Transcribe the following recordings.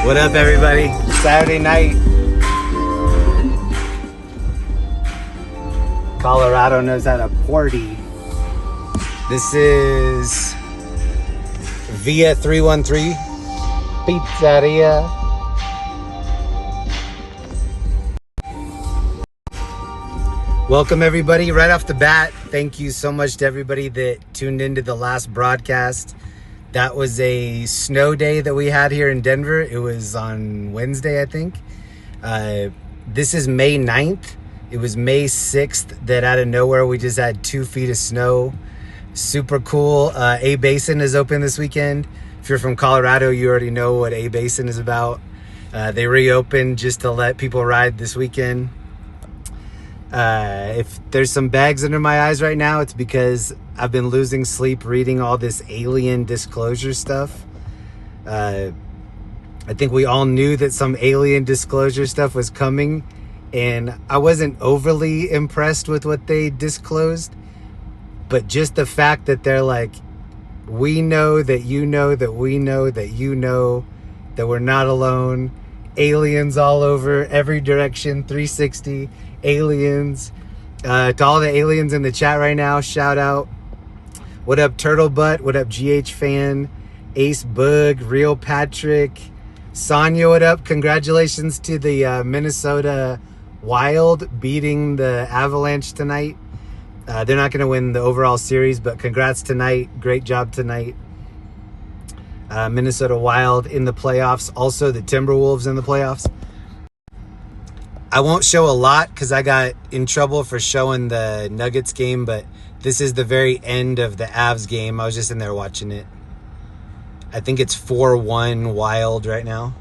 What up, everybody? Saturday night. Colorado knows how to party. This is Via 313 Pizzeria. Welcome, everybody. Right off the bat, thank you so much to everybody that tuned into the last broadcast. That was a snow day that we had here in Denver. It was on Wednesday, I think. This is May 9th. It was May 6th that out of nowhere we just had 2 feet of snow. Super cool. A Basin is open this weekend. If you're from Colorado, you already know what A Basin is about. They reopened just to let people ride this weekend. If there's some bags under my eyes right now, it's because I've been losing sleep reading all this alien disclosure stuff. I think we all knew that some alien disclosure stuff was coming, and I wasn't overly impressed with what they disclosed, but just the fact that they're like, we know that you know that we know that you know that we're not alone. Aliens all over, every direction, 360 aliens. To all the aliens in the chat right now, shout out. What up, Turtle Butt? What up, GH Fan? Ace Bug, Real Patrick, Sonya, what up? Congratulations to the Minnesota Wild beating the Avalanche tonight. They're not going to win the overall series, but congrats tonight. Great job tonight. Minnesota Wild in the playoffs. Also, the Timberwolves in the playoffs. I won't show a lot because I got in trouble for showing the Nuggets game, but this is the very end of the Avs game. I was just in there watching it. I think it's 4-1 Wild right now.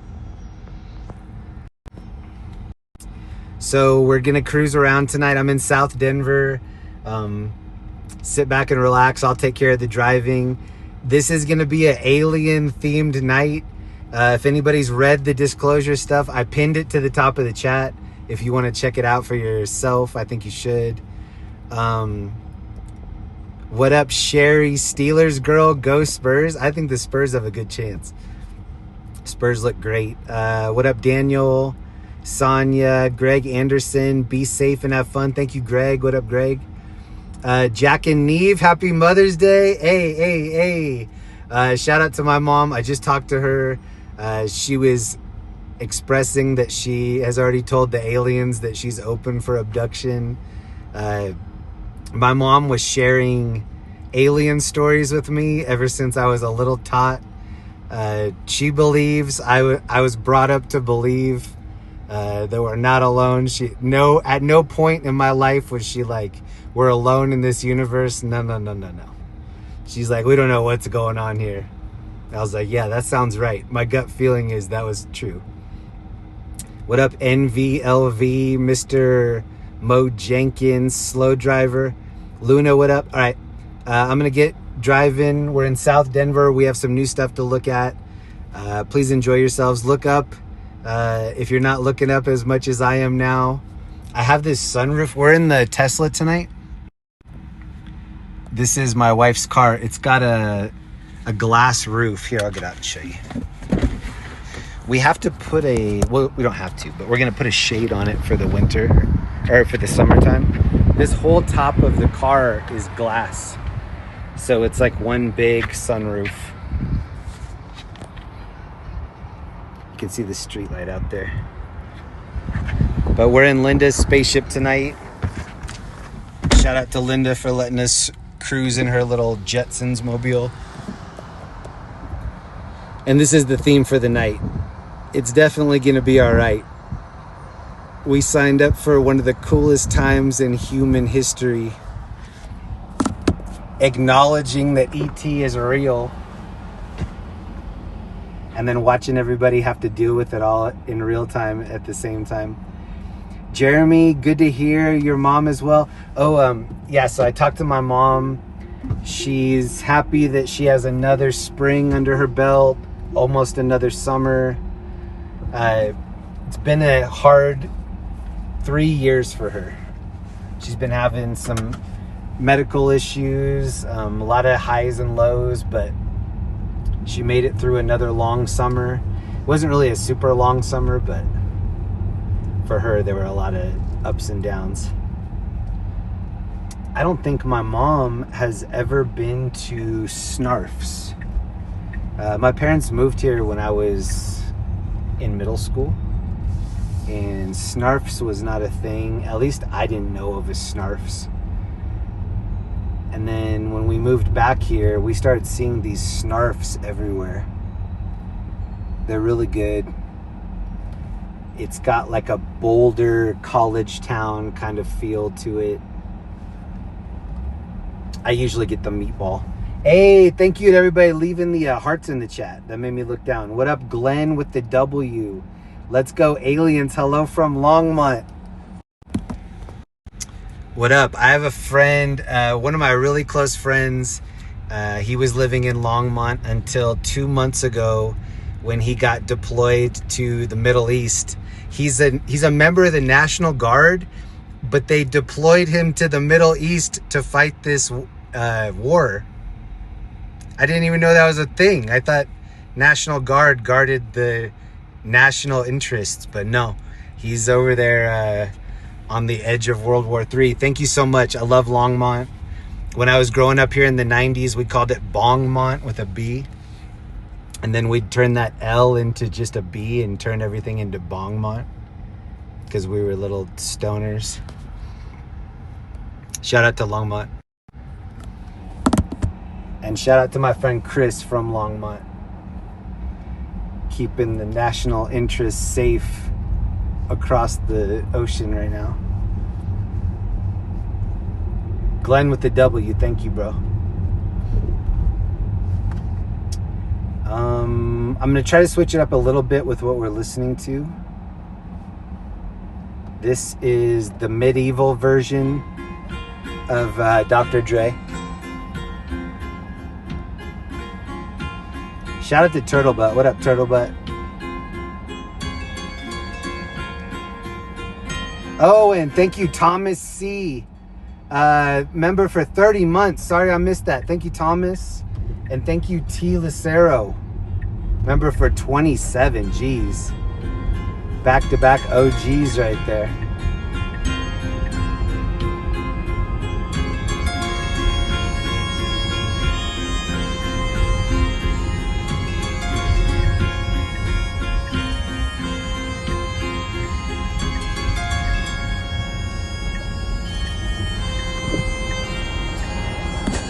So we're going to cruise around tonight. I'm in South Denver. Sit back and relax. I'll take care of the driving. This is going to be an alien-themed night. If anybody's read the disclosure stuff, I pinned it to the top of the chat. If you want to check it out for yourself, I think you should. What up, Sherry? Steelers girl, go Spurs. I think the Spurs have a good chance. Spurs look great. What up, Daniel? Sonia, Greg Anderson, be safe and have fun. Thank you, Greg. What up, Greg? Jack and Neve, happy Mother's Day. Hey. Shout out to my mom. I just talked to her. She was expressing that she has already told the aliens that she's open for abduction. My mom was sharing alien stories with me ever since I was a little tot. She believes, I was brought up to believe that we're not alone. At no point in my life was she like, we're alone in this universe. No. She's like, we don't know what's going on here. I was like, yeah, that sounds right. My gut feeling is that was true. What up, NVLV, Mr. Mo Jenkins, Slow Driver. Luna, what up? All right, I'm going to get driving. We're in South Denver. We have some new stuff to look at. Please enjoy yourselves. Look up. If you're not looking up as much as I am now. I have this sunroof. We're in the Tesla tonight. This is my wife's car. It's got a glass roof. Here, I'll get out and show you. We have to put well, we don't have to, but we're going to put a shade on it for the winter or for the summertime. This whole top of the car is glass. So it's like one big sunroof. You can see the street light out there. But we're in Linda's spaceship tonight. Shout out to Linda for letting us cruise in her little Jetsons mobile. And this is the theme for the night. It's definitely going to be all right. We signed up for one of the coolest times in human history. Acknowledging that ET is real. And then watching everybody have to deal with it all in real time at the same time. Jeremy, good to hear. Your mom as well. Yeah, so I talked to my mom. She's happy that she has another spring under her belt, almost another summer. It's been a hard 3 years for her. She's been having some medical issues, a lot of highs and lows, but she made it through another long summer. It wasn't really a super long summer, but for her, there were a lot of ups and downs. I don't think my mom has ever been to Snarf's. My parents moved here when I was in middle school, and Snarf's was not a thing. At least I didn't know of a Snarf's. And then when we moved back here, we started seeing these Snarf's everywhere. They're really good. It's got like a Boulder college town kind of feel to it. I usually get the meatball. Hey, thank you to everybody leaving the hearts in the chat. That made me look down. What up, Glenn with the W? Let's go, aliens. Hello from Longmont. What up? I have a friend, one of my really close friends. He was living in Longmont until 2 months ago when he got deployed to the Middle East. He's a member of the National Guard, but they deployed him to the Middle East to fight this war. I didn't even know that was a thing. I thought National Guard guarded the national interests, but no, he's over there on the edge of World War III. Thank you so much. I love Longmont. When I was growing up here in the 90s, we called it Bongmont with a B. And then we'd turn that L into just a B and turn everything into Bongmont because we were little stoners. Shout out to Longmont. And shout out to my friend Chris from Longmont. Keeping the national interests safe across the ocean right now. Glenn with the W, thank you, bro. I'm gonna try to switch it up a little bit with what we're listening to. This is the medieval version of Dr. Dre. Shout out to Turtlebutt. What up, Turtlebutt? Oh, and thank you, Thomas C. Member for 30 months. Sorry I missed that. Thank you, Thomas. And thank you, T. Lucero. Member for 27. Jeez. Back-to-back OGs right there.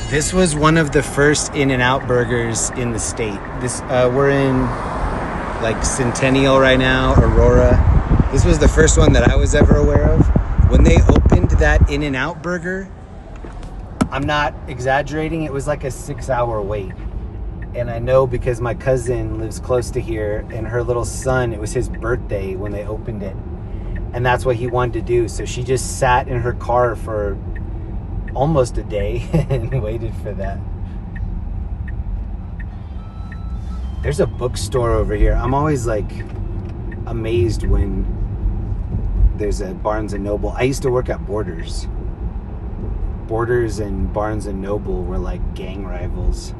This was one of the first In-N-Out burgers in the state. We're in like Centennial right now, Aurora. This was the first one that I was ever aware of. When they opened that In-N-Out burger, I'm not exaggerating, it was like a 6-hour wait. And I know because my cousin lives close to here, and her little son, it was his birthday when they opened it. And that's what he wanted to do. So she just sat in her car for almost a day and waited for that. There's a bookstore over here. I'm always like amazed when there's a Barnes and Noble. I used to work at Borders. Borders and Barnes and Noble were like gang rivals.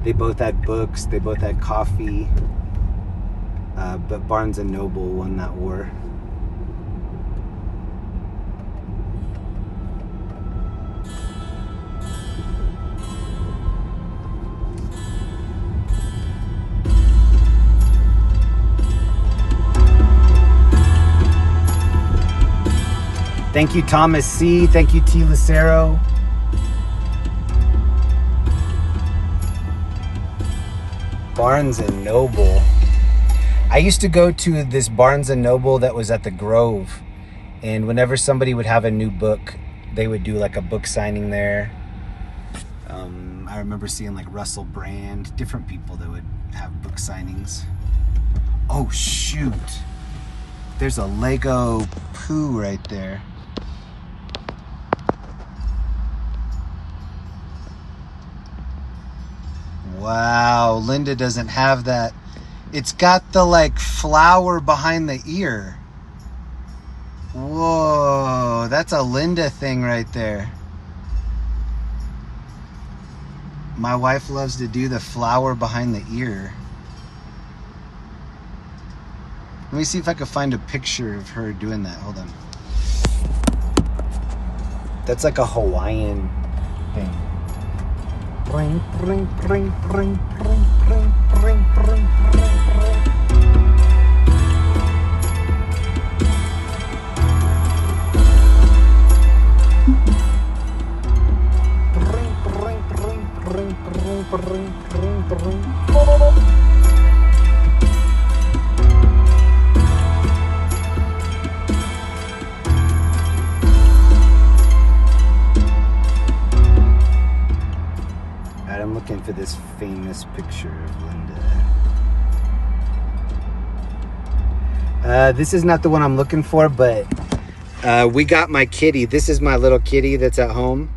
They both had books, they both had coffee, but Barnes and Noble won that war. Thank you, Thomas C. Thank you, T. Lucero. Barnes and Noble. I used to go to this Barnes and Noble that was at the Grove, and whenever somebody would have a new book, they would do like a book signing there. I remember seeing like Russell Brand, different people that would have book signings. Oh shoot, there's a Lego Pooh right there. Wow, Linda doesn't have that. It's got the like flower behind the ear. Whoa, that's a Linda thing right there. My wife loves to do the flower behind the ear. Let me see if I can find a picture of her doing that. Hold on. That's like a Hawaiian thing. Ring, ring, ring, ring, ring, ring, ring, ring, ring. I'm looking for this famous picture of Linda. This is not the one I'm looking for, but we got my kitty. This is my little kitty that's at home.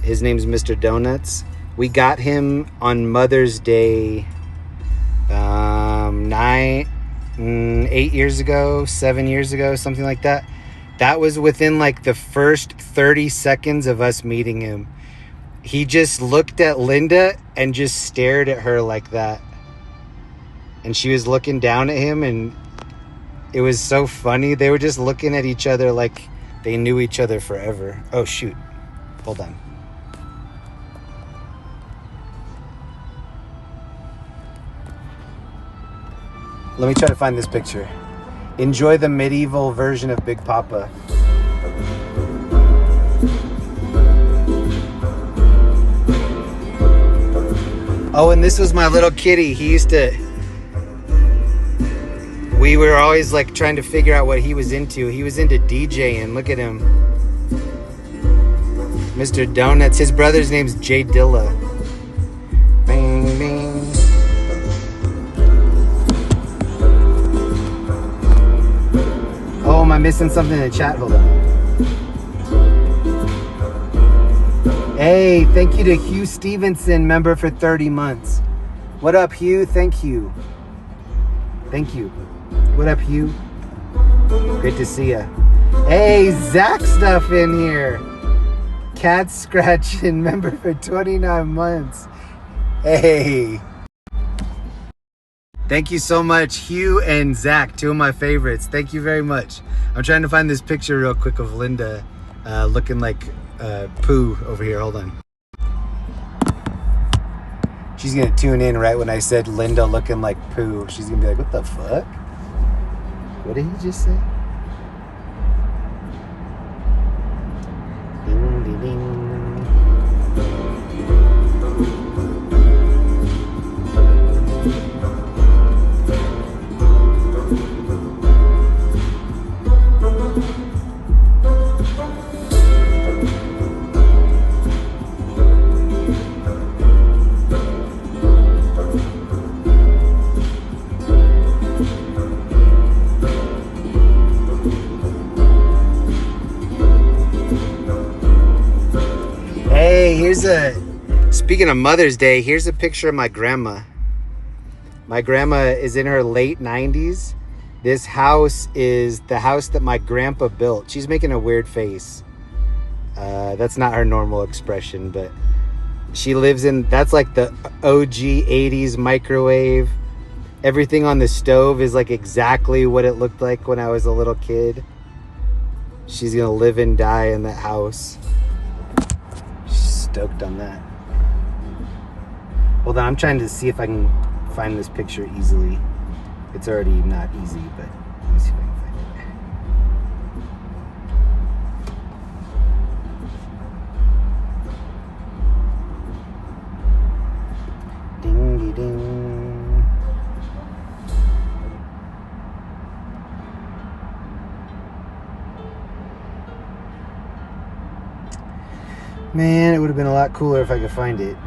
His name's Mr. Donuts. We got him on Mother's Day 8 years ago, 7 years ago, something like that. That was within like the first 30 seconds of us meeting him. He just looked at Linda and just stared at her like that. And she was looking down at him, and it was so funny. They were just looking at each other like they knew each other forever. Oh, shoot. Hold on. Let me try to find this picture. Enjoy the medieval version of Big Papa. Oh, and this was my little kitty. We were always like trying to figure out what he was into. He was into DJing. Look at him. Mr. Donuts. His brother's name's Jay Dilla. Bing, bing. Oh, am I missing something in the chat? Hold on. Hey, thank you to Hugh Stevenson, member for 30 months. What up, Hugh? Thank you. Thank you. What up, Hugh? Great to see ya. Hey, Zach stuff in here. Cat scratching, member for 29 months. Hey. Thank you so much, Hugh and Zach, two of my favorites. Thank you very much. I'm trying to find this picture real quick of Linda looking like Pooh over here. Hold on. She's gonna tune in right when I said Linda looking like Pooh. She's gonna be like, what the fuck? What did he just say? Ding, ding, ding. Speaking of Mother's Day, here's a picture of my grandma. My grandma is in her late 90s. This house is the house that my grandpa built. She's making a weird face. That's not her normal expression, but she lives in, that's like the OG 80s microwave. Everything on the stove is like exactly what it looked like when I was a little kid. She's gonna live and die in that house. Stoked on that. Hold on, I'm trying to see if I can find this picture easily. It's already not easy, but let me see if I can find it. Dingy ding. Man, it would have been a lot cooler if I could find it.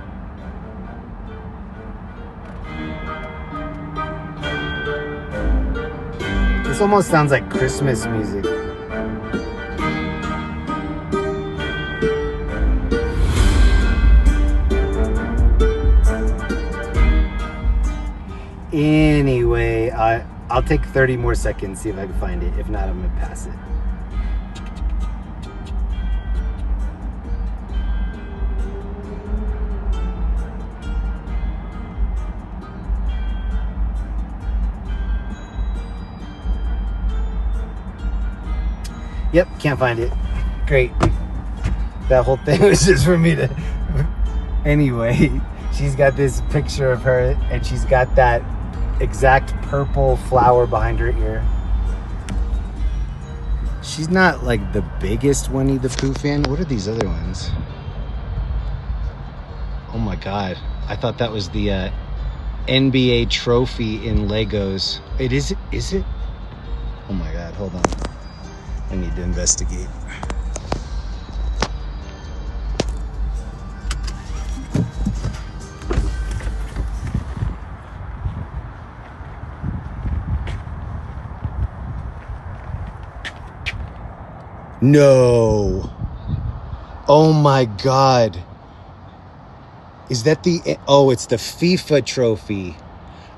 This almost sounds like Christmas music. Anyway, I'll take 30 more seconds, see if I can find it. If not, I'm gonna pass it. Yep, can't find it. Great. That whole thing was just for me to... Anyway, she's got this picture of her, and she's got that exact purple flower behind her ear. She's not like the biggest Winnie the Pooh fan. What are these other ones? Oh my God. I thought that was the NBA trophy in Legos. Is it? Oh my God, hold on. I need to investigate. No. Oh my God. Is that the... Oh, it's the FIFA trophy.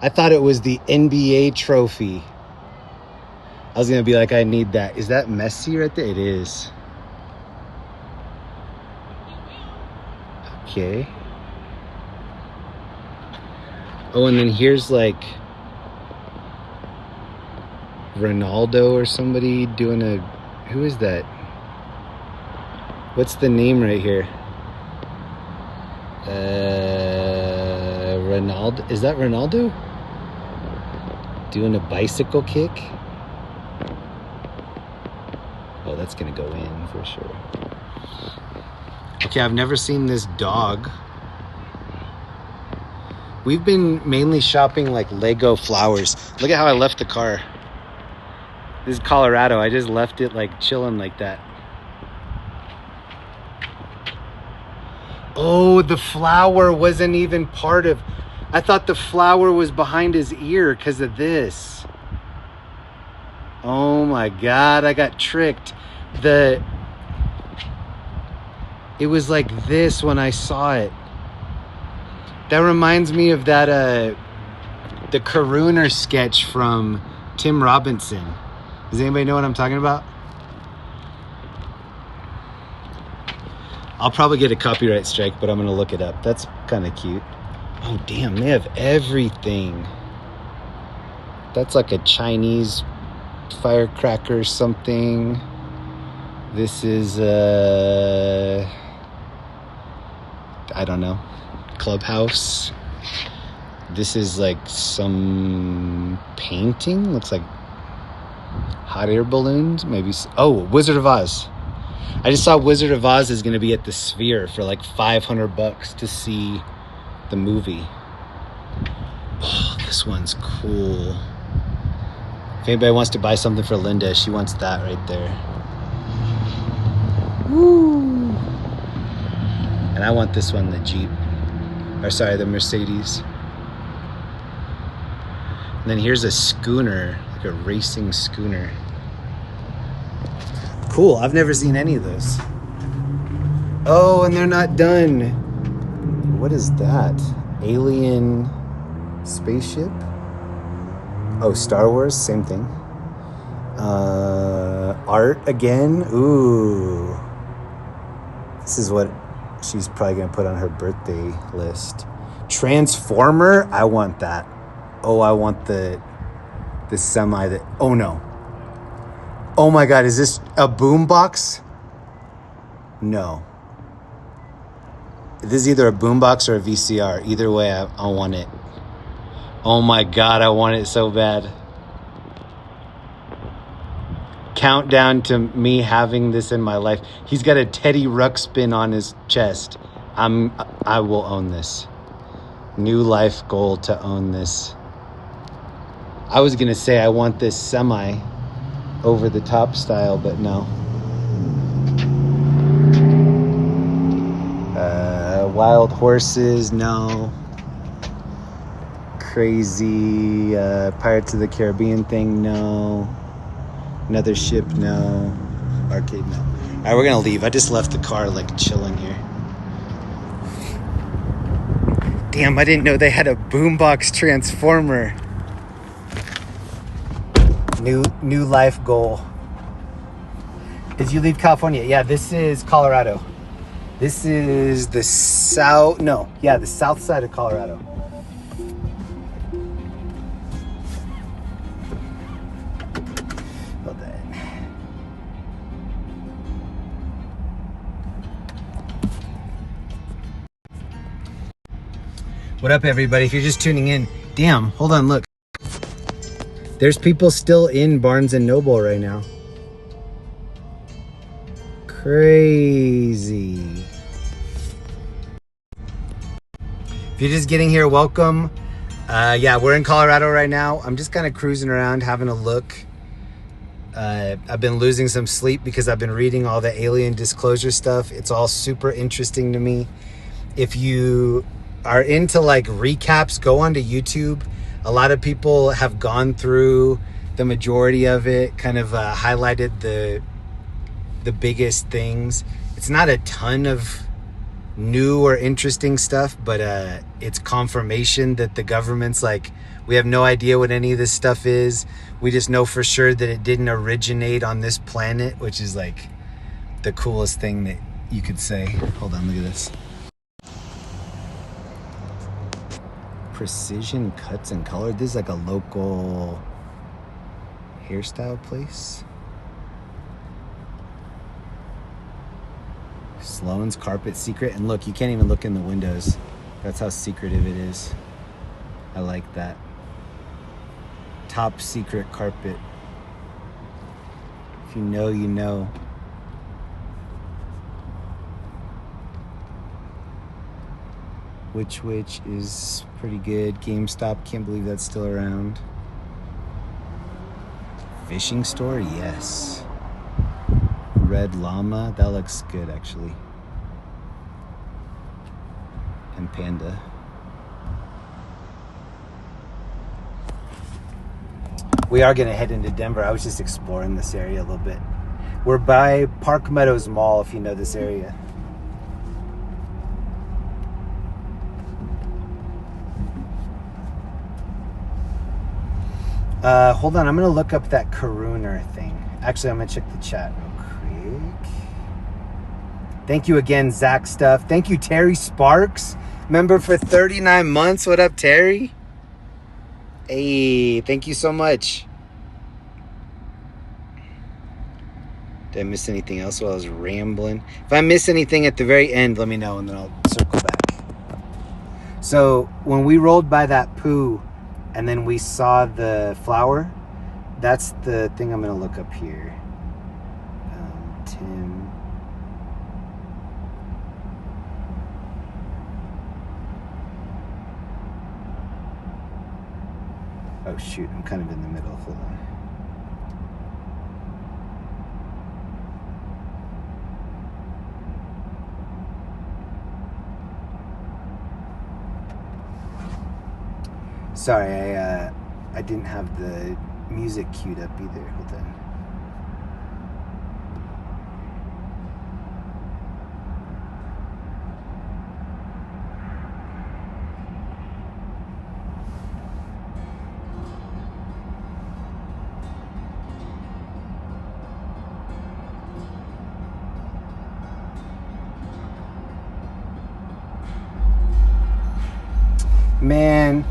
I thought it was the NBA trophy. I was going to be like, I need that. Is that Messi right there? It is. Okay. Oh, and then here's like Ronaldo or somebody doing a... Who is that? What's the name right here? Ronaldo. Is that Ronaldo? Doing a bicycle kick? Oh, that's gonna go in for sure. Okay, I've never seen this dog. We've been mainly shopping like Lego flowers. Look at how I left the car. This is Colorado. I just left it like chilling like that. Oh, the flower wasn't even part of... I thought the flower was behind his ear because of this. Oh my God, I got tricked. It was like this when I saw it. That reminds me of that the Karooner sketch from Tim Robinson. Does anybody know what I'm talking about? I'll probably get a copyright strike, but I'm gonna look it up. That's kind of cute. Oh damn, they have everything. That's like a Chinese firecracker or something. This is I don't know, clubhouse. This is like some painting. Looks like hot air balloons, maybe. Oh, Wizard of Oz. I just saw Wizard of Oz is going to be at the Sphere for like $500 to see the movie. Oh, this one's cool. If anybody wants to buy something for Linda, she wants that right there. Woo! And I want this one, the Jeep. Or sorry, the Mercedes. And then here's a schooner, like a racing schooner. Cool, I've never seen any of those. Oh, and they're not done. What is that? Alien spaceship? Oh, Star Wars, same thing. Art again. Ooh. This is what she's probably gonna put on her birthday list. Transformer, I want that. Oh, I want the semi that... Oh no. Oh my God, is this a boombox? No. This is either a boombox or a VCR. Either way, I want it. Oh my God, I want it so bad. Countdown to me having this in my life. He's got a Teddy Ruxpin on his chest. I will own this. New life goal to own this. I was gonna say I want this semi over the top style, but no. Wild horses, no. Crazy Pirates of the Caribbean thing, no. Another ship, no. Arcade, no. All right, we're gonna leave. I just left the car like chilling here. Damn, I didn't know they had a boombox transformer. New life goal. Did you leave California? Yeah, this is Colorado. This is the south side of Colorado. Hold that. What up, everybody? If you're just tuning in, damn, hold on, look. There's people still in Barnes & Noble right now. Crazy. If you're just getting here, welcome. Yeah, we're in Colorado right now. I'm just kind of cruising around, having a look. I've been losing some sleep because I've been reading all the alien disclosure stuff. It's all super interesting to me. If you are into like recaps, go onto YouTube. A lot of people have gone through the majority of it, kind of highlighted the biggest things. It's not a ton of new or interesting stuff, but it's confirmation that the government's like, we have no idea what any of this stuff is. We just know for sure that it didn't originate on this planet, which is like the coolest thing that you could say. Hold on, look at this. Precision cuts and color. This is like a local hairstyle place. Sloan's Carpet Secret. And look, you can't even look in the windows. That's how secretive it is. I like that. Top secret carpet. If you know, you know. Which is pretty good. GameStop, can't believe that's still around. Fishing store, yes. Red Llama, that looks good actually. And Panda. We are gonna head into Denver. I was just exploring this area a little bit. We're by Park Meadows Mall, if you know this area. Hold on, I'm gonna look up that Karooner thing. Actually, I'm gonna check the chat real quick. Thank you again, Zach Stuff. Thank you, Terry Sparks. Member for 39 months. What up, Terry? Hey, thank you so much. Did I miss anything else while I was rambling? If I miss anything at the very end, let me know and then I'll circle back. So when we rolled by that poo and then we saw the flower, that's the thing I'm going to look up here. Tim. Oh shoot, I'm kind of in the middle. Hold on. Sorry, I didn't have the music queued up either. Hold on. Man.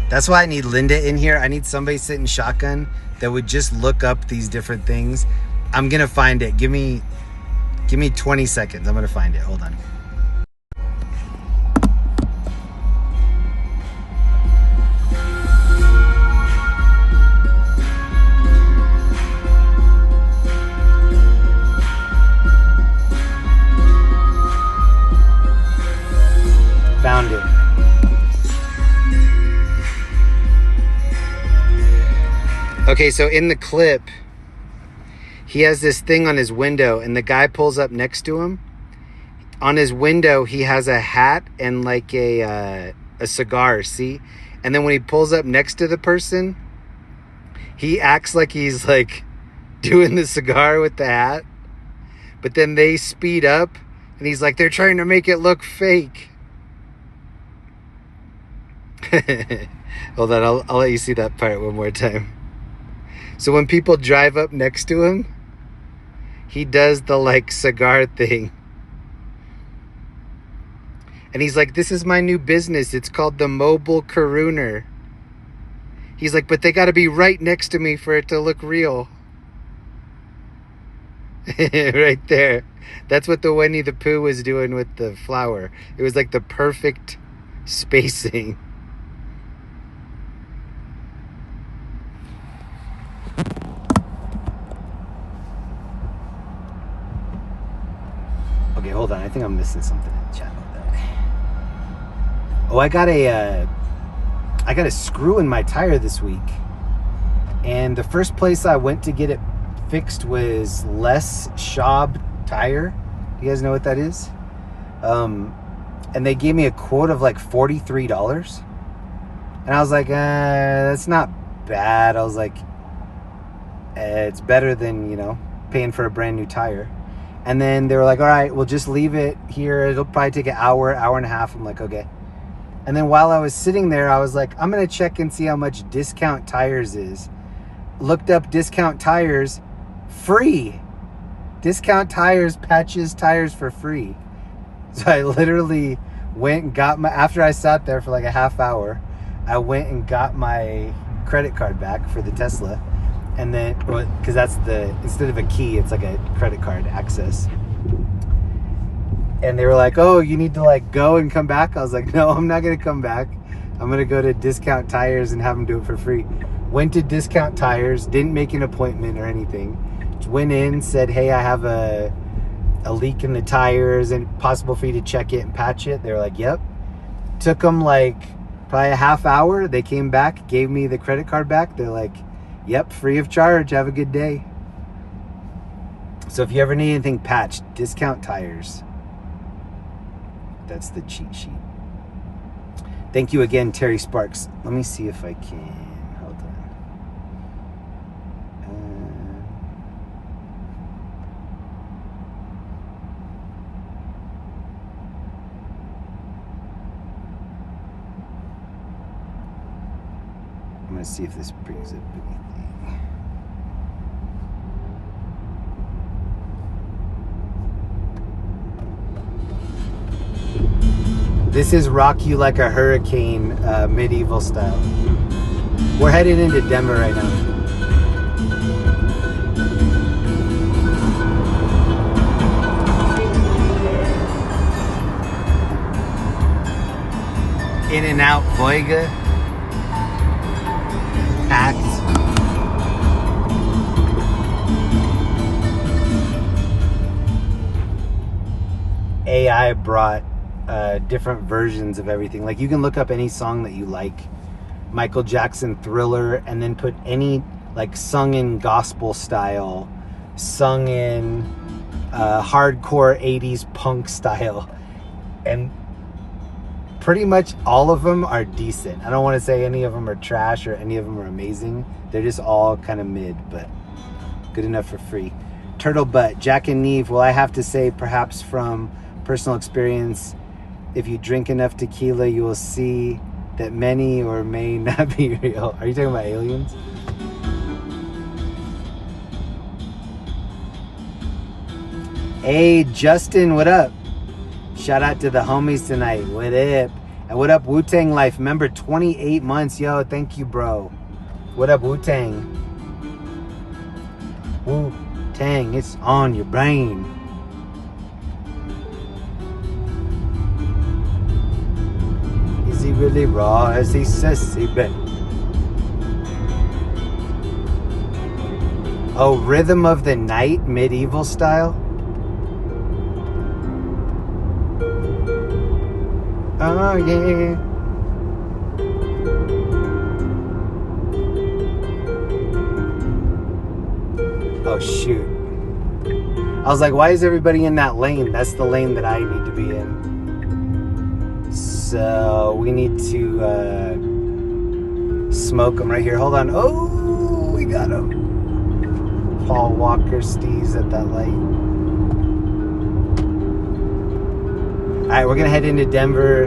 That's why I need Linda in here. I need somebody sitting shotgun that would just look up these different things. I'm gonna find it. Give me 20 seconds. I'm gonna find it. Hold on. Found it. Okay, so in the clip, he has this thing on his window and the guy pulls up next to him. On his window, he has a hat and like a cigar, see? And then when he pulls up next to the person, he acts like he's like doing the cigar with the hat. But then they speed up and he's like, they're trying to make it look fake. Hold on, I'll let you see that part one more time. So when people drive up next to him, he does the like cigar thing. And he's like, this is my new business. It's called the Mobile Karooner. He's like, but they got to be right next to me for it to look real. Right there. That's what the Winnie the Pooh was doing with the flower. It was like the perfect spacing. Okay, hold on. I think I'm missing something in the chat about that. Oh, I got a screw in my tire this week. And the first place I went to get it fixed was Les Schwab Tire. You guys know what that is? And they gave me a quote of like $43. And I was like, that's not bad. I was like, it's better than, paying for a brand new tire. And then they were like, all right, we'll just leave it here. It'll probably take an hour and a half. I'm like, okay. And then while I was sitting there, I was like, I'm going to check and see how much Discount Tires is. Looked up Discount Tires, free. Discount Tires patches tires for free. So I literally went and got after I sat there for like a half hour, I went and got my credit card back for the Tesla. And then, because that's instead of a key, it's like a credit card access. And they were like, oh, you need to like go and come back. I was like, no, I'm not going to come back. I'm going to go to Discount Tires and have them do it for free. Went to Discount Tires, didn't make an appointment or anything. Just went in, said, hey, I have a leak in the tires and possible for you to check it and patch it. They were like, yep. Took them like probably a half hour. They came back, gave me the credit card back. They're like, yep, free of charge. Have a good day. So if you ever need anything patched, Discount Tires. That's the cheat sheet. Thank you again, Terry Sparks. Let me see if I can. Hold on. I'm going to see if this brings up anything. This is Rock You Like a Hurricane, medieval style. We're headed into Denver right now. In and Out Boyga. Packed. AI brought different versions of everything. Like you can look up any song that you like, Michael Jackson Thriller, and then put any like sung in gospel style, sung in hardcore 80s punk style, and pretty much all of them are decent. I don't want to say any of them are trash or any of them are amazing. They're just all kind of mid, but good enough for free. Turtle Butt, Jack and Neve. Well, I have to say, perhaps from personal experience, if you drink enough tequila, you will see that many or may not be real. Are you talking about aliens? Hey, Justin, what up? Shout out to the homies tonight. What up? And what up, Wu-Tang Life? Remember, 28 months. Yo, thank you, bro. What up, Wu-Tang? Wu-Tang, it's on your brain. Is he really raw? Is he sissy, babe? Oh, Rhythm of the Night, medieval style? Oh, yeah. Oh, shoot. I was like, why is everybody in that lane? That's the lane that I need to be in. So we need to smoke them right here. Hold on. Oh, we got him. Paul Walker Steve's at that light. All right, we're going to head into Denver,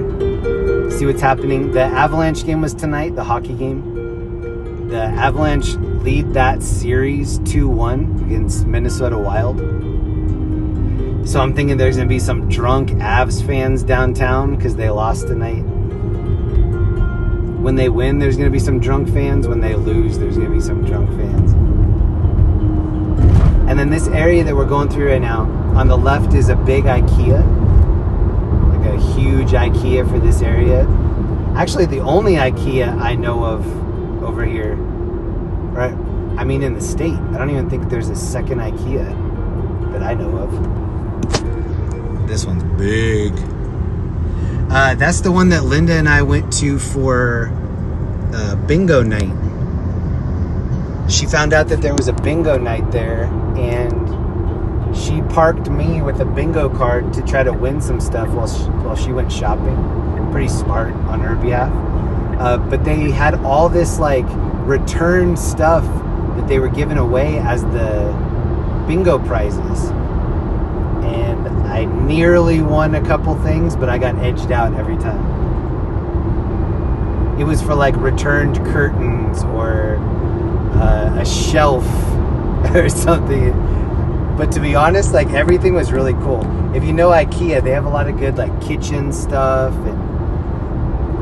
see what's happening. The Avalanche game was tonight, the hockey game. The Avalanche lead that series 2-1 against Minnesota Wild. So I'm thinking there's going to be some drunk Avs fans downtown because they lost tonight. When they win, there's going to be some drunk fans. When they lose, there's going to be some drunk fans. And then this area that we're going through right now, On the left is a big IKEA, like a huge IKEA for this area. Actually, the only IKEA I know of over here, right? I mean, in the state. I don't even think there's a second IKEA that I know of. This one's big. That's the one that Linda and I went to for bingo night. She found out that there was a bingo night there, and she parked me with a bingo card to try to win some stuff while she went shopping. Pretty smart on her behalf. But they had all this like returned stuff that they were giving away as the bingo prizes. And I nearly won a couple things, but I got edged out every time. It was for like returned curtains or a shelf or something. But to be honest, like everything was really cool. If you know IKEA, they have a lot of good like kitchen stuff and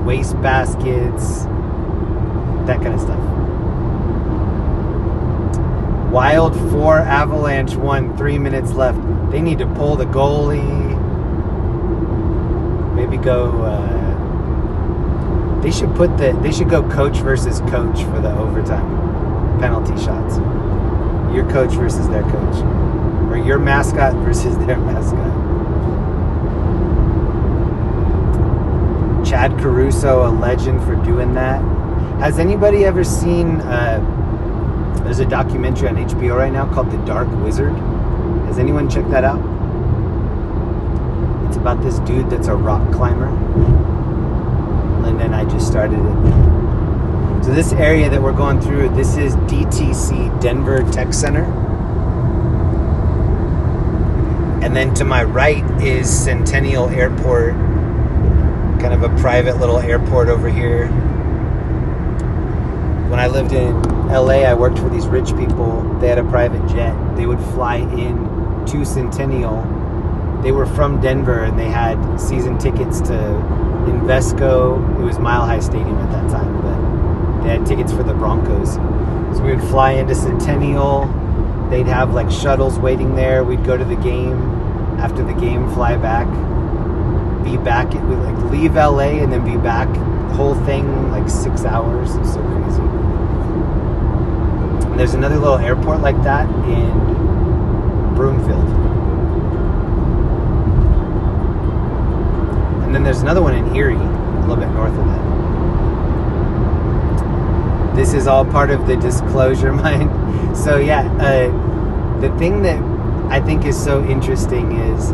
waste baskets, that kind of stuff. Wild 4, Avalanche 1, 3 minutes left. They need to pull the goalie. Maybe go. They should go coach versus coach for the overtime penalty shots. Your coach versus their coach, or your mascot versus their mascot. Chad Caruso, a legend for doing that. Has anybody ever seen? There's a documentary on HBO right now called The Dark Wizard. Has anyone checked that out? It's about this dude that's a rock climber. Linda and I just started it. So this area that we're going through, this is DTC, Denver Tech Center. And then to my right is Centennial Airport, kind of a private little airport over here. When I lived in LA, I worked for these rich people. They had a private jet. They would fly in to Centennial. They were from Denver, and they had season tickets to Invesco. It was Mile High Stadium at that time, but they had tickets for the Broncos. So we would fly into Centennial. They'd have like shuttles waiting there. We'd go to the game. After the game, fly back. Be back. We'd like leave LA and then be back. The whole thing like 6 hours. It's so crazy. And there's another little airport like that in Broomfield. And then there's another one in Erie, a little bit north of that. This is all part of the disclosure mine. So yeah, the thing that I think is so interesting is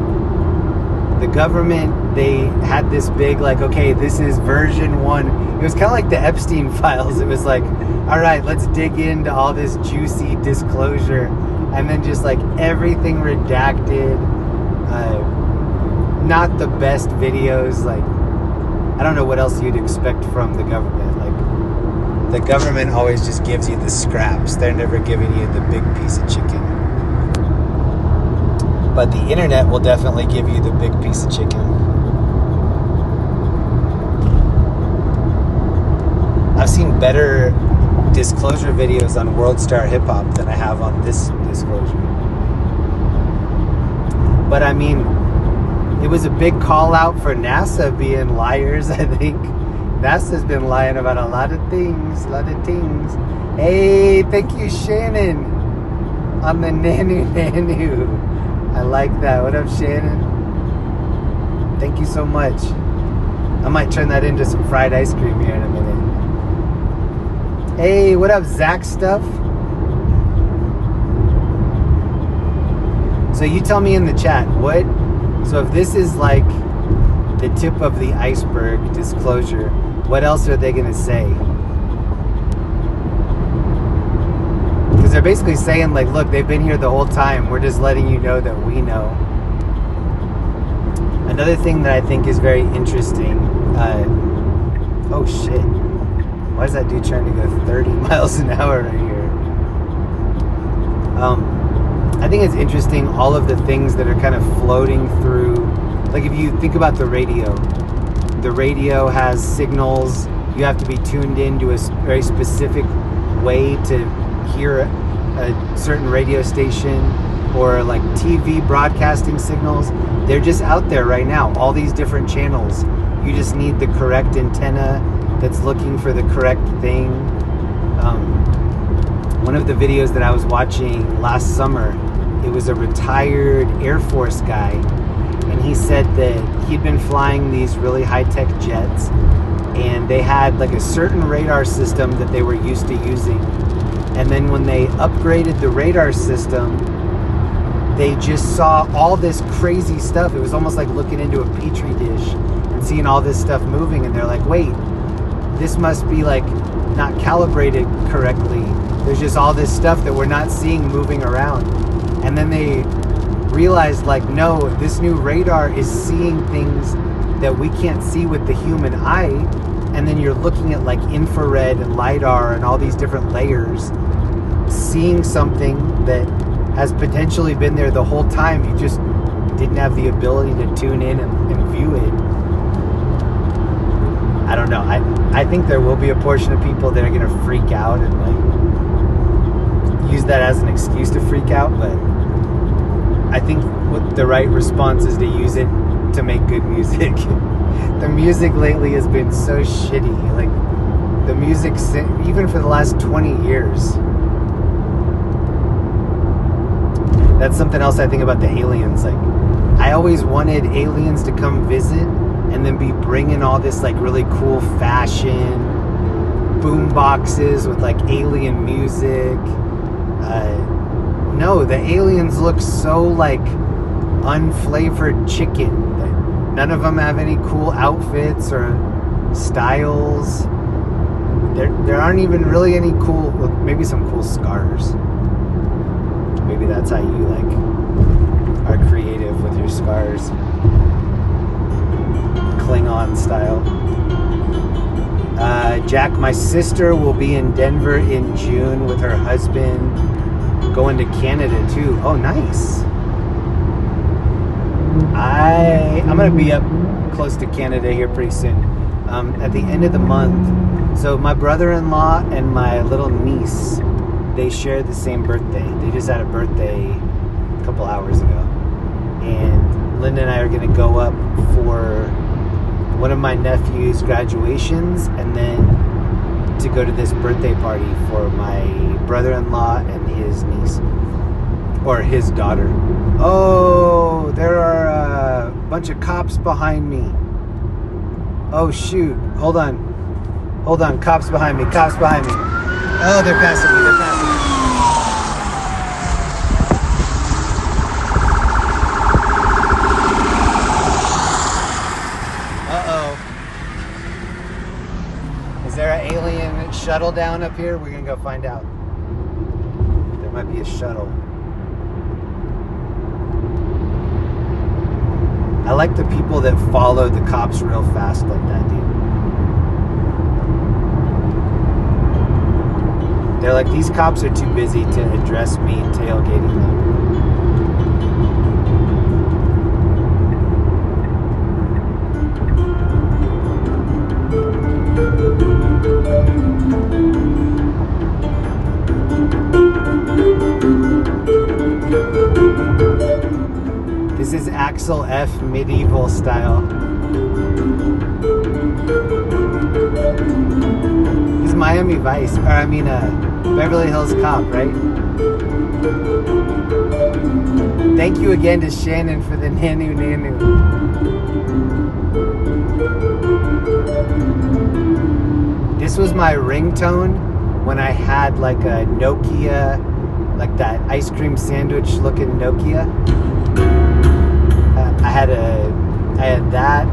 the government, they had this big like, okay, this is version 1. It was kind of like the Epstein files. It was like, all right, let's dig into all this juicy disclosure, and then just like everything redacted. Not the best videos. Like, I don't know what else you'd expect from the government. Like, the government always just gives you the scraps. They're never giving you the big piece of chicken. But the internet will definitely give you the big piece of chicken. I've seen better disclosure videos on World Star Hip Hop than I have on this disclosure. But I mean, it was a big call out for NASA being liars, I think. NASA's been lying about a lot of things. Hey, thank you, Shannon, on the Nanu. I like that. What up, Shannon? Thank you so much. I might turn that into some fried ice cream here in a minute. Hey, what up, Zach Stuff? So you tell me in the chat, so if this is like the tip of the iceberg disclosure, what else are they going to say? Because they're basically saying like, look, they've been here the whole time. We're just letting you know that we know. Another thing that I think is very interesting. Oh shit. Why is that dude trying to go 30 miles an hour right here? I think it's interesting, all of the things that are kind of floating through. Like if you think about the radio has signals. You have to be tuned into a very specific way to hear a certain radio station. or like TV broadcasting signals. They're just out there right now, all these different channels. You just need the correct antenna that's looking for the correct thing. One of the videos that I was watching last summer, it was a retired Air Force guy, and he said that he'd been flying these really high-tech jets, and they had like a certain radar system that they were used to using. And then when they upgraded the radar system, they just saw all this crazy stuff. It was almost like looking into a petri dish and seeing all this stuff moving. And they're like, wait, this must be like not calibrated correctly. There's just all this stuff that we're not seeing moving around. And then they realized, like, no, this new radar is seeing things that we can't see with the human eye. And then you're looking at like infrared and LiDAR and all these different layers, seeing something that has potentially been there the whole time. You just didn't have the ability to tune in and view it. I don't know. I think there will be a portion of people that are going to freak out and like use that as an excuse to freak out, but I think what the right response is to use it to make good music. The music lately has been so shitty. Like the music, even for the last 20 years. That's something else I think about the aliens. Like, I always wanted aliens to come visit and then be bringing all this like really cool fashion, boom boxes with like alien music. No, the aliens look so like unflavored chicken. None of them have any cool outfits or styles. There aren't even really any cool, well, maybe some cool scars. Maybe that's how you like are creative with your scars. Klingon style. Jack, my sister will be in Denver in June with her husband, going to Canada too. Oh, nice. I'm gonna be up close to Canada here pretty soon, at the end of the month. So my brother-in-law and my little niece, they share the same birthday. They just had a birthday a couple hours ago, and Linda and I are gonna go up for one of my nephew's graduations, and then to go to this birthday party for my brother-in-law and his niece, or his daughter. Oh, there are a bunch of cops behind me. Oh shoot, hold on, cops behind me, Oh, they're passing me, Uh-oh. Is there an alien shuttle down up here? We're gonna go find out. There might be a shuttle. I like the people that follow the cops real fast like that, dude. They're like, these cops are too busy to address me tailgating them. This is Axel F. medieval style. He's Miami Vice, or I mean Beverly Hills Cop, right? Thank you again to Shannon for the Nanu Nanu. This was my ringtone when I had like a Nokia, like that ice cream sandwich looking Nokia. I had that.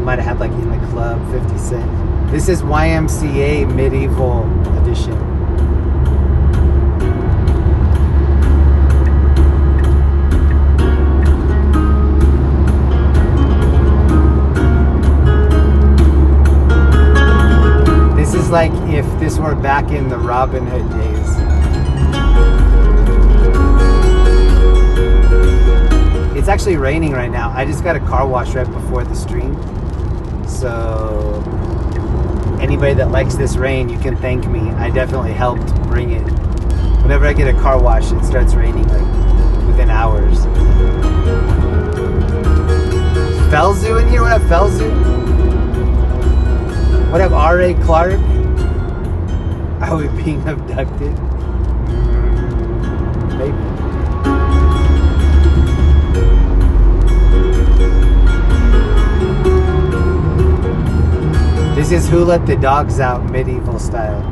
Might have had like In the Club, 50 Cent. This is YMCA Medieval Edition. This is like if this were back in the Robin Hood days. It's actually raining right now. I just got a car wash right before the stream. So anybody that likes this rain, you can thank me. I definitely helped bring it. Whenever I get a car wash, it starts raining like within hours. Felzu in here? What up, Felzu? What up, R.A. Clark? Are we being abducted? Maybe. This is Who Let the Dogs Out medieval style.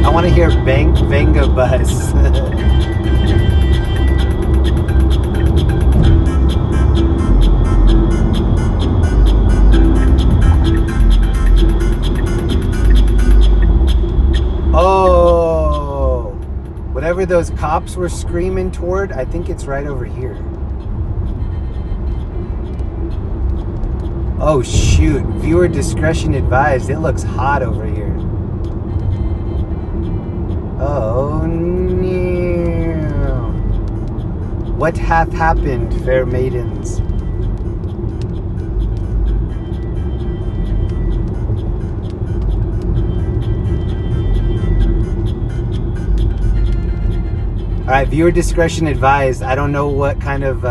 I want to hear Venga Bus. Oh, whatever those cops were screaming toward, I think it's right over here. Oh shoot, viewer discretion advised. It looks hot over here. Oh no. What hath happened, fair maidens? Alright, viewer discretion advised. I don't know what kind of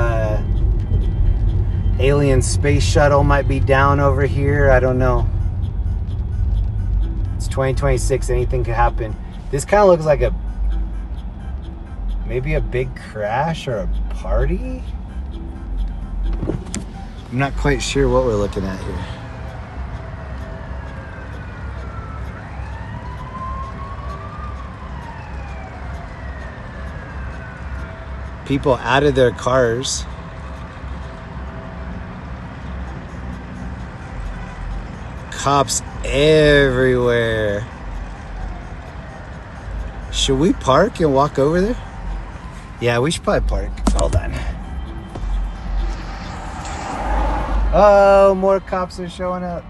alien space shuttle might be down over here. I don't know. It's 2026. Anything could happen. This kind of looks like maybe a big crash or a party? I'm not quite sure what we're looking at here. People out of their cars. Cops everywhere. Should we park and walk over there? Yeah, we should probably park. Hold on. Oh, more cops are showing up.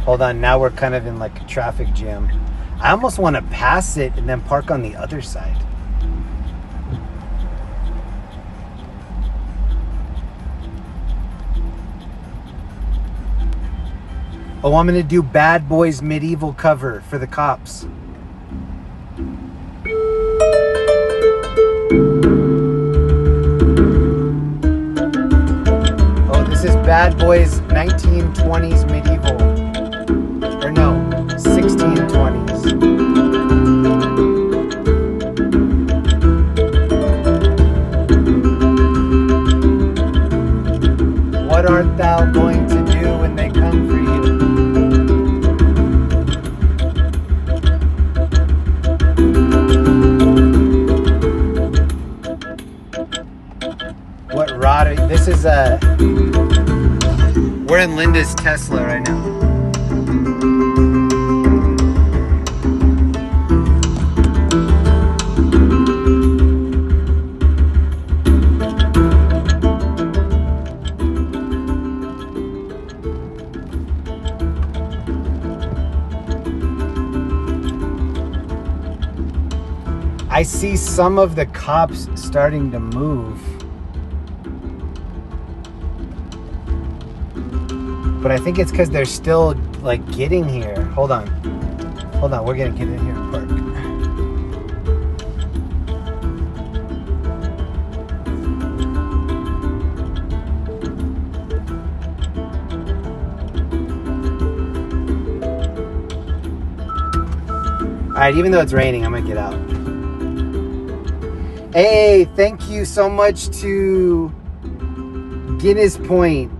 Hold on, now we're kind of in like a traffic jam. I almost want to pass it and then park on the other side. Oh, I'm going to do Bad Boys medieval cover for the cops. Oh, this is Bad Boys 1920s medieval. Or no, 1620s. What art thou going to do when they come for you? What rod are you? This is we're in Linda's Tesla right now. I see some of the cops starting to move. But I think it's because they're still like getting here. Hold on, we're gonna get in here and park. All right, even though it's raining, I'm gonna get out. Hey, thank you so much to Guinness Point.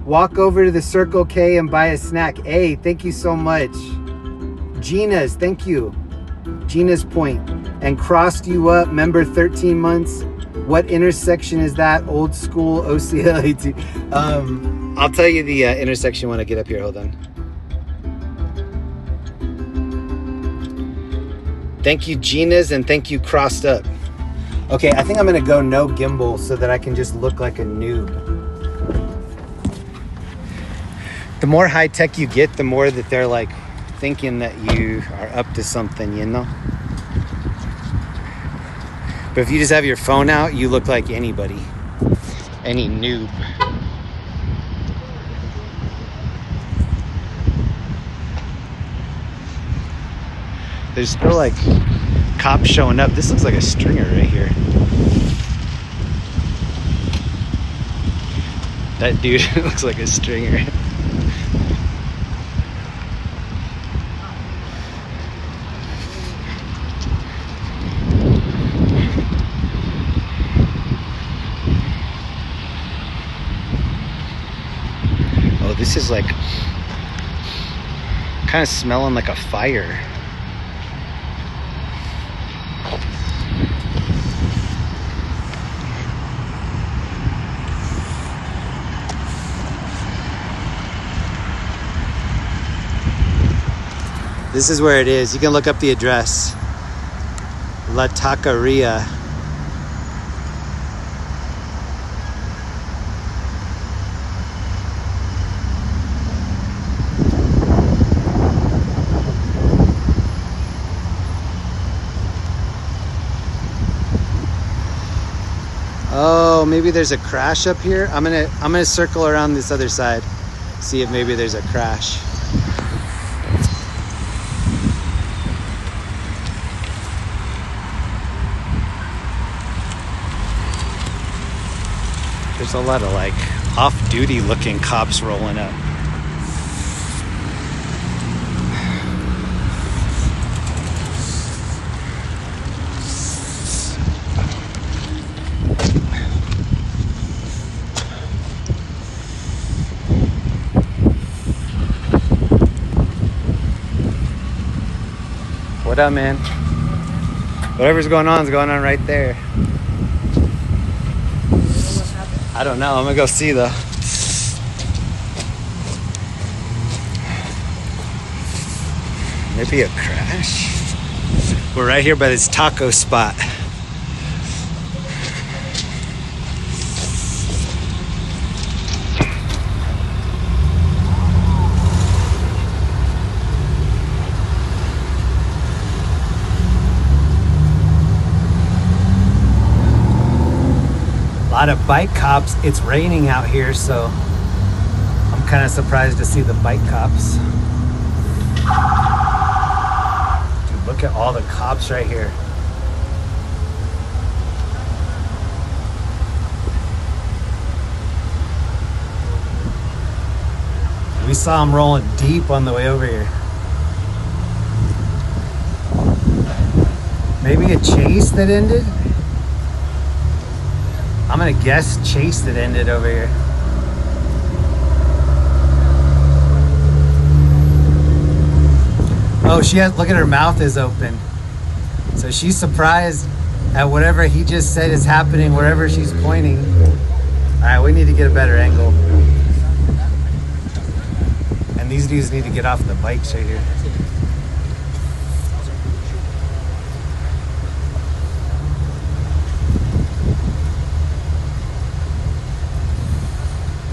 Walk over to the Circle K and buy a snack. Hey, thank you so much. Gina's, thank you. Gina's Point. And Crossed You Up, member 13 months. What intersection is that? Old school OCLAT. I'll tell you the intersection when I get up here. Hold on. Thank you, Gina's, and thank you, Crossed Up. Okay, I think I'm gonna go no gimbal so that I can just look like a noob. The more high tech you get, the more that they're like thinking that you are up to something, you know? But if you just have your phone out, you look like anybody. Any noob. There's still like cops showing up. This looks like a stringer right here. That dude looks like a stringer. Oh, this is like kind of smelling like a fire. This is where it is. You can look up the address. La Taqueria. Oh, maybe there's a crash up here. I'm gonna circle around this other side, see if maybe there's a crash. There's a lot of like off-duty looking cops rolling up. What up, man? Whatever's going on is going on right there. I don't know. I'm gonna go see though. Maybe a crash. We're right here by this taco spot. A lot of bike cops. It's raining out here, so I'm kind of surprised to see the bike cops. Dude, look at all the cops right here. We saw them rolling deep on the way over here. Maybe a chase that ended? I'm gonna guess chase that ended over here. Oh, look at her mouth is open. So she's surprised at whatever he just said is happening wherever she's pointing. All right, we need to get a better angle. And these dudes need to get off the bikes right here.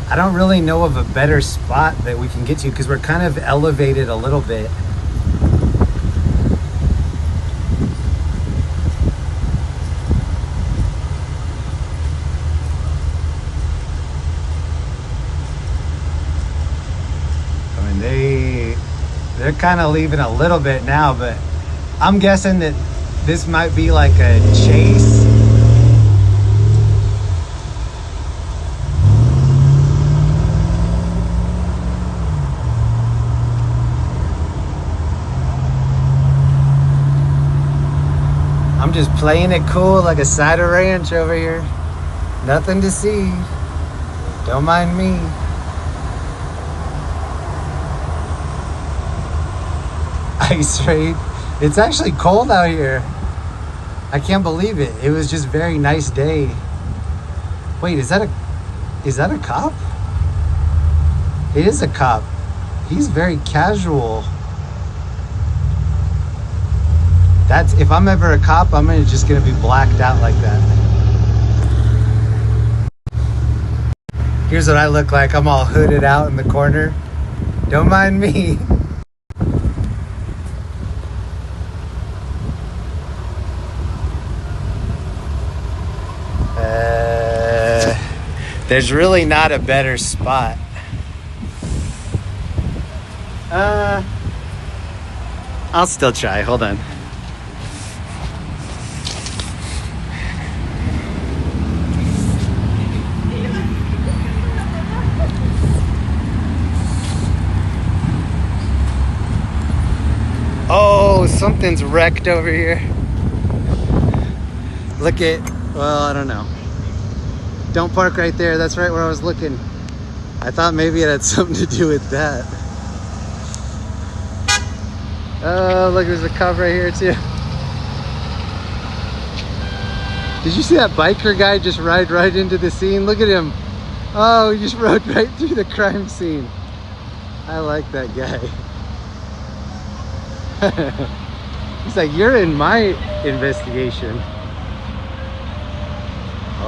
I don't really know of a better spot that we can get to because we're kind of elevated a little bit. I mean, they're kind of leaving a little bit now, but I'm guessing that this might be like a chase. I'm just playing it cool like a side of ranch over here. Nothing to see. Don't mind me. Ice raid. It's actually cold out here. I can't believe it. It was just a very nice day. Wait, is that a cop? It is a cop. He's very casual. If I'm ever a cop, I'm just gonna be blacked out like that. Here's what I look like. I'm all hooded out in the corner. Don't mind me. There's really not a better spot. I'll still try. Hold on. Oh, something's wrecked over here. Look at, well, I don't know. Don't park right there. That's right where I was looking. I thought maybe it had something to do with that. Oh, look, there's a cop right here too. Did you see that biker guy just ride right into the scene? Look at him. Oh, he just rode right through the crime scene. I like that guy. He's like, you're in my investigation.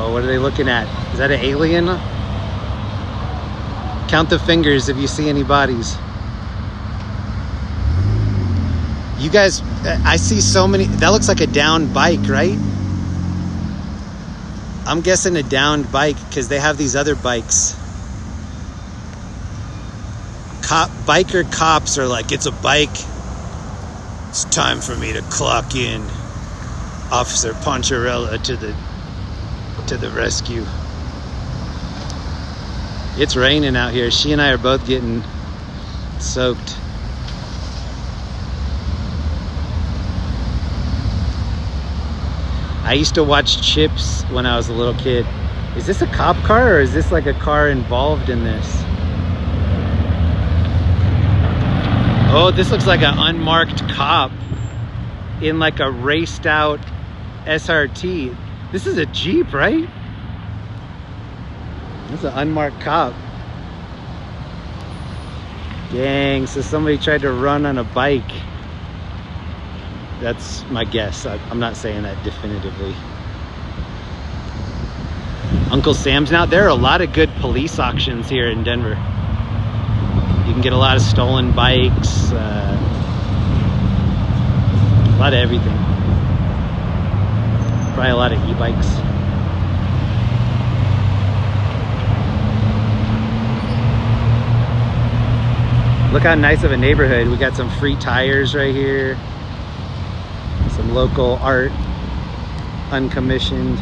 Oh, what are they looking at? Is that an alien? Count the fingers if you see any bodies. You guys, I see so many. That looks like a downed bike, right? I'm guessing a downed bike because they have these other bikes. Biker cops are like, it's a bike. It's time for me to clock in. Officer Poncherella to the rescue. It's raining out here. She and I are both getting soaked. I used to watch Chips when I was a little kid. Is this a cop car or is this like a car involved in this? Oh, this looks like an unmarked cop in like a raced out SRT. This is a Jeep, right? This is an unmarked cop. Dang, so somebody tried to run on a bike. That's my guess. I'm not saying that definitively. Uncle Sam's now. There are a lot of good police auctions here in Denver. You can get a lot of stolen bikes, a lot of everything. Probably a lot of e-bikes. Look how nice of a neighborhood. We got some free tires right here. Some local art, uncommissioned.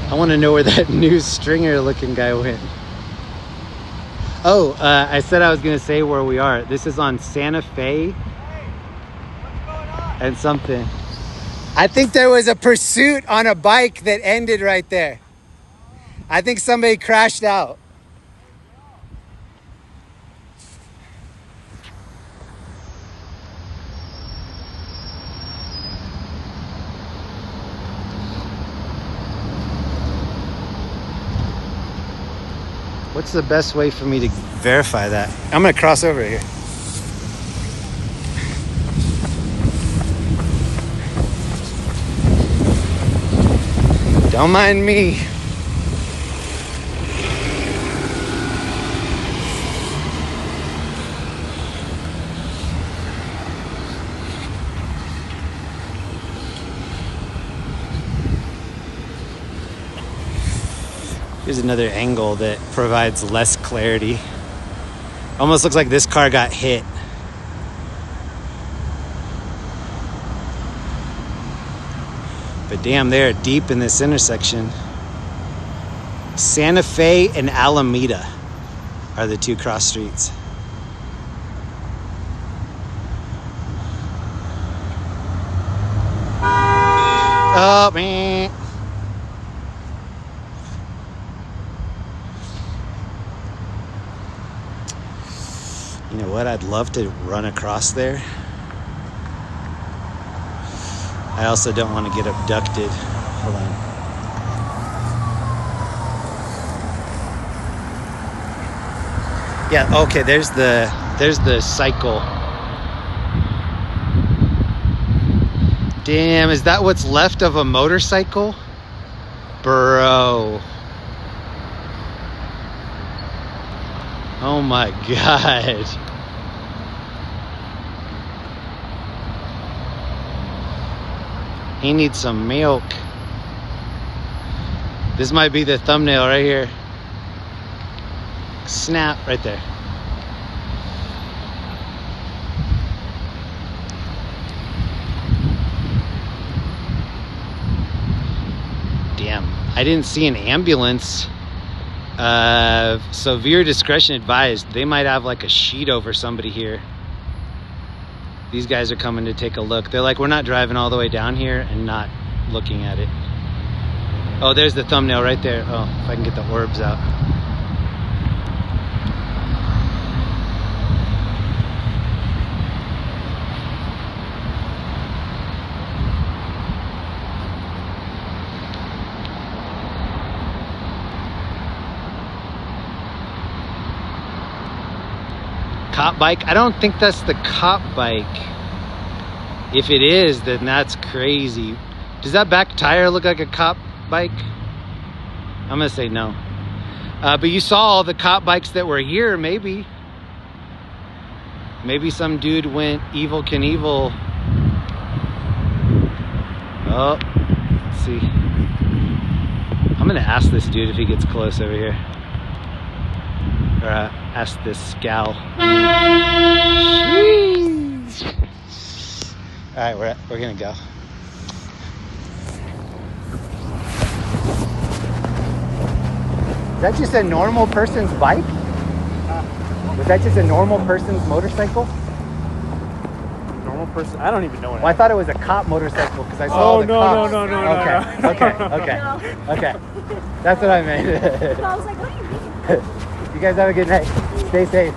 I want to know where that new stringer looking guy went. Oh, I said I was going to say where we are. This is on Santa Fe. Hey, what's going on? And something. I think there was a pursuit on a bike that ended right there. I think somebody crashed out. What's the best way for me to verify that? I'm gonna cross over here. Don't mind me. Here's another angle that provides less clarity. Almost looks like this car got hit. But damn, they're deep in this intersection. Santa Fe and Alameda are the two cross streets. Oh, man. You know what? I'd love to run across there. I also don't want to get abducted. Hold on. Yeah, okay, there's the cycle. Damn, is that what's left of a motorcycle? Bro. Oh my God. He needs some milk. This might be the thumbnail right here. Snap, right there. Damn, I didn't see an ambulance. So viewer discretion advised. They might have like a sheet over somebody here. These guys are coming to take a look. They're like, we're not driving all the way down here and not looking at it. Oh, there's the thumbnail right there. Oh, if I can get the orbs out. Cop bike? I don't think that's the cop bike. If it is, then that's crazy. Does that back tire look like a cop bike? I'm gonna say no. But you saw all the cop bikes that were here, maybe. Maybe some dude went Evel Knievel. Oh, let's see. I'm gonna ask this dude if he gets close over here. Or ask this gal. All right, we're gonna go. Is that just a normal person's bike? Was that just a normal person's motorcycle? Normal person? I don't even know what. Well, I thought it was a cop motorcycle because I saw the cops. No. Okay. That's what I meant. So I was like, what do you mean? You guys have a good night. Stay safe.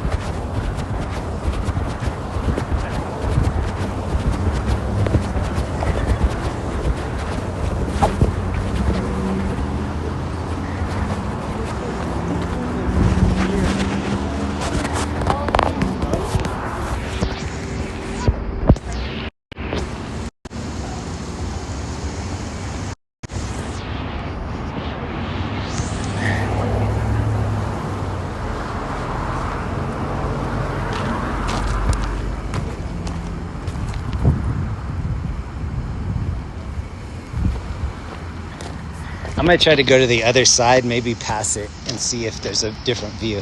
I'm gonna try to go to the other side, maybe pass it and see if there's a different view.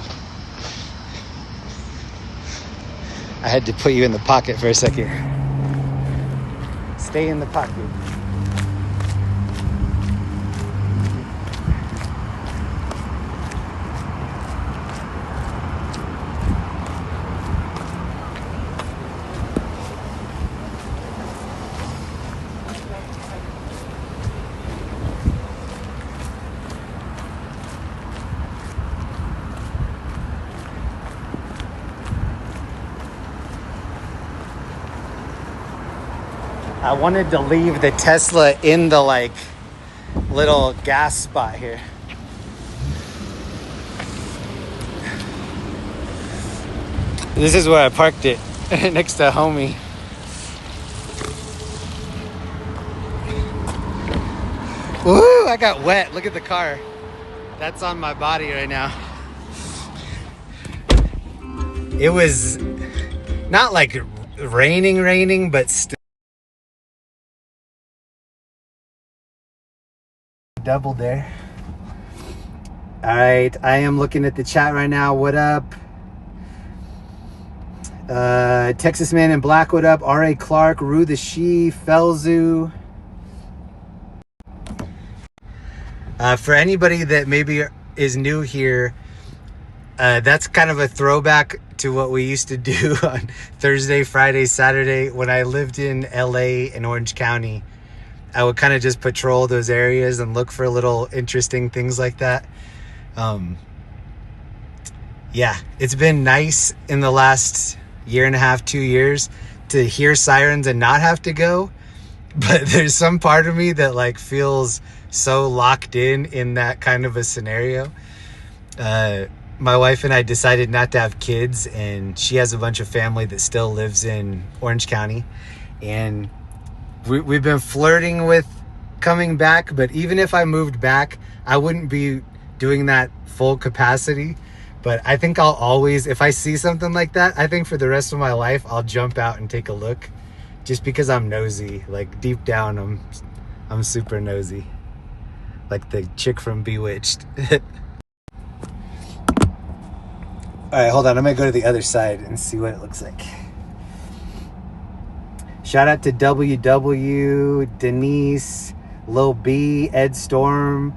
I had to put you in the pocket for a second. Stay in the pocket. I wanted to leave the Tesla in the like little gas spot here. This is where I parked it, next to homie. Woo, I got wet. Look at the car. That's on my body right now. It was not like raining, but still. Doubled there. All right, I am looking at the chat right now. What up? Texas Man in Black, what up? R.A. Clark, Rue the She, Felzu. For anybody that maybe is new here, that's kind of a throwback to what we used to do on Thursday, Friday, Saturday when I lived in LA in Orange County. I would kind of just patrol those areas and look for little interesting things like that. Yeah, it's been nice in the last year and a half, 2 years to hear sirens and not have to go. But there's some part of me that like feels so locked in that kind of a scenario. My wife and I decided not to have kids, and she has a bunch of family that still lives in Orange County. And we've been flirting with coming back, but even if I moved back, I wouldn't be doing that full capacity. But I think I'll always, if I see something like that, I think for the rest of my life, I'll jump out and take a look just because I'm nosy. Like deep down, I'm super nosy. Like the chick from Bewitched. Alright, hold on. I'm going to go to the other side and see what it looks like. Shout out to WW, Denise, Lil B, Ed Storm,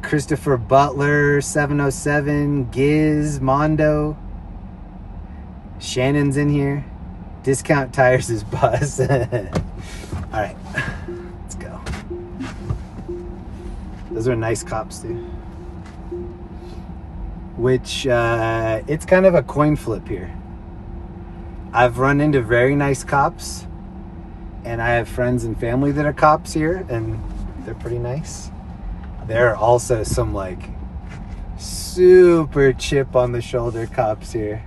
Christopher Butler, 707, Giz, Mondo. Shannon's in here. Discount Tires is boss. Alright, let's go. Those are nice cops, dude. Which, it's kind of a coin flip here. I've run into very nice cops, and I have friends and family that are cops here, and they're pretty nice. There are also some, like, super chip on the shoulder cops here.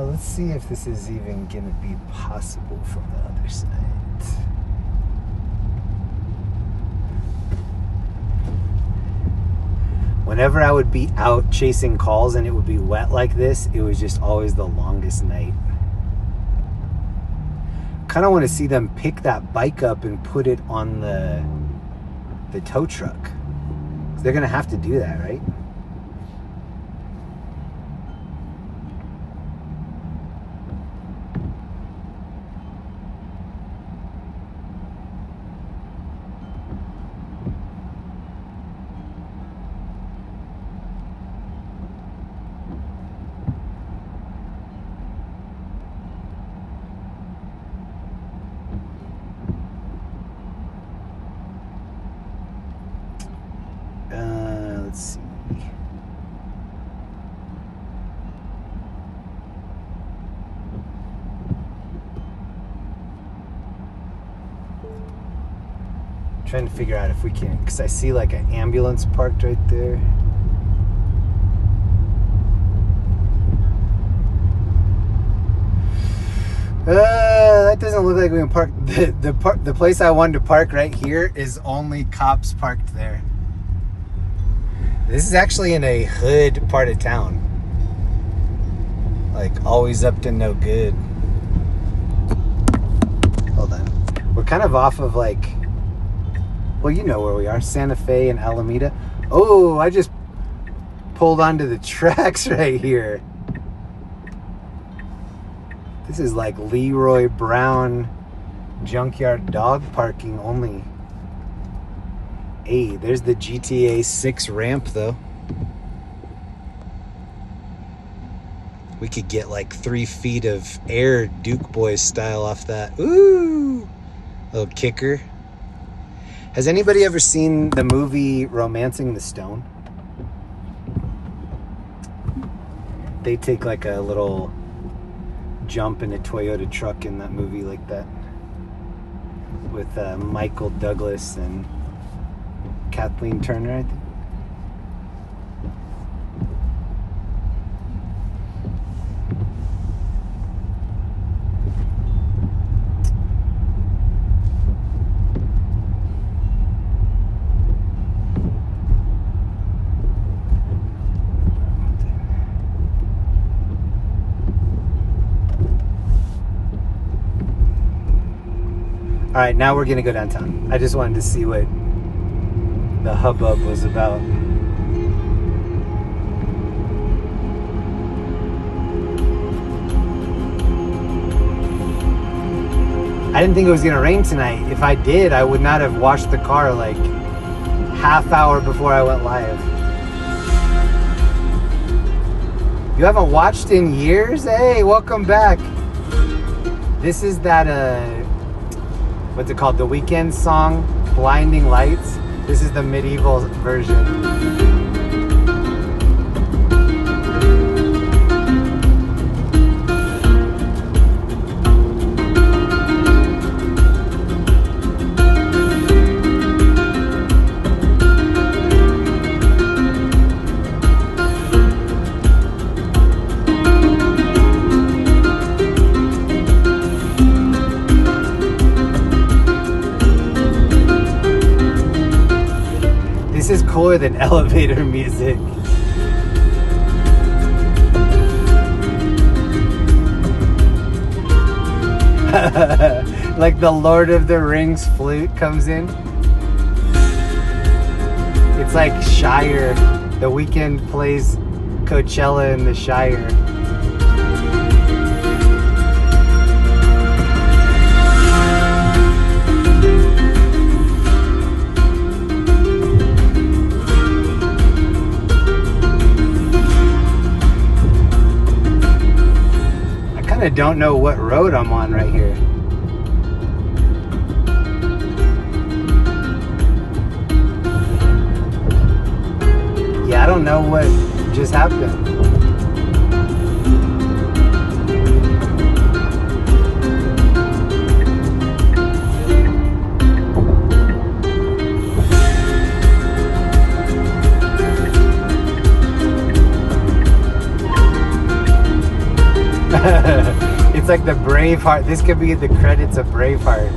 Let's see if this is even gonna be possible from the other side. Whenever I would be out chasing calls and it would be wet like this, it was just always the longest night. Kind of want to see them pick that bike up and put it on the tow truck. They're gonna have to do that, right? Let's see. Trying to figure out if we can, because I see like an ambulance parked right there. That doesn't look like we can park. The place I wanted to park right here is only cops parked there. This is actually in a hood part of town. Like, always up to no good. Hold on. We're kind of off of, like... Well, you know where we are. Santa Fe and Alameda. Oh, I just pulled onto the tracks right here. This is like Leroy Brown junkyard dog parking only. Hey, there's the GTA 6 ramp, though. We could get like 3 feet of air Duke Boys style off that. Ooh! Little kicker. Has anybody ever seen the movie Romancing the Stone? They take like a little jump in a Toyota truck in that movie like that. With Michael Douglas and Kathleen Turner, I think. All right, now we're gonna go downtown. I just wanted to see what the hubbub was about. I didn't think it was gonna rain tonight. If I did, I would not have washed the car like half hour before I went live. You haven't watched in years? Hey, welcome back. This is that what's it called? The Weeknd song, Blinding Lights. This is the medieval version. This is cooler than elevator music. Like the Lord of the Rings flute comes in. It's like Shire. The Weeknd plays Coachella in the Shire. I don't know what road I'm on right here. Yeah, I don't know what just happened. It's like the Braveheart. This could be the credits of Braveheart.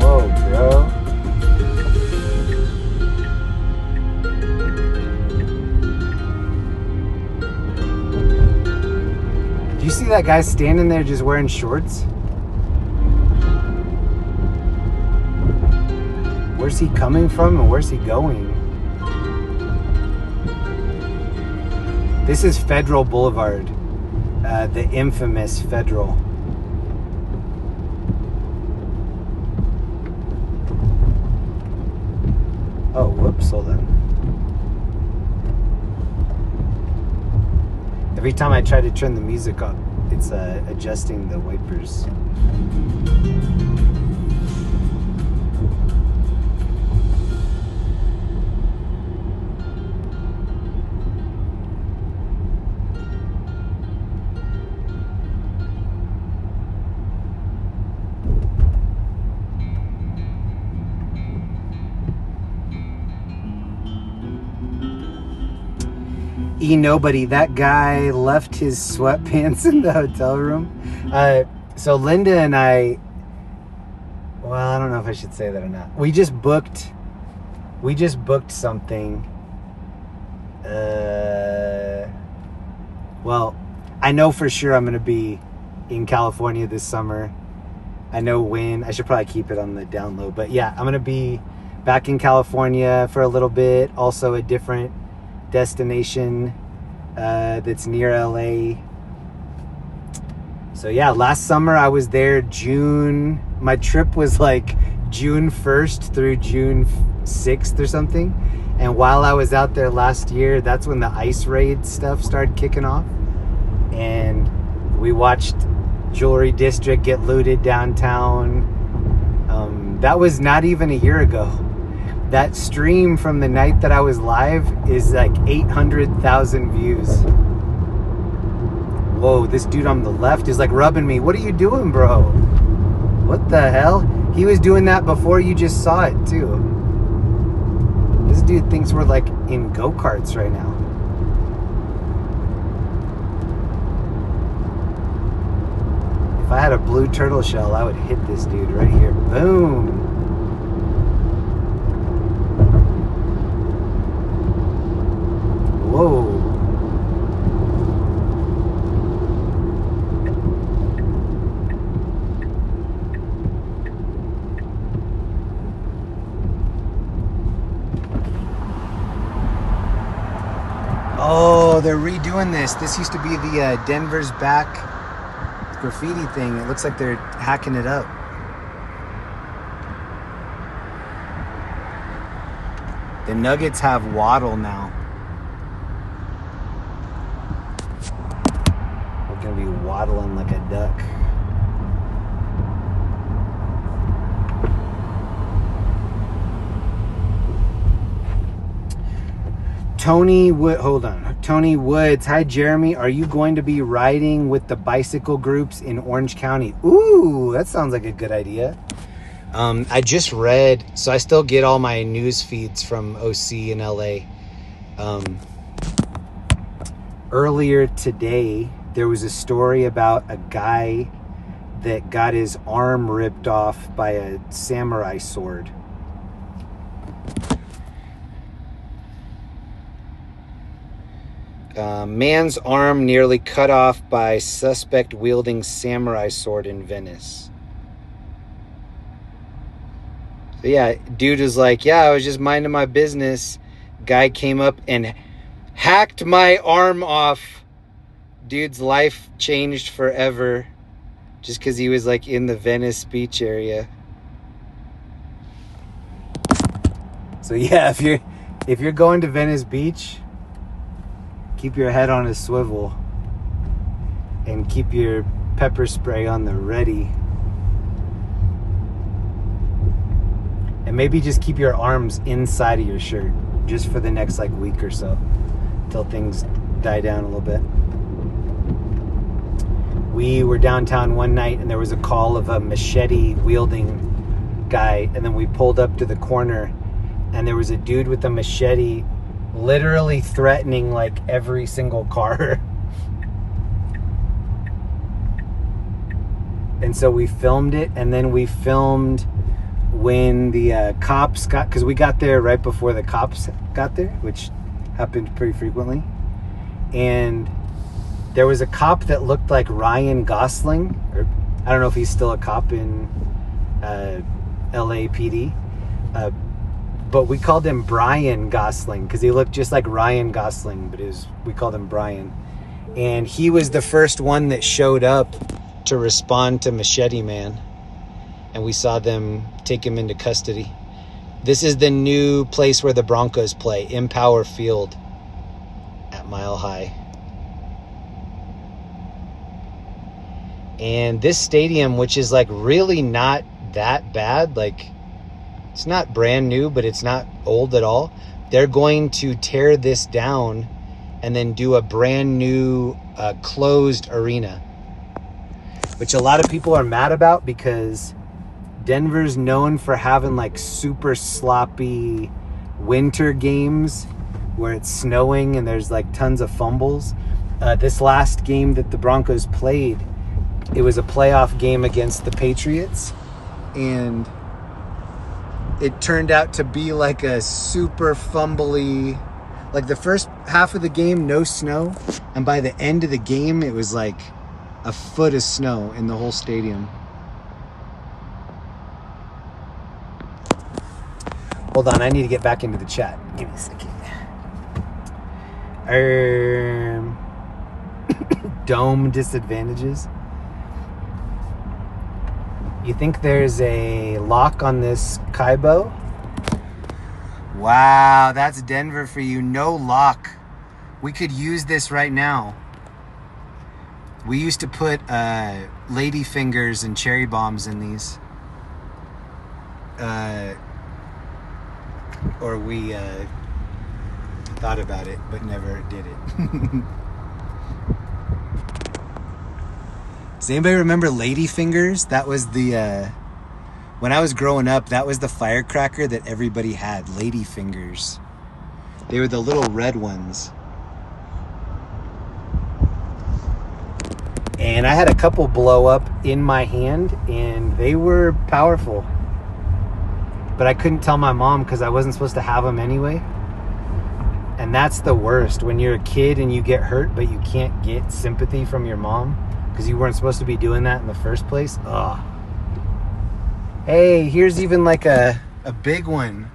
Whoa, bro. Do you see that guy standing there just wearing shorts? Where's he coming from and where's he going? This is Federal Boulevard, the infamous Federal. Oh, whoops, hold on. Every time I try to turn the music up, it's adjusting the wipers. Nobody. That guy left his sweatpants in the hotel room. So Linda and I, well, I don't know if I should say that or not. We just booked something. Well, I know for sure I'm going to be in California this summer. I know when. I should probably keep it on the down low. But yeah, I'm going to be back in California for a little bit. Also a different destination that's near LA. So yeah, last summer I was there June. My trip was like June 1st through June 6th or something. And while I was out there last year, that's when the ice raid stuff started kicking off. And we watched Jewelry District get looted downtown. That was not even a year ago. That stream from the night that I was live is like 800,000 views. Whoa, this dude on the left is like rubbing me. What are you doing, bro? What the hell? He was doing that before you just saw it, too. This dude thinks we're like in go-karts right now. If I had a blue turtle shell, I would hit this dude right here. Boom. Whoa. Oh, they're redoing this. This used to be the Denver's Back graffiti thing. It looks like they're hacking it up. The Nuggets have Waddle now. We're gonna be waddling like a duck. Tony Woods. Hi, Jeremy. Are you going to be riding with the bicycle groups in Orange County? Ooh, that sounds like a good idea. I just read, so I still get all my news feeds from OC in LA. Earlier today, there was a story about a guy that got his arm ripped off by a samurai sword. Man's arm nearly cut off by suspect wielding samurai sword in Venice. So yeah, dude was like, yeah, I was just minding my business. Guy came up and hacked my arm off. Dude's life changed forever just because he was like in the Venice beach area. So yeah, if you're going to Venice Beach, keep your head on a swivel and keep your pepper spray on the ready. And maybe just keep your arms inside of your shirt just for the next like week or so until things die down a little bit. We were downtown one night and there was a call of a machete wielding guy, and then we pulled up to the corner and there was a dude with a machete literally threatening like every single car. And so we filmed it, and then we filmed when the cops got, because we got there right before the cops got there, which happened pretty frequently. And there was a cop that looked like Ryan Gosling, or I don't know if he's still a cop in LAPD, but we called him Brian Gosling because he looked just like Ryan Gosling, but we called him Brian. And he was the first one that showed up to respond to Machete Man, and we saw them take him into custody. This is the new place where the Broncos play, Empower Field at Mile High. And this stadium, which is like really not that bad, like it's not brand new, but it's not old at all. They're going to tear this down and then do a brand new closed arena, which a lot of people are mad about because Denver's known for having like super sloppy winter games where it's snowing and there's like tons of fumbles. This last game that the Broncos played, it was a playoff game against the Patriots, and it turned out to be like a super fumbly, like the first half of the game, no snow, and by the end of the game, it was like a foot of snow in the whole stadium. Hold on, I need to get back into the chat. Give me a second. Dome disadvantages. You think there's a lock on this Kaibo? Wow, that's Denver for you. No lock. We could use this right now. We used to put lady fingers and cherry bombs in these. Or we thought about it, but never did it. Does anybody remember lady fingers? That was the, when I was growing up, that was the firecracker that everybody had, lady fingers. They were the little red ones. And I had a couple blow up in my hand, and they were powerful. But I couldn't tell my mom because I wasn't supposed to have them anyway. And that's the worst, when you're a kid and you get hurt, but you can't get sympathy from your mom because you weren't supposed to be doing that in the first place. Ugh. Hey, here's even like a big one.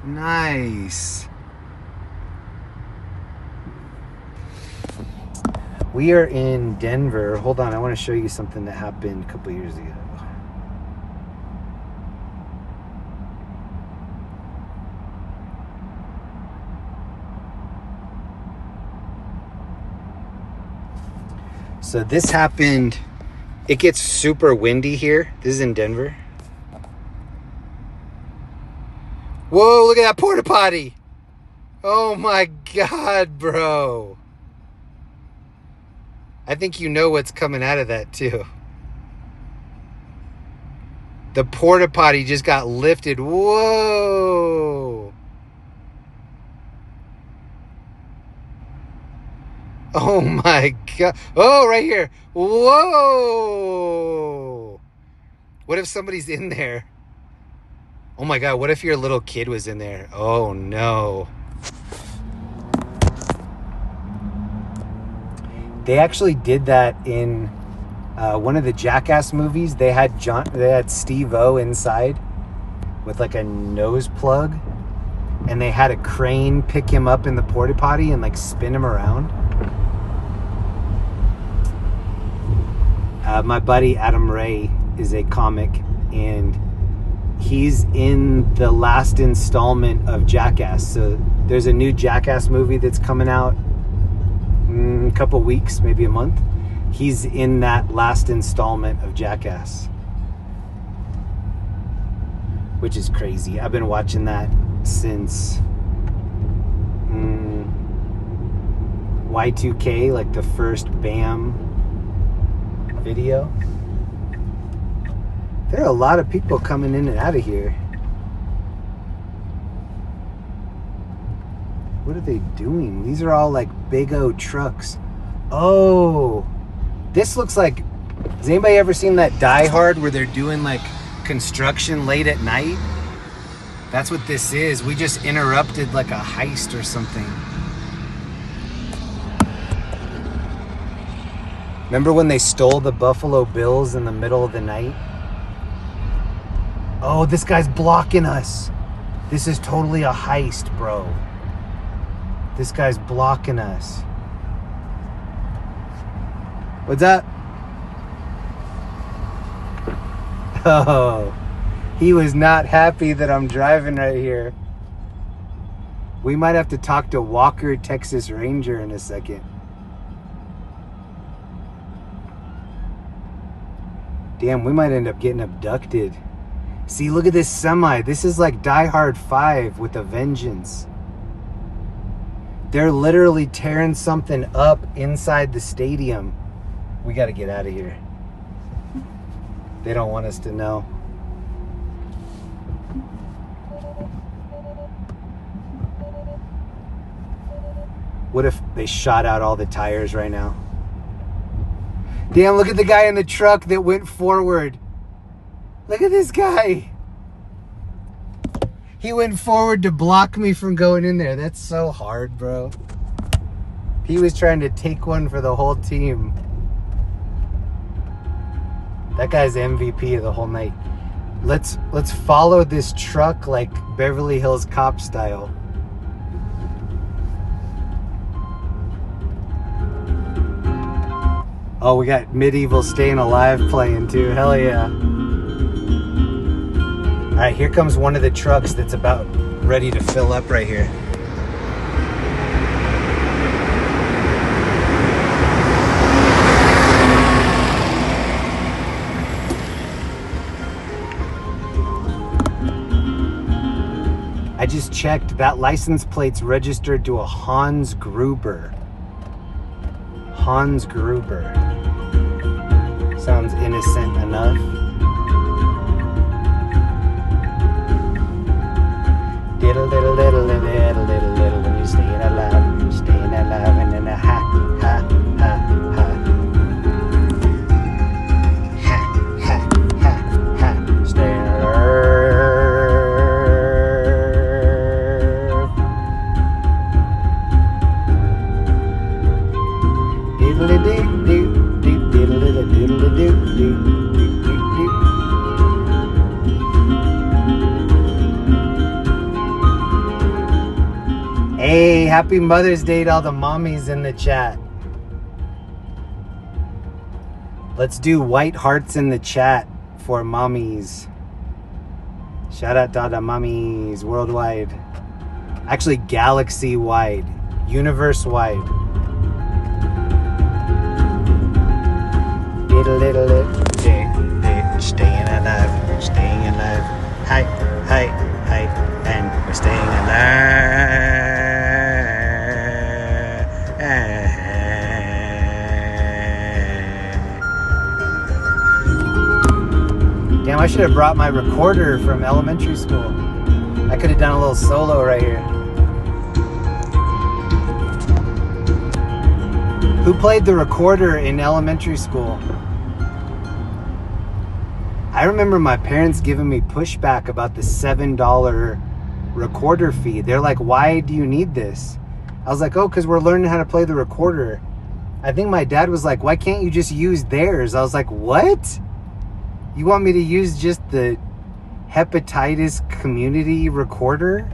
Nice. We are in Denver. Hold on, I want to show you something that happened a couple years ago. So this happened, it gets super windy here. This is in Denver. Whoa, look at that porta potty. Oh my God, bro. I think you know what's coming out of that too. The porta potty just got lifted. Whoa. Oh my God. Oh, right here. Whoa. What if somebody's in there? Oh my God. What if your little kid was in there? Oh no. They actually did that in one of the Jackass movies. They had Steve-O inside with like a nose plug, and they had a crane pick him up in the porta potty and like spin him around. My buddy Adam Ray is a comic, and he's in the last installment of Jackass. So there's a new Jackass movie that's coming out in a couple weeks, maybe a month. He's in that last installment of Jackass, which is crazy. I've been watching that since Y2K, like the first BAM video. There are a lot of people coming in and out of here. What are they doing? These are all like big O trucks. Oh, this looks like, has anybody ever seen that Die Hard where they're doing like construction late at night? That's what this is. We just interrupted like a heist or something. Remember when they stole the Buffalo Bills in the middle of the night? Oh, this guy's blocking us. This is totally a heist, bro. This guy's blocking us. What's up? Oh, he was not happy that I'm driving right here. We might have to talk to Walker, Texas Ranger in a second. Damn, we might end up getting abducted. See, look at this semi. This is like Die Hard 5 with a vengeance. They're literally tearing something up inside the stadium. We got to get out of here. They don't want us to know. What if they shot out all the tires right now? Damn, look at the guy in the truck that went forward. Look at this guy. He went forward to block me from going in there. That's so hard, bro. He was trying to take one for the whole team. That guy's MVP of the whole night. Let's follow this truck like Beverly Hills Cop style. Oh, we got Medieval Staying Alive playing too. Hell yeah. All right, here comes one of the trucks that's about ready to fill up right here. I just checked, that license plate's registered to a Hans Gruber. Hans Gruber. Sounds innocent enough. Diddle diddle diddle diddle diddle diddle diddle. When you're staying alive, and then a ha ha ha ha. Ha ha ha ha. Staying alive. Diddle doo doo doo diddle diddle diddle doo doo doo doo. Hey, happy Mother's Day to all the mommies in the chat. Let's do white hearts in the chat for mommies. Shout out to all the mommies worldwide. Actually, galaxy-wide. Universe-wide. Staying alive, staying alive. Hi, hi, hi, and we're staying alive. Damn, I should have brought my recorder from elementary school. I could have done a little solo right here. Who played the recorder in elementary school? I remember my parents giving me pushback about the $7 recorder fee. They're like, why do you need this? I was like, oh, because we're learning how to play the recorder. I think my dad was like, why can't you just use theirs? I was like, what? You want me to use just the hepatitis community recorder?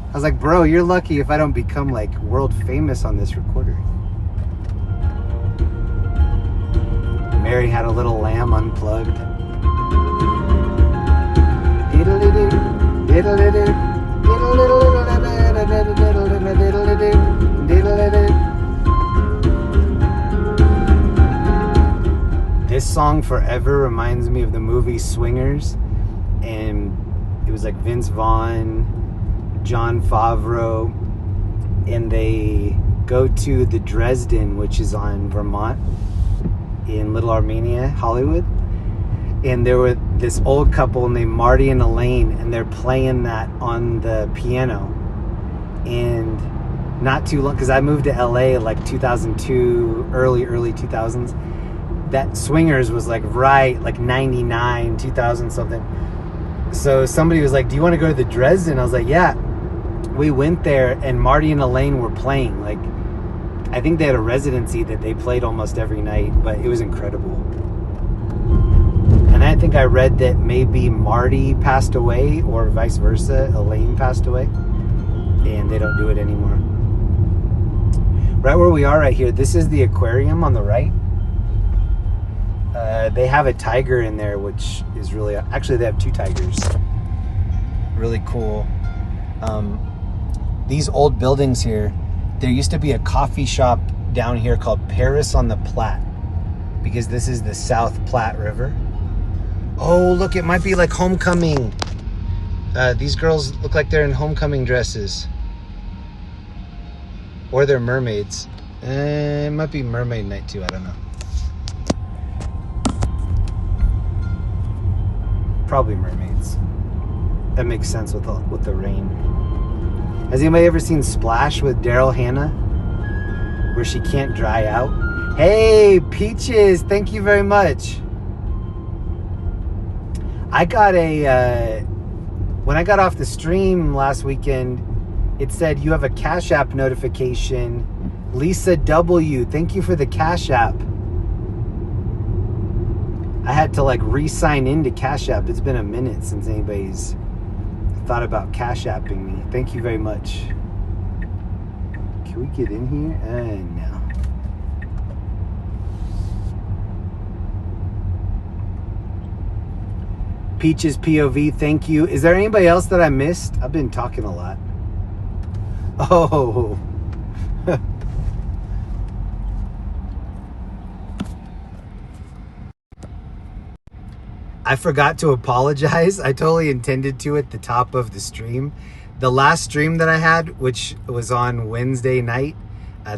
I was like, bro, you're lucky if I don't become like world famous on this recorder. Mary had a little lamb unplugged. This song forever reminds me of the movie Swingers, and it was like Vince Vaughn, Jon Favreau, and they go to the Dresden, which is on Vermont in Little Armenia, Hollywood, and there were this old couple named Marty and Elaine, and they're playing that on the piano. And not too long, because I moved to LA like 2002, early 2000s. That Swingers was like right, like 99, 2000 something. So somebody was like, do you want to go to the Dresden? I was like, yeah. We went there, and Marty and Elaine were playing. Like, I think they had a residency that they played almost every night, but it was incredible. And I think I read that maybe Marty passed away, or vice versa, Elaine passed away, and they don't do it anymore. Right where we are right here, this is the aquarium on the right. They have a tiger in there, which is really... Actually, they have two tigers. Really cool. These old buildings here, there used to be a coffee shop down here called Paris on the Platte, because this is the South Platte River. Oh, look, it might be like homecoming. These girls look like they're in homecoming dresses. Or they're mermaids. It might be mermaid night too, I don't know. Probably mermaids. That makes sense with the rain. Has anybody ever seen Splash with Daryl Hannah, where she can't dry out? Hey, Peaches, thank you very much. I got when I got off the stream last weekend, it said you have a Cash App notification. Lisa W, thank you for the Cash App. I had to like re-sign into Cash App. It's been a minute since anybody's thought about Cash Apping me. Thank you very much. Can we get in here? No. Peaches POV, thank you. Is there anybody else that I missed? I've been talking a lot. Oh. I forgot to apologize. I totally intended to at the top of the stream. The last stream that I had, which was on Wednesday night,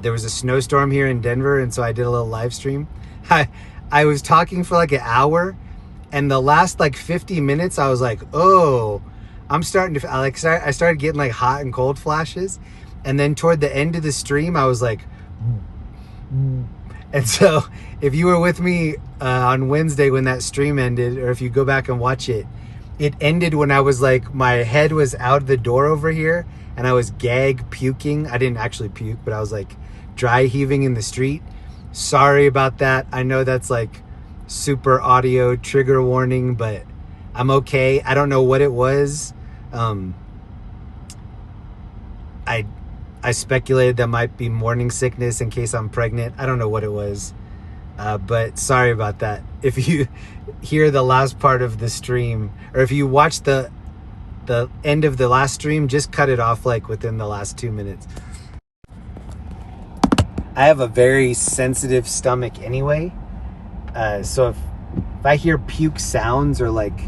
there was a snowstorm here in Denver, and so I did a little live stream. I was talking for like an hour, and the last like 50 minutes, I was like, oh, I'm starting to, I started getting like hot and cold flashes. And then toward the end of the stream, I was like, and so if you were with me on Wednesday when that stream ended, or if you go back and watch it, it ended when I was like, my head was out the door over here and I was gag puking. I didn't actually puke, but I was like dry heaving in the street. Sorry about that. I know that's like super audio trigger warning, but I'm okay. I don't know what it was. I speculated that might be morning sickness in case I'm pregnant. I don't know what it was. But sorry about that. If you hear the last part of the stream, or if you watch the end of the last stream, just cut it off like within the last 2 minutes. I have a very sensitive stomach anyway. So if I hear puke sounds or like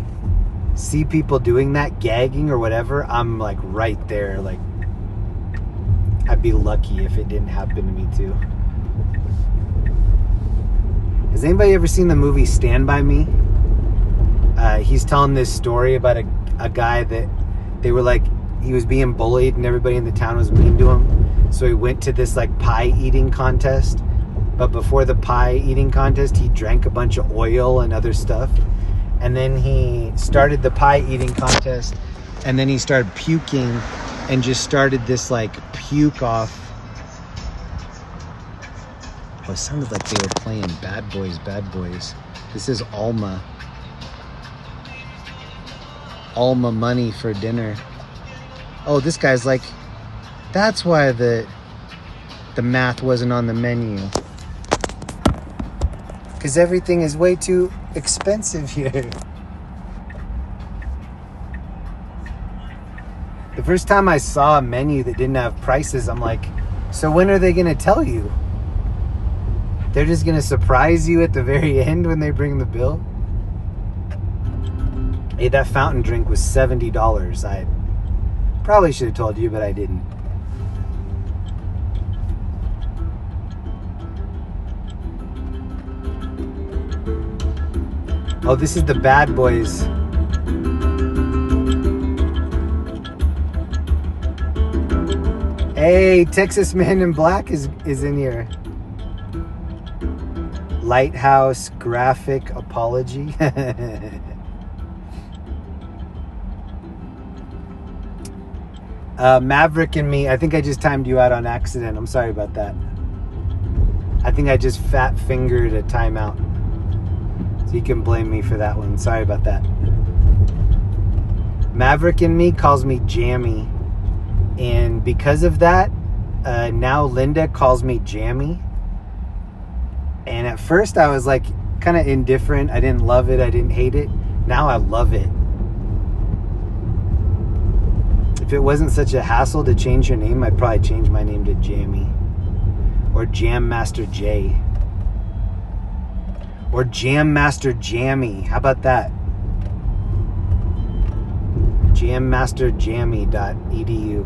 see people doing that, gagging or whatever, I'm like right there. Like, I'd be lucky if it didn't happen to me too. Has anybody ever seen the movie Stand By Me? He's telling this story about a guy that they were like, he was being bullied and everybody in the town was mean to him. So he went to this like pie eating contest. But before the pie eating contest, he drank a bunch of oil and other stuff. And then he started the pie eating contest. And then he started puking and just started this like puke off. Oh, it sounded like they were playing Bad Boys, Bad Boys. This is Alma. Alma money for dinner. Oh, this guy's like, that's why the math wasn't on the menu. Because everything is way too expensive here. The first time I saw a menu that didn't have prices, I'm like, so when are they going to tell you? They're just going to surprise you at the very end when they bring the bill? Hey, that fountain drink was $70. I probably should have told you, but I didn't. Oh, this is the Bad Boys. Hey, Texas Man in Black is in here. Lighthouse Graphic Apology. Maverick and me, I think I just timed you out on accident. I'm sorry about that. I think I just fat fingered a timeout. So you can blame me for that one. Sorry about that. Maverick and me calls me Jammy. And because of that, now Linda calls me Jammy. And at first I was like kind of indifferent. I didn't love it. I didn't hate it. Now I love it. If it wasn't such a hassle to change your name, I'd probably change my name to Jammy. Or Jam Master J. Or Jam Master Jammy. How about that? jammasterjammy.edu.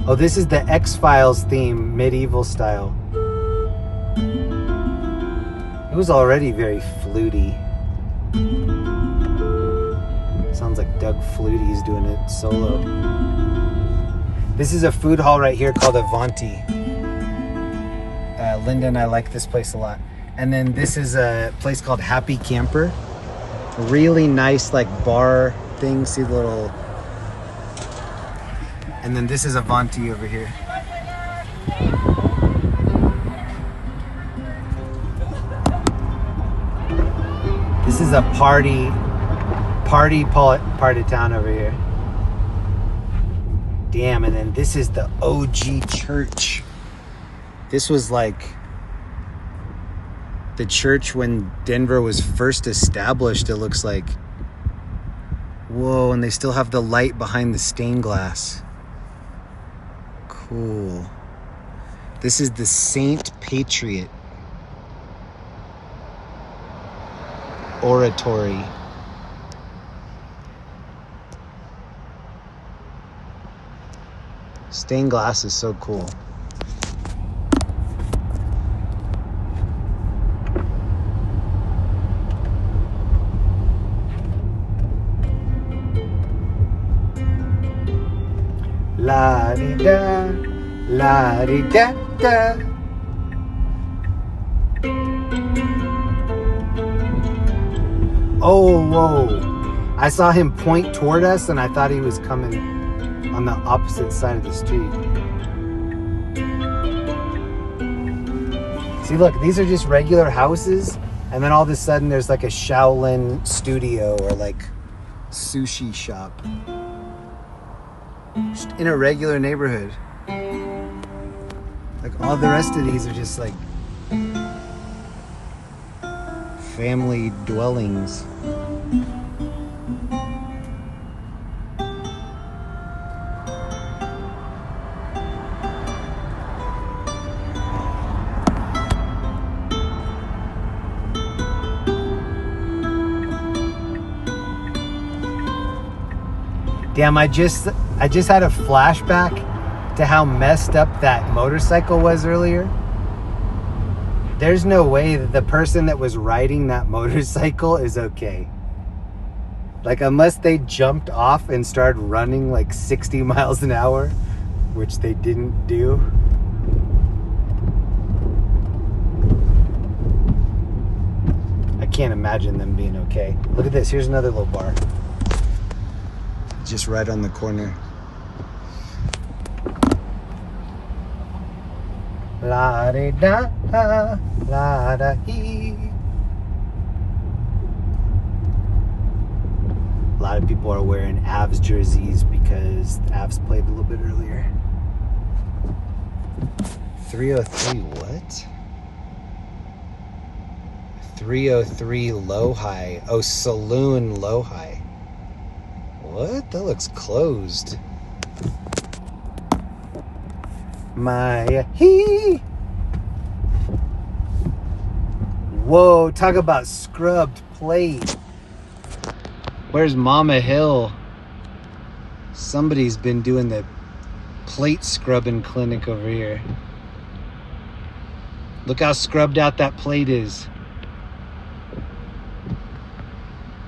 Oh, this is the X-Files theme, medieval style. It was already very fluty. Sounds like Doug Flutie's doing it solo. This is a food hall right here called Avanti. Linda and I like this place a lot. And then this is a place called Happy Camper. Really nice like bar thing. See the little... And then this is Avanti over here. This is a party part of town over here. Damn, and then this is the OG church. This was like the church when Denver was first established, it looks like. Whoa, and they still have the light behind the stained glass. Cool. This is the Saint Patriot Oratory. Stained glass is so cool. La-di-da, la-di-da-da. Oh, whoa. I saw him point toward us and I thought he was coming on the opposite side of the street. See, look, these are just regular houses, and then all of a sudden there's like a Shaolin studio or like sushi shop. Just in a regular neighborhood. Like all the rest of these are just like family dwellings. Damn, I just had a flashback to how messed up that motorcycle was earlier. There's no way that the person that was riding that motorcycle is okay. Like, unless they jumped off and started running like 60 miles an hour, which they didn't do. I can't imagine them being okay. Look at this. Here's another little bar. Just right on the corner. La de da, la da hee. A lot of people are wearing Avs jerseys because the Avs played a little bit earlier. 303 what? 303 low high. Oh, saloon low high. What? That looks closed. Maya hee. Whoa, talk about scrubbed plate. Where's Mama Hill? Somebody's been doing the plate scrubbing clinic over here. Look how scrubbed out that plate is.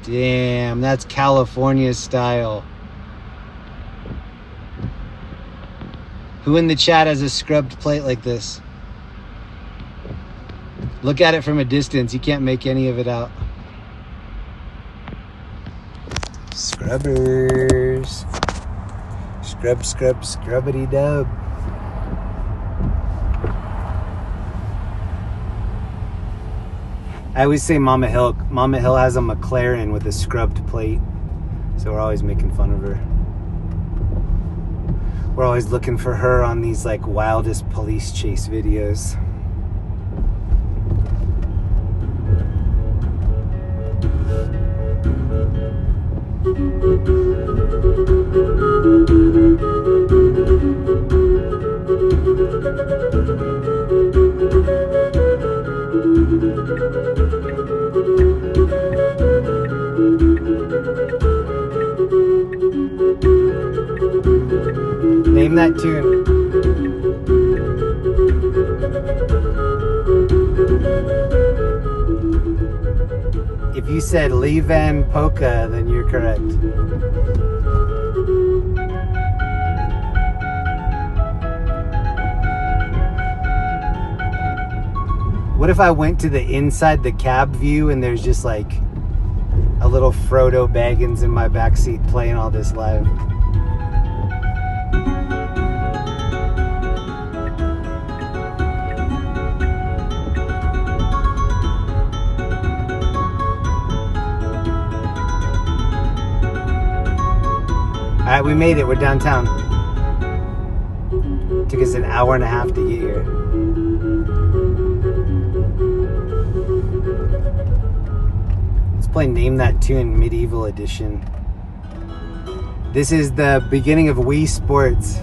Damn, that's California style. Who in the chat has a scrubbed plate like this? Look at it from a distance. You can't make any of it out. Scrubbers. Scrub, scrub, scrubbity dub. I always say Mama Hill. Mama Hill has a McLaren with a scrubbed plate. So we're always making fun of her. We're always looking for her on these like wildest police chase videos. Name that tune. If you said Lee Van Polka, then you're correct. What if I went to the inside the cab view and there's just like a little Frodo Baggins in my backseat playing all this live? All right, we made it. We're downtown. Took us an hour and a half to get here. Let's play Name That Tune Medieval Edition. This is the beginning of Wii Sports.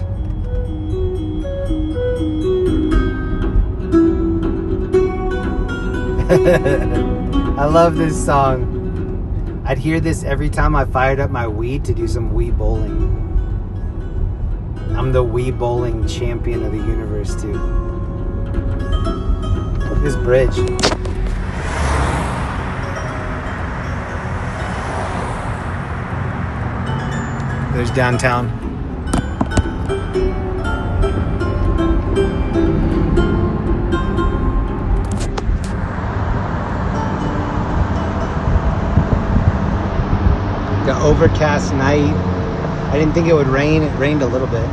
I love this song. I'd hear this every time I fired up my Wii to do some Wii bowling. I'm the Wii bowling champion of the universe too. Look at this bridge. There's downtown. The overcast night. I didn't think it would rain. It rained a little bit.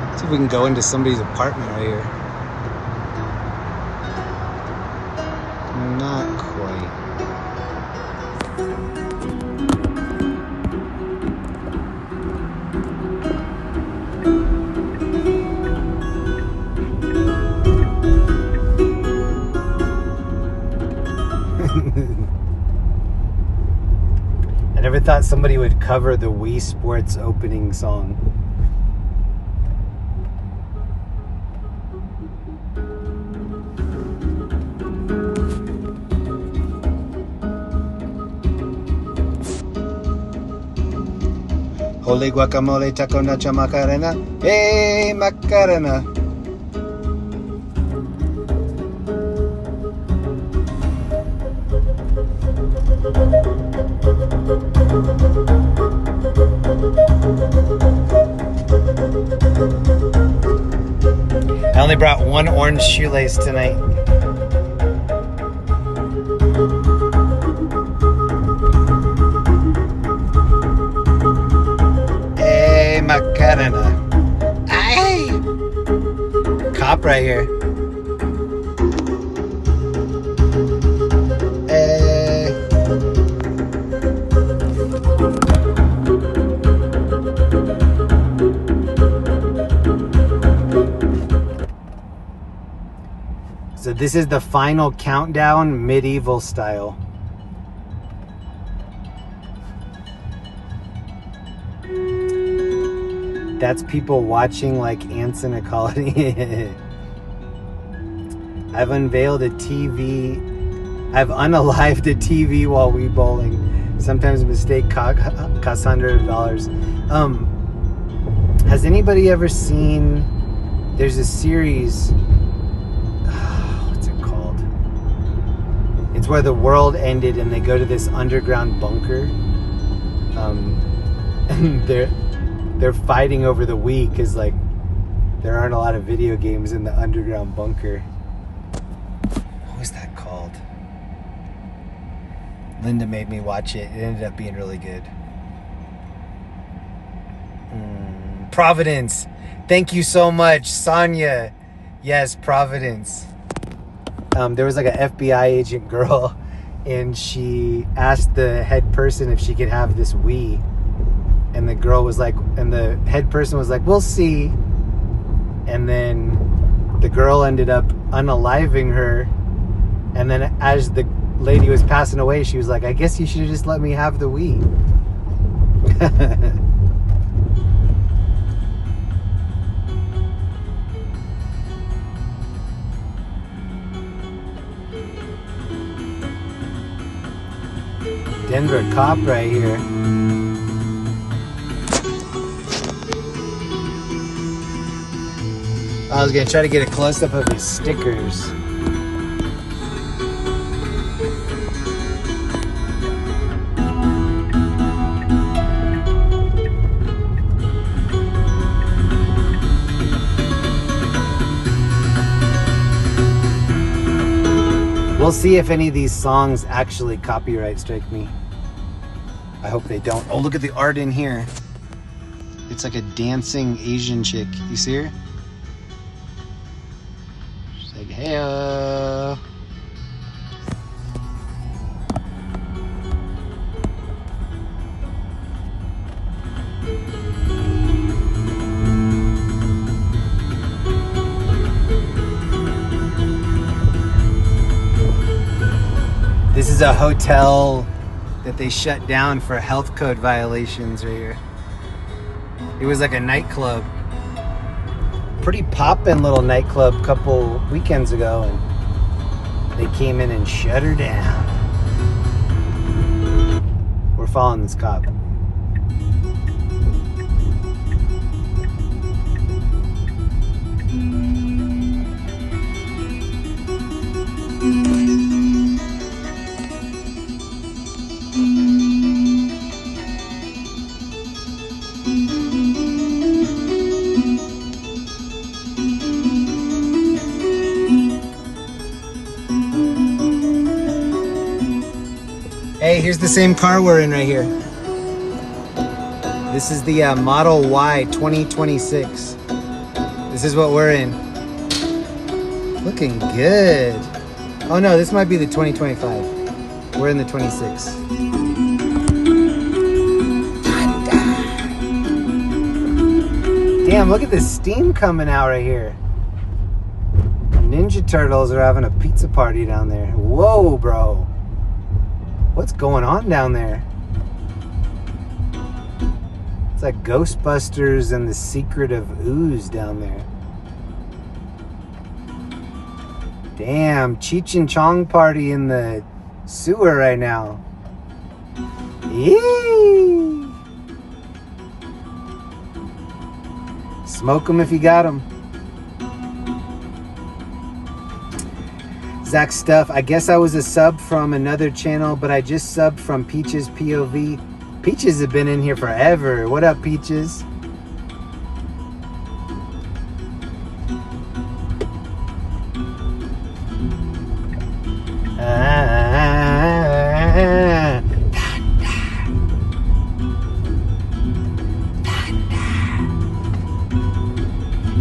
Let's see if we can go into somebody's apartment right here. Not quite. I never thought somebody would cover the Wii Sports opening song. Holy guacamole, taco nacho macarena. Hey, macarena. I only brought one orange shoelace tonight. cop right here. Hey. So this is the final countdown, medieval style. That's people watching like ants in a colony. I've unveiled a TV. I've unalived a TV while we bowling. Sometimes a mistake costs $100. Has anybody ever seen? There's a series. What's it called? It's where the world ended and they go to this underground bunker. And they're fighting over the Wii because like there aren't a lot of video games in the underground bunker. What was that called? Linda made me watch it. It ended up being really good. Providence. Thank you so much, Sonia. Yes, Providence. There was like an FBI agent girl, and she asked the head person if she could have this Wii. And the girl was like, and the head person was like, we'll see. And then the girl ended up unaliving her. And then as the lady was passing away, she was like, I guess you should have just let me have the Wii. Denver cop right here. I was gonna try to get a close-up of his stickers. We'll see if any of these songs actually copyright strike me. I hope they don't. Oh, look at the art in here. It's like a dancing Asian chick. You see her? She's like, hey. This is a hotel that they shut down for health code violations right here. It was like a nightclub. Pretty poppin' little nightclub a couple weekends ago, and they came in and shut her down. We're following this cop. Hey, here's the same car we're in right here. This is the Model Y 2026. This is what we're in. Looking good. Oh no, this might be the 2025. We're in the 26. Damn, look at the steam coming out right here. Ninja Turtles are having a pizza party down there. Whoa, bro. What's going on down there? It's like Ghostbusters and the Secret of Ooze down there. Damn, Cheech and Chong party in the sewer right now. Yee! Smoke them if you got them. Zach Stuff, I guess I was a sub from another channel, but I just subbed from Peaches POV. Peaches have been in here forever. What up, Peaches?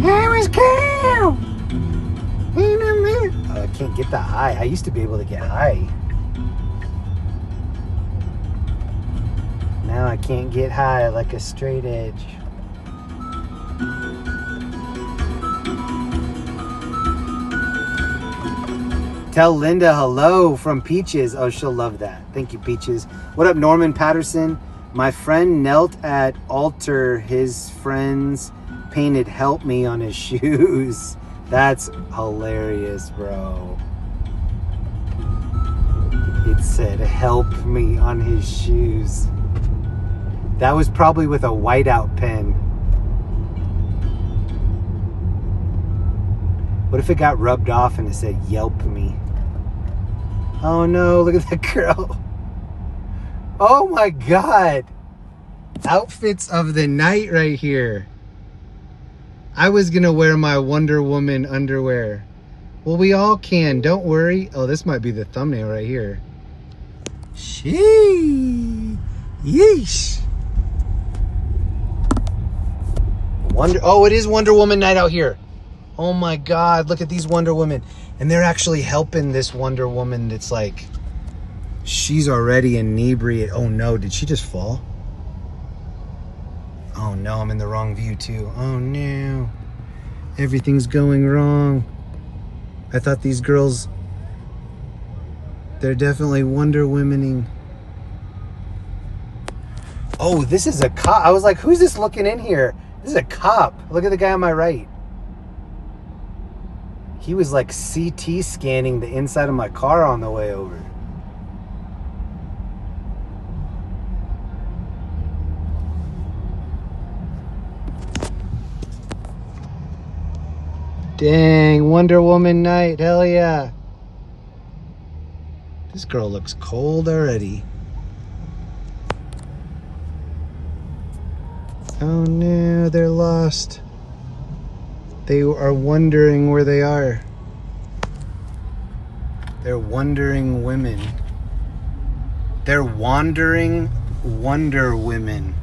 I was cool. I used to be able to get high. Now I can't get high like a straight edge. Tell Linda hello from Peaches. Oh, she'll love that. Thank you, Peaches. What up, Norman Patterson? My friend knelt at altar. His friends painted "help me" on his shoes. That's hilarious, bro. It said "help me" on his shoes. That was probably with a whiteout pen. What if it got rubbed off and it said "yelp me"? Oh no, look at that girl. Oh my God. Outfits of the night right here. I was gonna wear my Wonder Woman underwear. Well, we all can, don't worry. Oh, this might be the thumbnail right here. Yeesh. Oh, it is Wonder Woman night out here. Oh my God, look at these Wonder Women. And they're actually helping this Wonder Woman that's like, she's already inebriated. Oh no, did she just fall? Oh no, I'm in the wrong view too. Oh no, everything's going wrong. I thought these girls, they're definitely Wonder Womaning. Oh, this is a cop. I was like, who's this looking in here? This is a cop. Look at the guy on my right. He was like CT scanning the inside of my car on the way over. Dang, Wonder Woman night. Hell yeah. This girl looks cold already. Oh no, they're lost. They are wondering where they are. They're wandering women. They're wandering Wonder Women.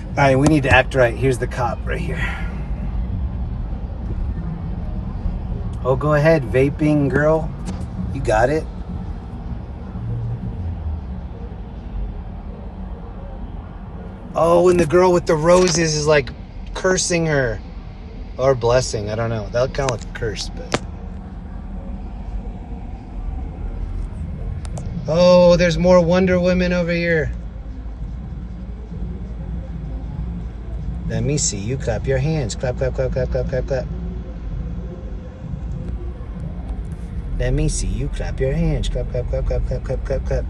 All right, we need to act right. Here's the cop right here. Oh, go ahead, vaping girl. You got it. Oh, and the girl with the roses is like cursing her. Or blessing, I don't know. That kind of like a curse, but. Oh, there's more Wonder Women over here. Let me see you clap your hands. Clap, clap, clap, clap, clap, clap, clap. Let me see you clap your hands. Clap, clap, clap, clap, clap, clap, clap, clap.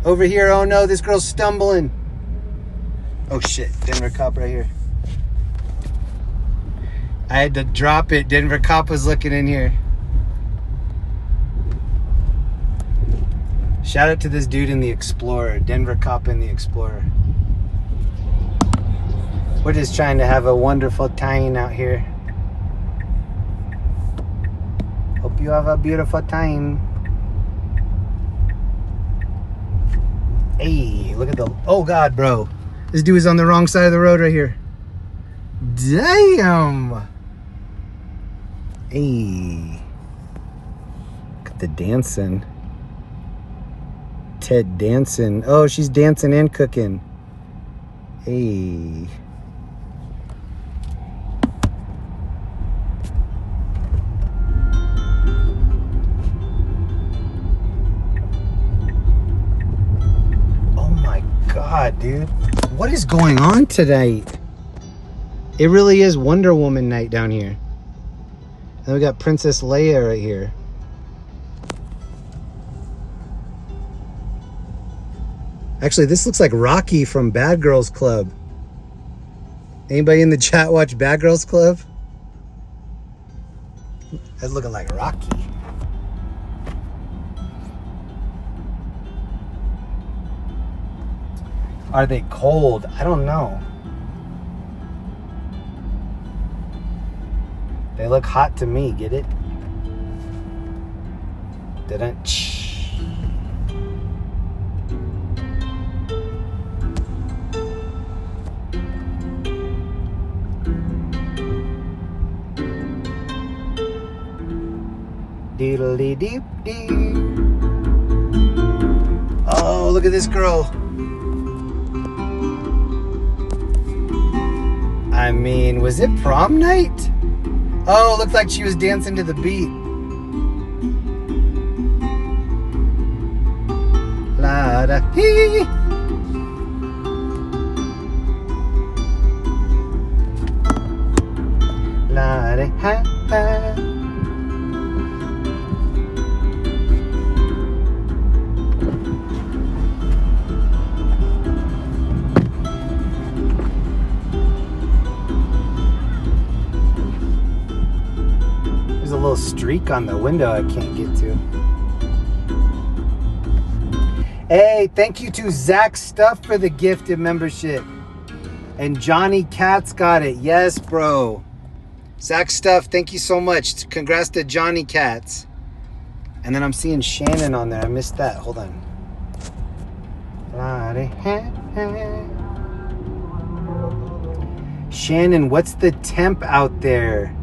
Over here, oh no, this girl's stumbling. Oh shit, Denver cop right here. I had to drop it. Denver cop was looking in here. Shout out to this dude in the Explorer. Denver cop in the Explorer. We're just trying to have a wonderful time out here. Hope you have a beautiful time. Hey, look at the... Oh God, bro. This dude is on the wrong side of the road right here. Damn. Hey. Look at the dancing. Ted dancing. Oh, she's dancing and cooking. Hey. Oh my God, dude. What is going on tonight? It really is Wonder Woman night down here. And we got Princess Leia right here. Actually, this looks like Rocky from Bad Girls Club. Anybody in the chat watch Bad Girls Club? That's looking like Rocky. Are they cold? I don't know. They look hot to me, get it? Didn't. Deedly deep dee. Oh, look at this girl. I mean, was it prom night? Oh, it looked like she was dancing to the beat. La da hee. La da ha ha. There's a little streak on the window I can't get to. Hey, thank you to Zach Stuff for the gifted membership. And Johnny Katz got it. Yes, bro. Zach Stuff, thank you so much. Congrats to Johnny Katz. And then I'm seeing Shannon on there. I missed that. Hold on. Shannon, what's the temp out there?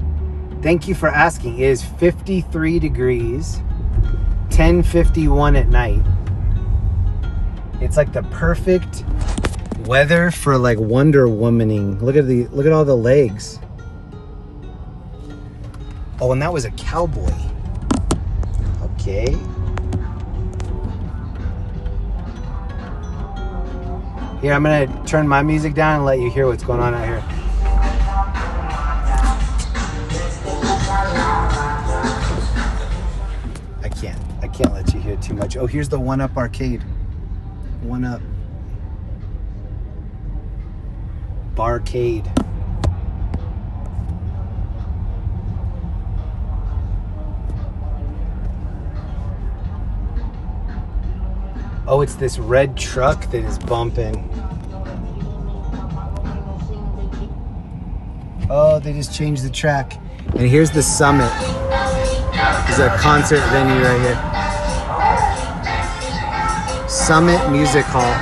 Thank you for asking. It is 53 degrees, 10:51 at night. It's like the perfect weather for like Wonder Womaning. Look at all the legs. Oh, and that was a cowboy. Okay. Here, I'm gonna turn my music down and let you hear what's going on out here. I can't let you hear too much. Oh, here's the One Up arcade. One Up. Barcade. Oh, it's this red truck that is bumping. Oh, they just changed the track. And here's the Summit. There's a concert venue right here. Summit Music Hall.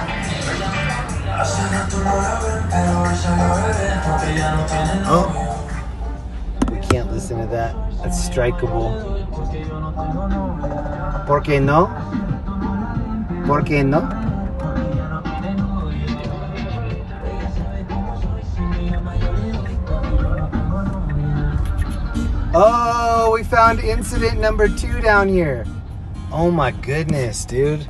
Oh, we can't listen to that. That's strikeable. ¿Por qué no? ¿Por qué no? Oh, we found incident number 2 down here. Oh my goodness, dude.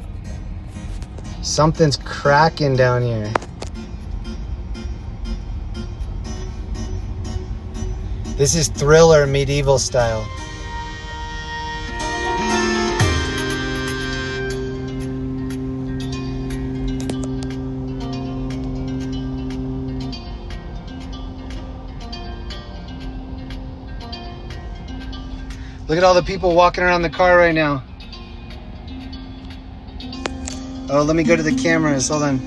Something's cracking down here. This is Thriller medieval style. Look at all the people walking around the car right now. Oh, let me go to the cameras. Hold on.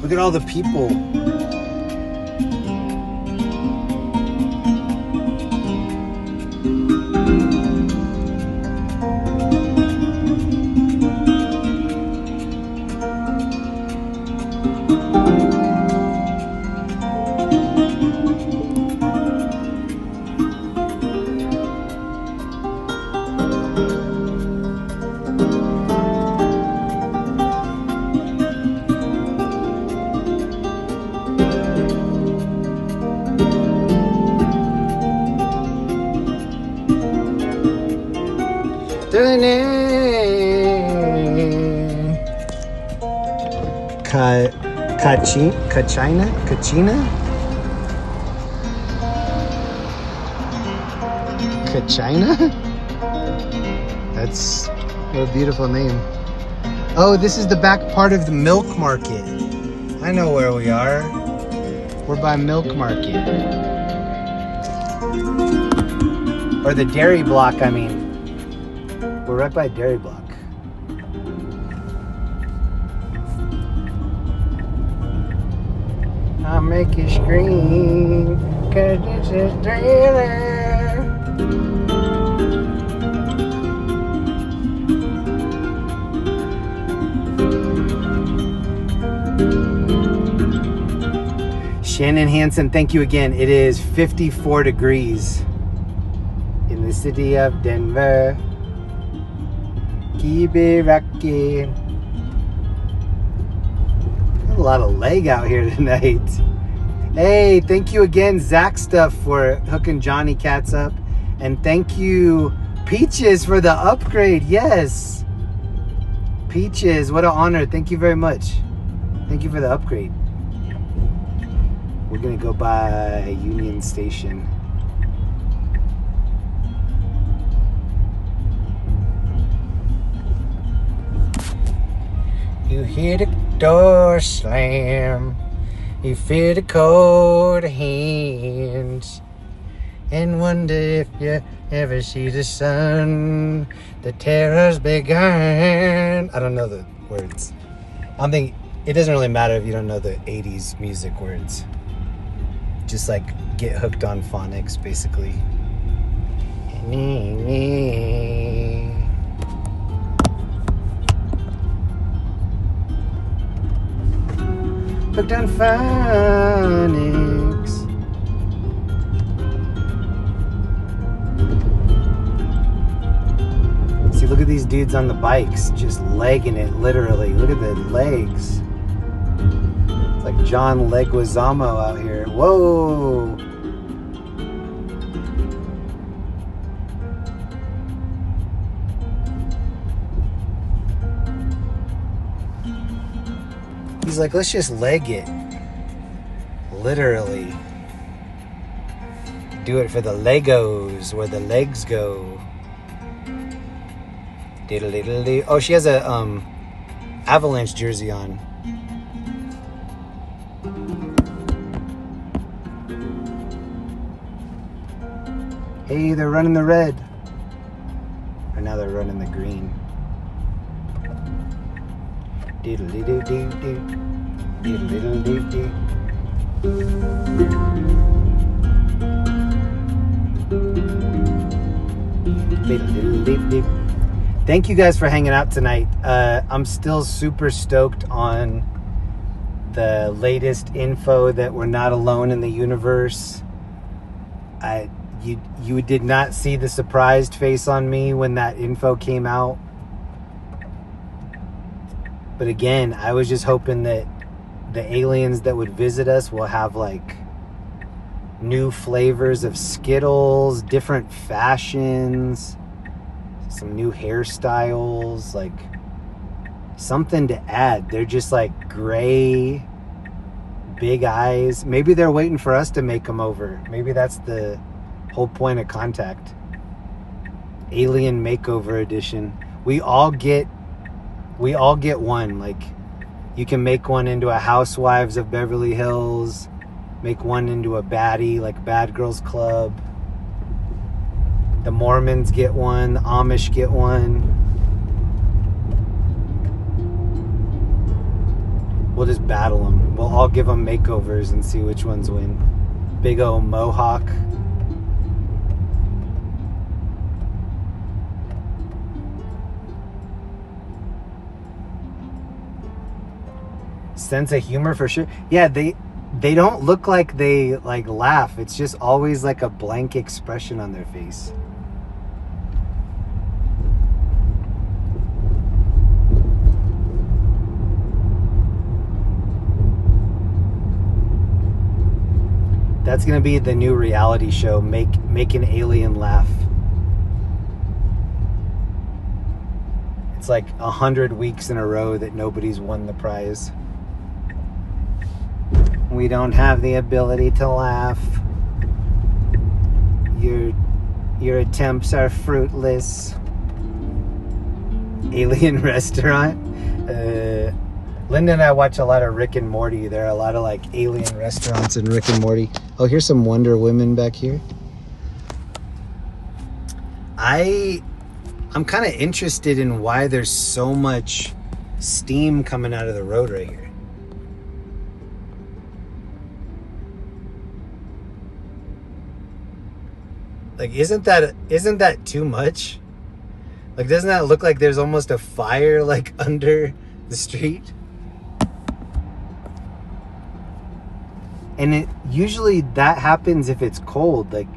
Look at all the people. Kachina? That's what a beautiful name. Oh, this is the back part of the milk market. I know where we are. We're by Milk Market. Or the Dairy Block, I mean. We're right by Dairy Block. I'll make you scream, 'cause this is Thriller. Shannon Hansen, thank you again. It is 54 degrees in the city of Denver. Keep it rocking. A lot of leg out here tonight. Hey, thank you again, Zach Stuff, for hooking Johnny Cats up. And thank you, Peaches, for the upgrade. Yes. Peaches, what an honor. Thank you very much. Thank you for the upgrade. We're going to go by Union Station. You hear the door slam. You feel the cold hands. And wonder if you ever see the sun. The terror's begun. I don't know the words. I don't think it doesn't really matter if you don't know the 80s music words. Just like get hooked on phonics, basically. Hooked on phonics. See, look at these dudes on the bikes, just legging it, literally. Look at the legs. It's like John Leguizamo out here. Whoa! He's like, let's just leg it. Literally. Do it for the Legos, where the legs go. Diddle-diddle-dee. Oh, she has a Avalanche jersey on. Hey, they're running the red. Or now they're running the green. Diddle-dee-doo-doo-doo. Diddle-diddle-doo-doo. Diddle-diddle-doo-doo. Thank you guys for hanging out tonight. I'm still super stoked on the latest info that we're not alone in the universe. You did not see the surprised face on me when that info came out. But again, I was just hoping that the aliens that would visit us will have like new flavors of Skittles, different fashions, some new hairstyles, like something to add. They're just like gray, big eyes. Maybe they're waiting for us to make them over. Maybe that's the whole point of Contact. Alien Makeover Edition. We all get one. Like, you can make one into a Housewives of Beverly Hills, make one into a baddie, like Bad Girls Club. The Mormons get one, the Amish get one. We'll just battle them. We'll all give them makeovers and see which ones win. Big old mohawk. Sense of humor for sure. Yeah, they don't look like they like laugh. It's just always like a blank expression on their face. That's gonna be the new reality show. Make an alien laugh. It's like 100 weeks in a row that nobody's won the prize. We don't have the ability to laugh. Your attempts are fruitless. Alien restaurant. Linda and I watch a lot of Rick and Morty. There are a lot of like alien restaurants in Rick and Morty. Oh, here's some Wonder Women back here. I'm kind of interested in why there's so much steam coming out of the road right here. Like, isn't that too much? Like, doesn't that look like there's almost a fire like under the street? And it usually that happens if it's cold. Like,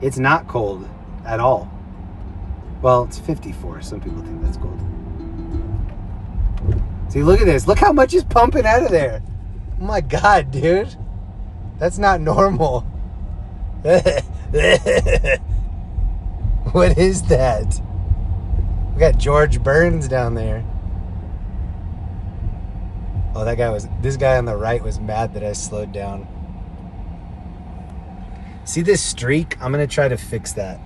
it's not cold at all. Well, it's 54. Some people think that's cold. See, look at this. Look how much is pumping out of there. Oh my God, dude. That's not normal. What is that? We got George Burns down there. Oh, this guy on the right was mad that I slowed down. See this streak? I'm going to try to fix that.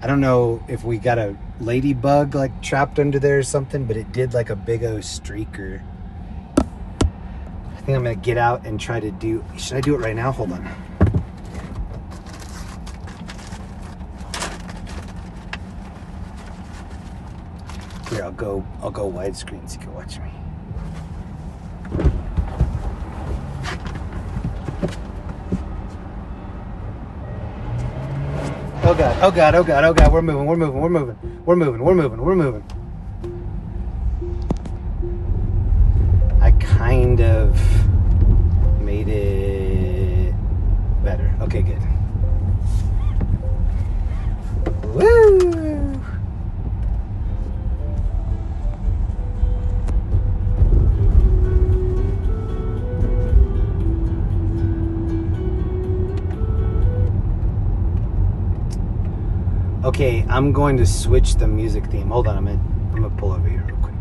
I don't know if we got a ladybug like trapped under there or something, but it did like a big O streaker. I think I'm going to get out and try to do... Should I do it right now? Hold on. Here, I'll go widescreen so you can watch me. Oh God, oh God, oh God, oh God, we're moving. I kind of made it better. Okay, good. Woo! Okay, I'm going to switch the music theme. Hold on a minute. I'm gonna pull over here real quick.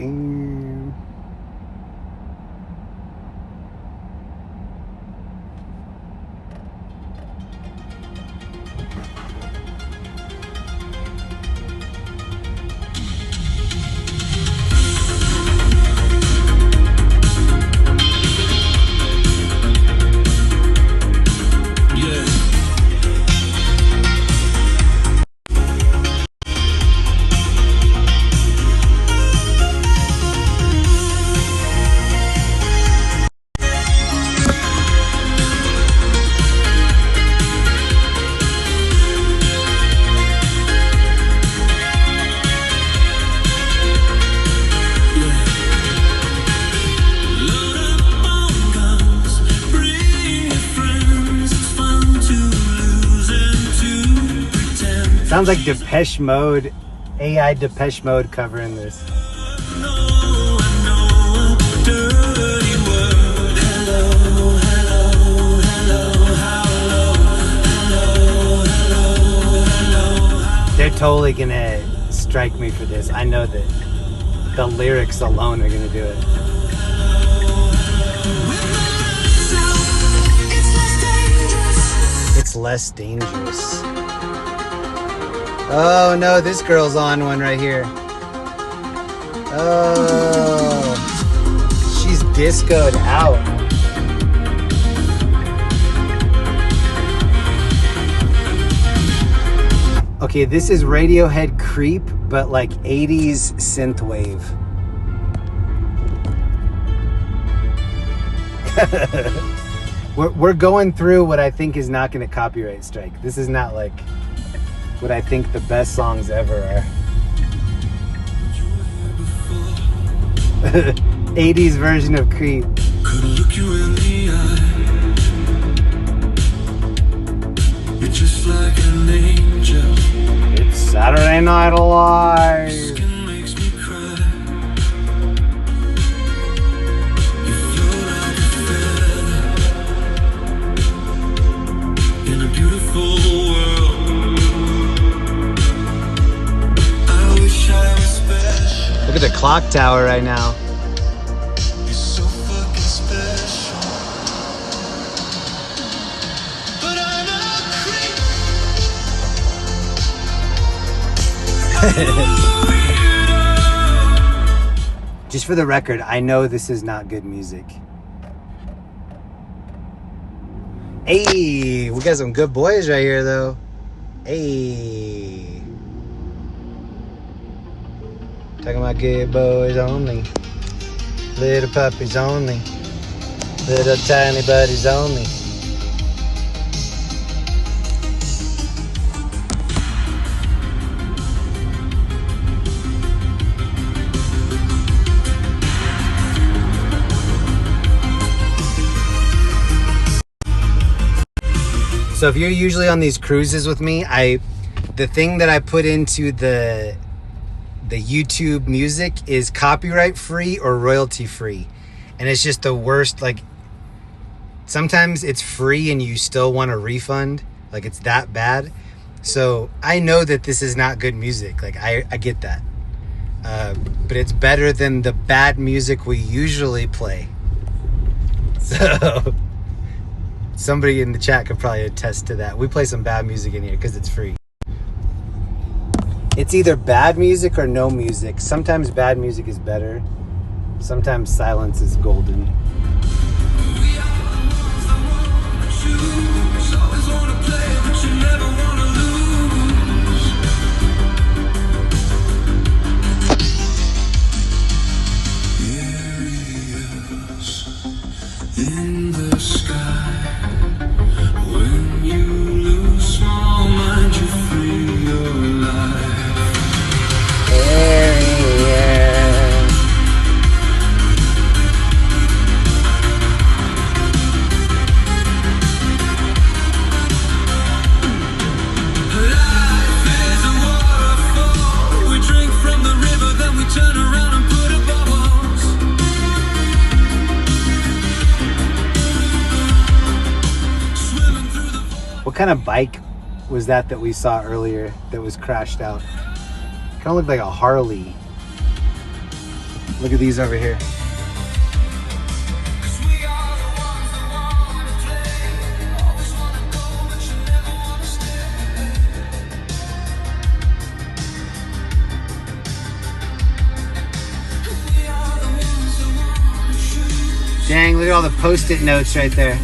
AI. Sounds like Depeche Mode, AI Depeche Mode covering this. They're totally gonna strike me for this. I know that the lyrics alone are gonna do it. It's less dangerous. Oh no, this girl's on one right here. Oh, she's discoed out. Okay, this is Radiohead Creep, but like 80s synthwave. We're going through what I think is not going to copyright strike. This is not like what I think the best songs ever are. 80s version of Creep. Couldn't look you in the eye. You're just like an angel. It's Saturday Night Live. Skin makes me cry. You float like a feather in a beautiful world. Look at the clock tower right now. You're so fucking special. But I'm a creep. Just for the record, I know this is not good music. Hey, we got some good boys right here, though. Hey. Talking about good boys only. Little puppies only. Little tiny buddies only. So if you're usually on these cruises with me, the thing that I put into the YouTube music is copyright free or royalty free. And it's just the worst. Like, sometimes it's free and you still want a refund. Like, it's that bad. So I know that this is not good music. Like, I get that. But it's better than the bad music we usually play. So somebody in the chat could probably attest to that. We play some bad music in here because it's free. It's either bad music or no music. Sometimes bad music is better. Sometimes silence is golden. In the sky, when you lose small mind, you free your life. Life is a waterfall. We drink from the river, then we turn around and put up our walls. Swimming through the What kind of bike was that we saw earlier that was crashed out? Kind of looked like a Harley. Look at these over here. Dang, look at all the post-it notes right there.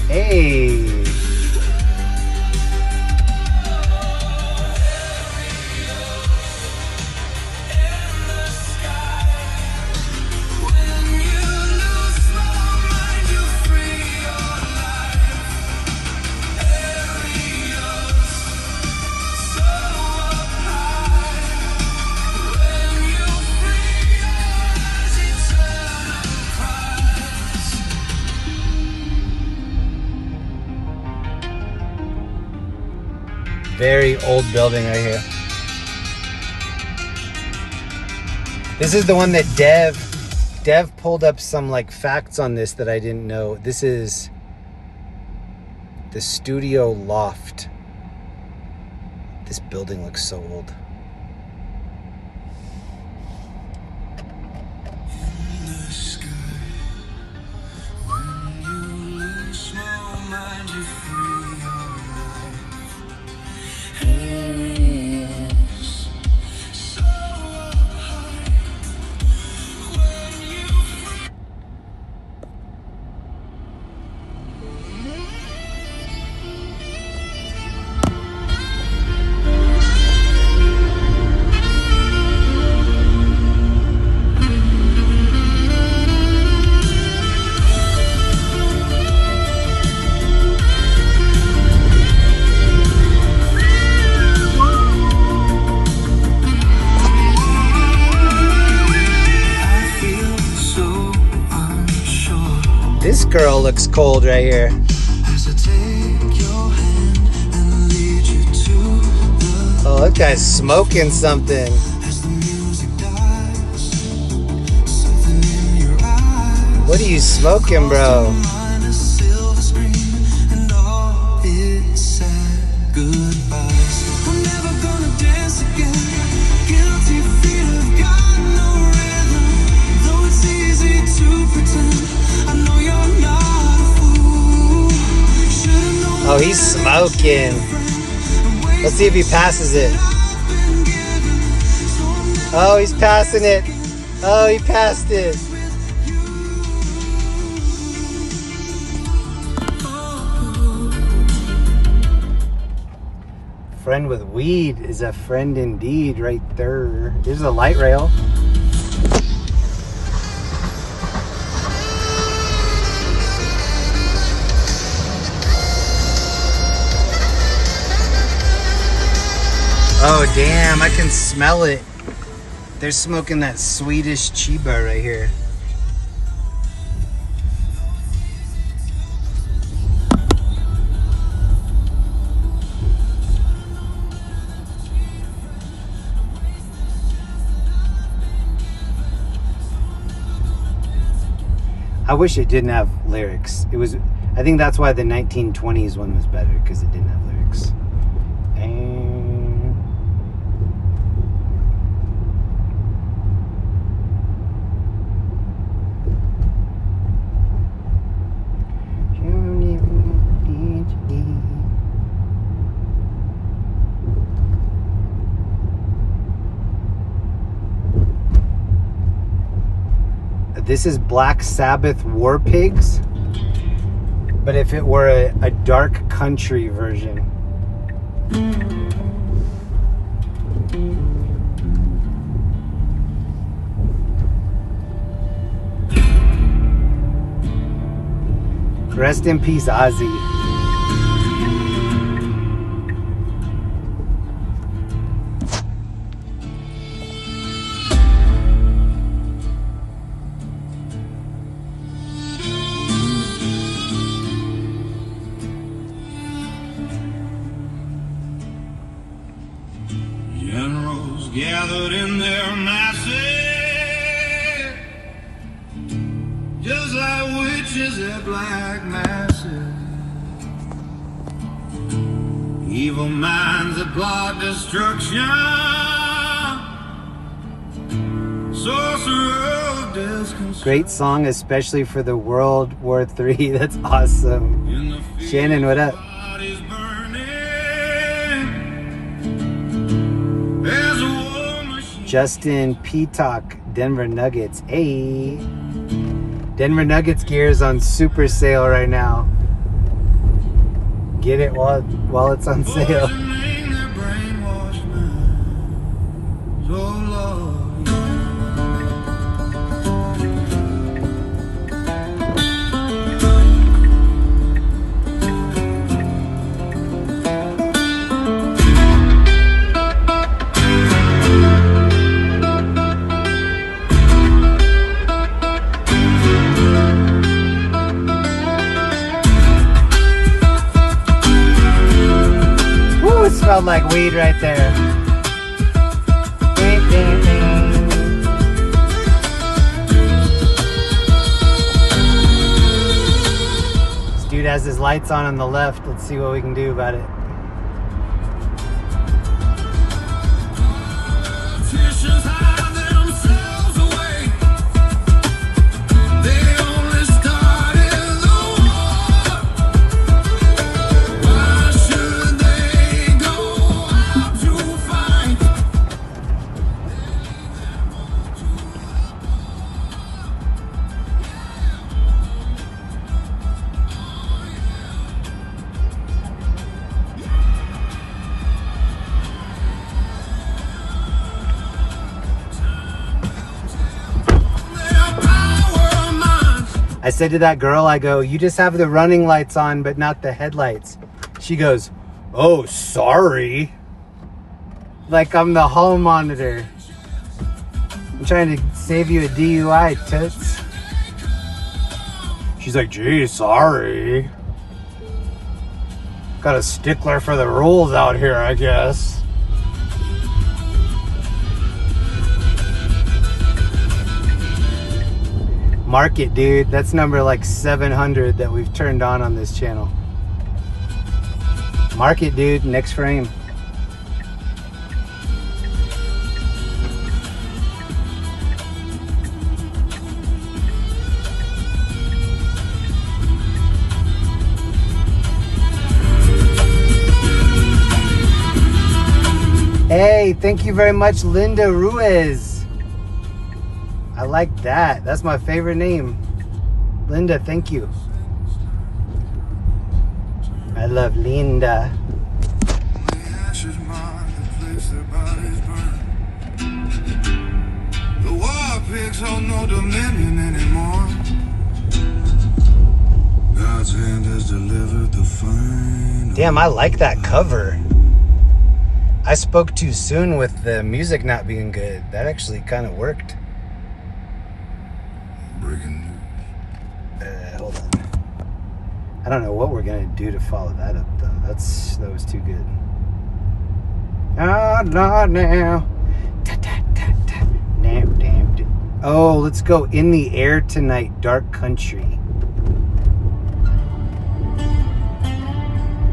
Hey. Very old building right here. This is the one that Dev pulled up some like facts on this that I didn't know. This is the studio loft. This building looks so old. This girl looks cold right here. Oh, that guy's smoking something. What are you smoking, bro? Oh, he's smoking. Let's see if he passes it. Oh, he's passing it. Oh, he passed it. Friend with weed is a friend indeed right there. There's a light rail. Oh damn, I can smell it. They're smoking that Swedish chiba right here. I wish it didn't have lyrics. I think that's why the 1920s one was better, because it didn't have lyrics. And this is Black Sabbath War Pigs, but if it were a dark country version. Rest in peace, Ozzy. Generals gathered in their masses, just like witches at black masses. Evil minds that plot destruction, sorcerer of disconstruction. Great song, especially for the World War III. That's awesome. Shannon, what up? Justin Peacock, Denver Nuggets. Hey, Denver Nuggets gear is on super sale right now. Get it while it's on sale. Smelled like weed right there. This dude has his lights on the left. Let's see what we can do about it. I said to that girl, I go, you just have the running lights on, but not the headlights. She goes, oh, sorry. Like I'm the hall monitor. I'm trying to save you a DUI, toots. She's like, gee, sorry. Got a stickler for the rules out here, I guess. Mark it, dude. That's number like 700 that we've turned on this channel. Mark it, dude. Next frame. Hey, thank you very much, Linda Ruiz. I like that. That's my favorite name. Linda, thank you. I love Linda. wretched mind, the place their bodies burn. The war pigs hold no dominion anymore. God's hand has delivered the final. Damn, I like that cover. I spoke too soon with the music not being good. That actually kind of worked. Breaking news. Hold on. I don't know what we're gonna do to follow that up though. That was too good. Ah, nah, now. Ta, ta, ta, ta. Damn, damn, damn. Oh, let's go In the Air Tonight, Dark Country.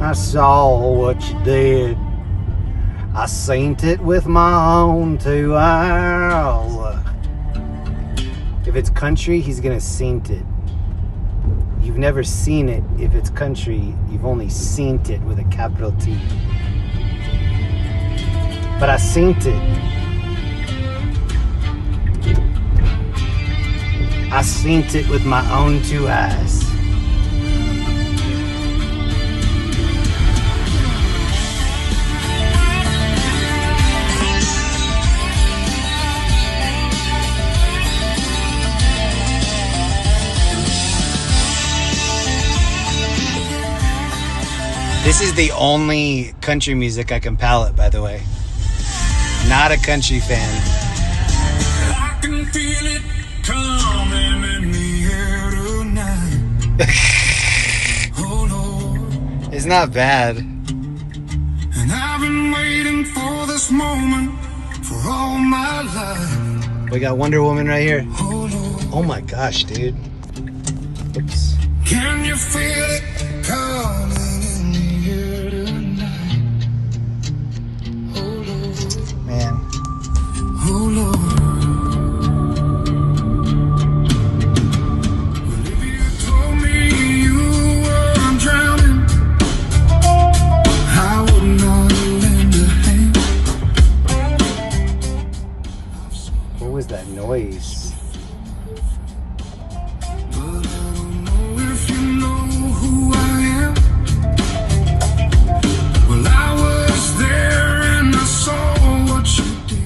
I saw what you did. I seen it with my own two eyes. If it's country, he's gonna seen it. You've never seen it. If it's country, you've only seen it with a capital T. But I seen it. I seen it with my own two eyes. This is the only country music I can palate, by the way. Not a country fan. I can feel it coming in the air tonight. Oh Lord. It's not bad. And I've been waiting for this moment for all my life. We got Wonder Woman right here. Oh Lord. Oh my gosh, dude. Oops. Can you feel it coming in the air tonight? Oh Lord. Man. Oh Lord. Well, if you told me you were drowning, I would not lend a hand. What was that noise? But I don't know if you know who I am. Well, I was there and I saw what you did.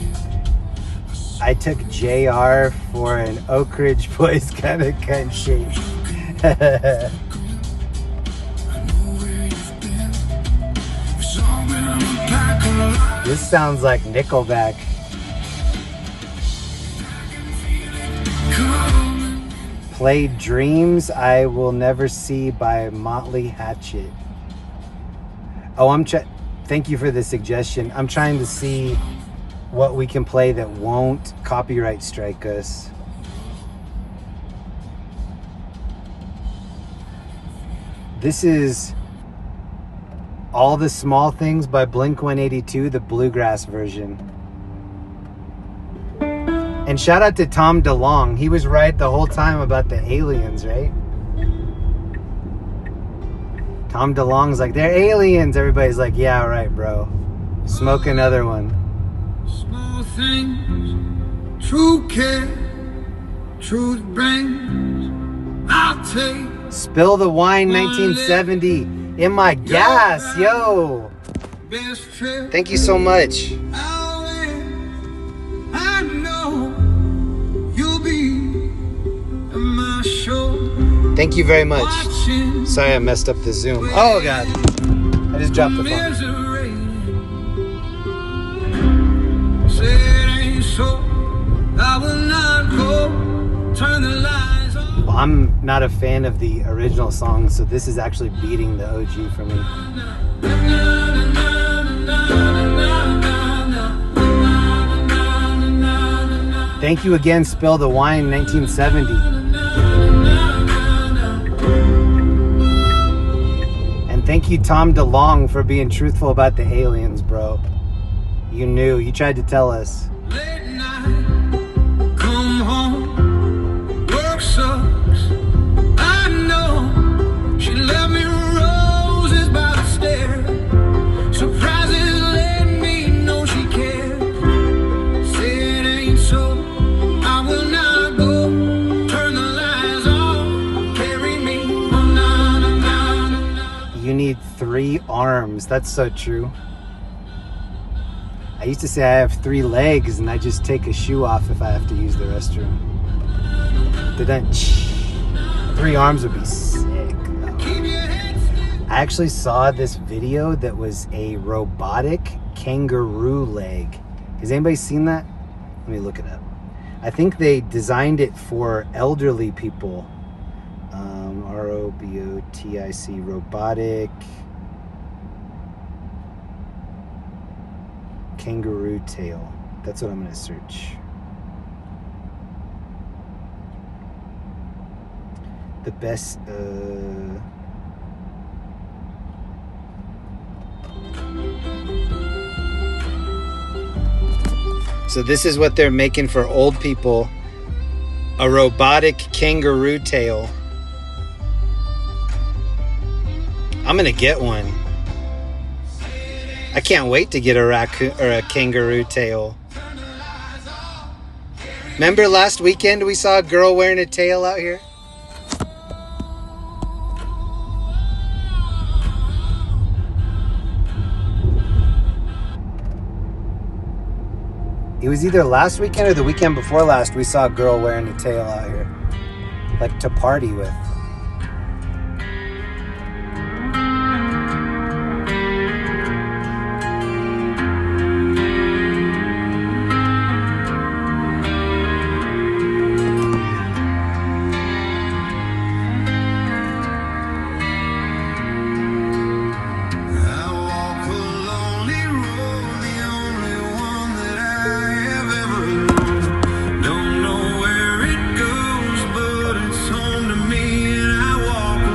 I took JR for an Oak Ridge Boys kind of country. I know where you've been. It's all been a pack of lies. This sounds like Nickelback. Coming. Played Dreams I Will Never See by Motley Hatchet. Oh, thank you for the suggestion. I'm trying to see what we can play that won't copyright strike us. This is All the Small Things by Blink-182, the bluegrass version. And shout out to Tom DeLonge. He was right the whole time about the aliens, right? Tom DeLonge's like, they're aliens. Everybody's like, yeah, right, bro. Smoke another one. Small things, true care, truth brings. I'll take Spill the Wine 1970 in my gas, yo. best trip. Thank you so much. I'll win. I know you'll be at my show. Thank you very much. Watching Sorry I messed up the Zoom. Oh, God. I just dropped the phone. misery. Say it ain't so. I will not go. Turn the lights on. Well, I'm not a fan of the original song, so this is actually beating the OG for me. Thank you again, Spill the Wine 1970. And thank you, Tom DeLonge, for being truthful about the aliens, bro. You knew. You tried to tell us. Late night, come home, work sucks. I know she left me roses by the stairs. Surprises let me know she cares. Say it ain't so, I will not go. Turn the lights on, carry me. Oh, na, na, na, na, na. You need 3 arms. That's so true. I used to say I have 3 legs and I just take a shoe off if I have to use the restroom. Da-dunch. 3 arms would be sick. I actually saw this video that was a robotic kangaroo leg. Has anybody seen that? Let me look it up. I think they designed it for elderly people. R-O-B-O-T-I-C, robotic kangaroo tail. That's what I'm going to search. The best, so this is what they're making for old people. A robotic kangaroo tail. I'm gonna get one. I can't wait to get a raccoon or a kangaroo tail. Remember last weekend we saw a girl wearing a tail out here? It was either last weekend or the weekend before last we saw a girl wearing a tail out here. Like to party with.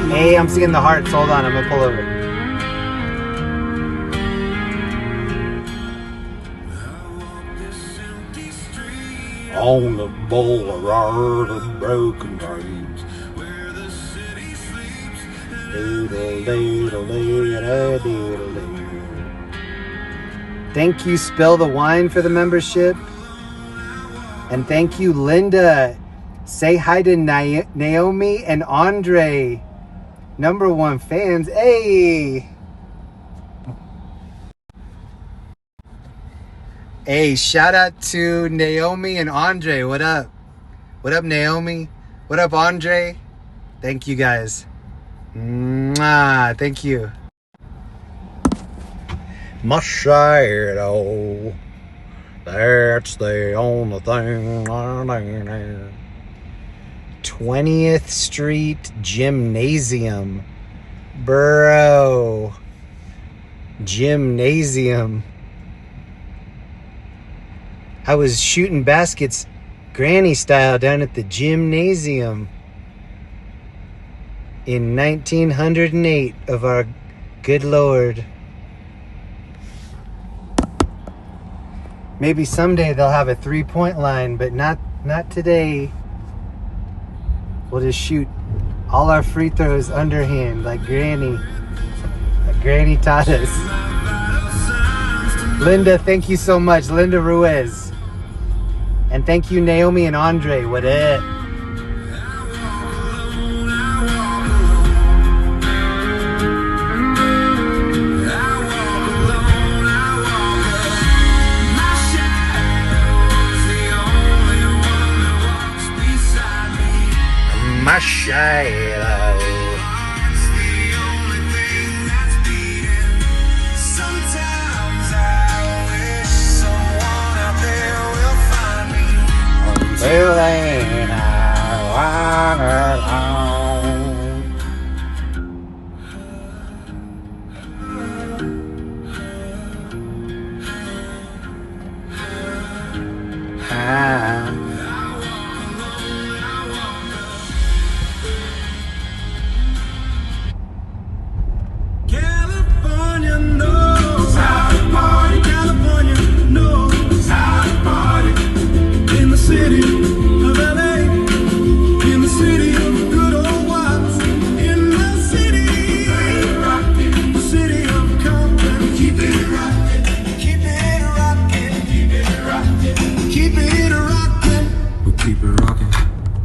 Hey, I'm seeing the hearts. Hold on, I'm gonna pull over. On the boulevard of broken dreams, where the city sleeps. Thank you, Spill the Wine, for the membership. And thank you, Linda. Say hi to Naomi and Andre. #1 fans. Hey. Hey, shout out to Naomi and Andre. What up? What up, Naomi? What up, Andre? Thank you, guys. Mwah, thank you. My shadow. That's the only thing. 20th Street Gymnasium. Bro. Gymnasium. I was shooting baskets granny style down at the gymnasium in 1908 of our good Lord. Maybe someday they'll have a 3-point line, but not today. We'll just shoot all our free throws underhand like Granny. Like Granny taught us. Linda, thank you so much. Linda Ruiz. And thank you, Naomi and Andre. What up? My shadow. It's the only thing that's beating. Sometimes I wish someone out there will find me. Until then, I walk alone.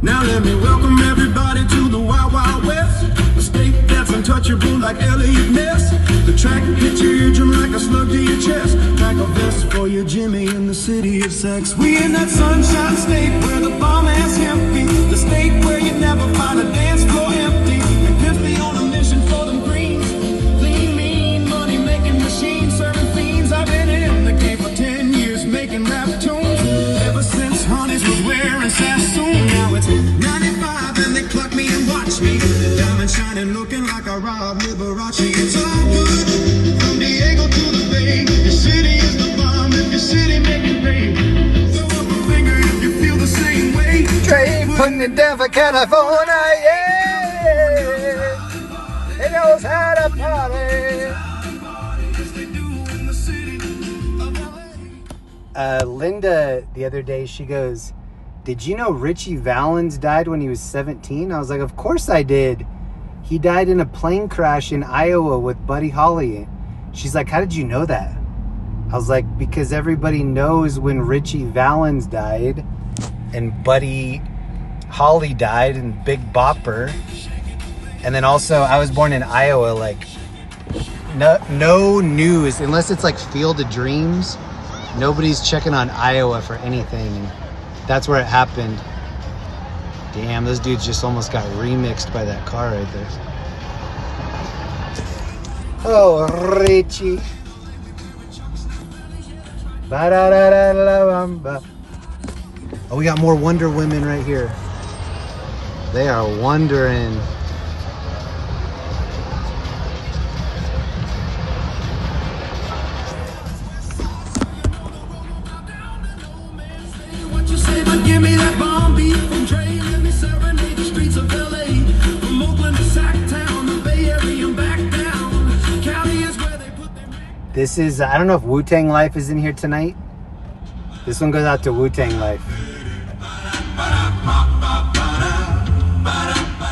Now let me welcome everybody to the Wild Wild West, a state that's untouchable like Elliot Ness. The track hits your eardrum like a slug to your chest, like a vest. Just for your Jimmy in the city of sex. We in that sunshine state where the bomb ass empty. The state where you never find a dance floor empty. And pimpy on a mission for them greens. Lean, mean, money making machines, serving fiends. I've been in the game for 10 years making rap tunes. Ever since Honeys was wearing Sassoon. Now it's 95 and they pluck me and watch me. Diamond shining looking like a Rob Liberace. It's all good. From Diego to the Bay. Your city is the bomb if your city make it rain. Throw up a finger if you feel the same way. Train putting it down for California, yeah. It knows how to party. Linda, the other day, she goes, "Did you know Richie Valens died when he was 17? I was like, "Of course I did. He died in a plane crash in Iowa with Buddy Holly." She's like, "How did you know that?" I was like, "Because everybody knows when Richie Valens died and Buddy Holly died and Big Bopper. And then also I was born in Iowa, like no news, unless it's like Field of Dreams. Nobody's checking on Iowa for anything. And that's where it happened. Damn, those dudes just almost got remixed by that car right there. Oh, Richie. Ba-da-da-da-da-bum-ba. Oh, we got more Wonder Women right here. They are wondering. What you say, but give me that bomb beat from Dre. Let me serenade the streets of LA. From Oakland to Sacktown, the Bay Area and back down. Cali is where they put their... This is, I don't know if Wu-Tang Life is in here tonight. This one goes out to Wu-Tang Life.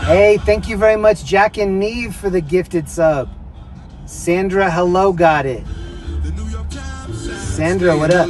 Hey, thank you very much, Jack and Neve, for the gifted sub. Sandra, hello, got it. Sandra, what up?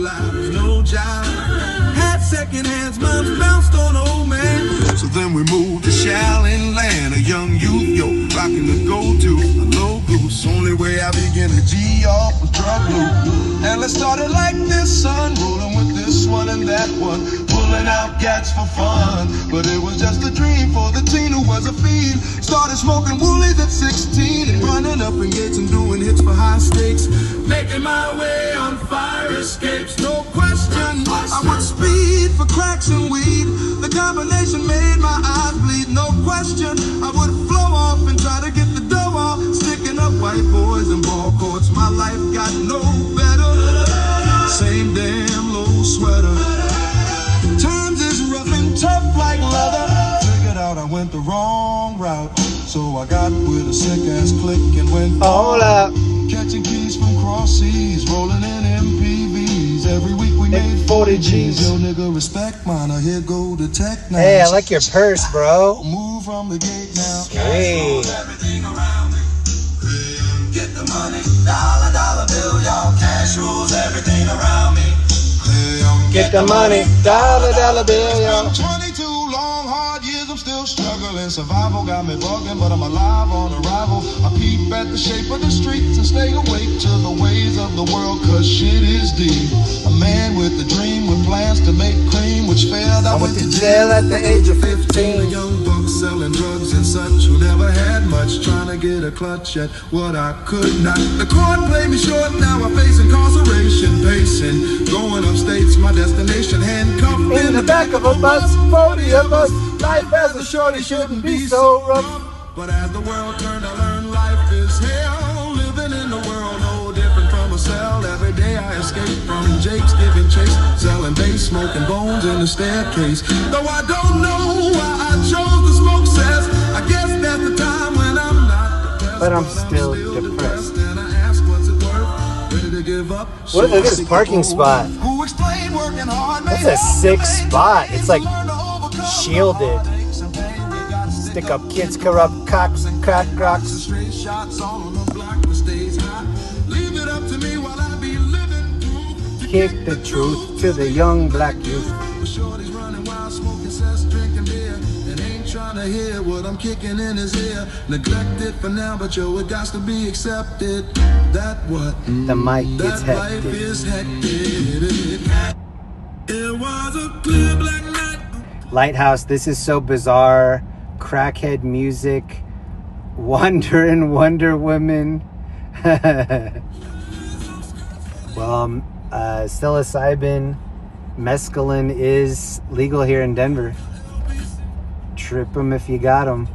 Had second hands, moms bounced on old man. So then we moved to Shaolin Land, a young youth, yo, rocking the go-to, a low goose. Only way I began to G off was drug loot. And let's start it like this, son, rolling with this one and that one, pulling out gats for fun. But it was just a dream for the teen who was a fiend. Started smoking woolies at 16 and running up in gates and doing hits for high stakes. Making my way on fire escapes, no question. I would speed for cracks and weed. The combination made my eyes bleed, no question. I would flow off and try to get the dough off, sticking up white boys in ball courts. My life got no better. Same damn low sweater. Times is rough and tough like leather. Figured out I went the wrong route, so I got with a sick ass click and went all up. Catching keys from cross seas, rolling in MPVs. Every week we made 40 G's. Yo, nigga, respect mine. Here go the tech now. Hey, I like your purse, bro. Move from the gate now. Hey. Everything around me. Get the money, dollar, dollar bill, y'all. Cash rules everything around me. Get the money, dollar, dollar bill, y'all. 22 long, hard years, I'm still struggling. Survival got me bugging, but I'm alive on arrival. I peep at the shape of the streets and stay awake to the ways of the world, cause shit is deep. A man with a dream, with plans to make cream, which failed. I went to jail at the age of 15. A young buck selling drugs and such, who never had much, trying to get a clutch at what I could not. The court played me short, now I face incarceration, pacing, going upstate's my destination, handcuffed In the back of a bus, 40 of us. Life as a shorty shouldn't be so rough. But as the world turned, I learned life is hell. Living in the world no different from a cell. Every day I escape from Jake's giving chase, selling bass, smoking bones in the staircase. Though I don't know why I chose the smoke cess. I guess that's the time when I'm not depressed, But I'm still depressed. And I ask, what's it worth? Ready to give up? What is this parking spot? Who explained working hard? That's a sick spot. It's like shielded. Stick up kids, corrupt cocks and crack rocks. Kick the truth to the young black youth. Shorty's running wild, smoking cess, drinking beer, and ain't trying to wanna hear what I'm kicking in his ear. Neglected for now, but yo, it got to be accepted. That what? The mic gets that life hectic. is hectic. It was a clear black night. Lighthouse, this is so bizarre. Crackhead music. Wandering Wonder Woman. Well, psilocybin, mescaline is legal here in Denver. Trip them if you got them.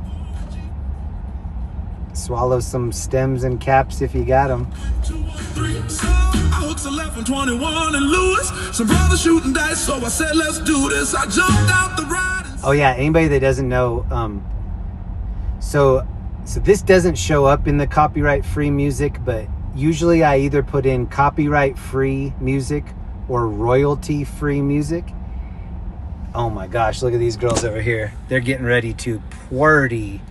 Swallow some stems and caps if you got them. 2, 3, so I hooks a left from 21 and Lewis. Some brothers shooting dice, so I said, let's do this. I jumped out the ride. Oh yeah, anybody that doesn't know, so this doesn't show up in the copyright-free music, but usually I either put in copyright-free music or royalty-free music. Oh my gosh, look at these girls over here. They're getting ready to party.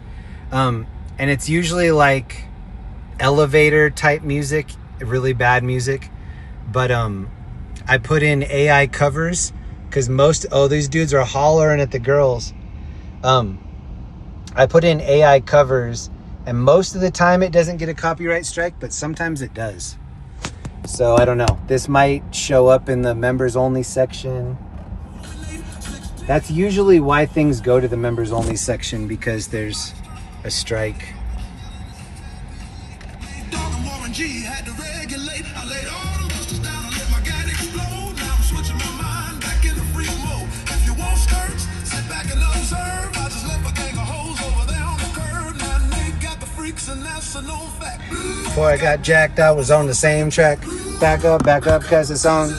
And it's usually like elevator type music, really bad music. But I put in AI covers because these dudes are hollering at the girls. I put in AI covers, and most of the time it doesn't get a copyright strike, but sometimes it does. So I don't know. This might show up in the members only section. That's usually why things go to the members only section, because there's a strike. Before I got jacked, I was on the same track. Back up, cause it's on.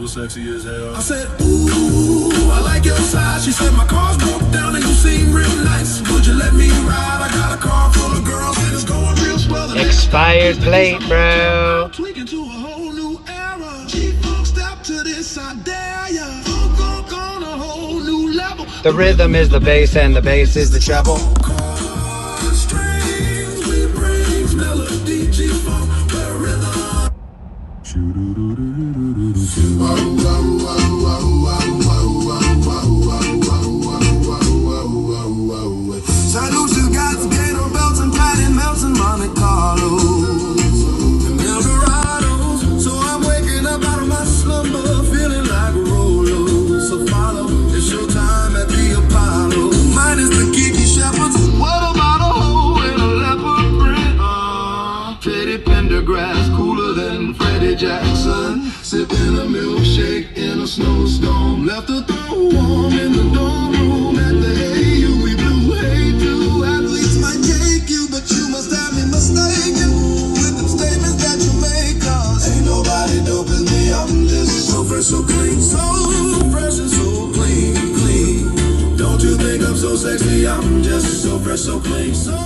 Sexy as hell. I said, ooh, I like your size. She said, my car's broke down and you seem real nice. Would you let me ride? I got a car full of girls and it's going real swell. Expired plate, bro. Tweaking to a whole new era. G-Funk, step to this, I dare ya. Funk on a whole new level. The rhythm is the bass and the bass is the treble. Strings, we bring melody, G-Funk, where rhythm. Salute you guys, gator belts and patent melts and Monte Carlos and Eldorados. So I'm waking up out of my slumber, feeling like a Rolo. So follow, it's your time at the Apollo. Mine is the Kiki Shepherds. What about a hoe in a leopard print? Teddy Pendergrass, cooler than Freddie Jackson. Sipping a milkshake in a snowstorm. Left her throw warm in the dorm room at the AU. We blew hay too. Athletes might take you, but you must have me mistaken with them statements that you make. Cause ain't nobody dope as me. I'm just so fresh, so clean. So fresh and so clean, clean. Don't you think I'm so sexy? I'm just so fresh, so clean. So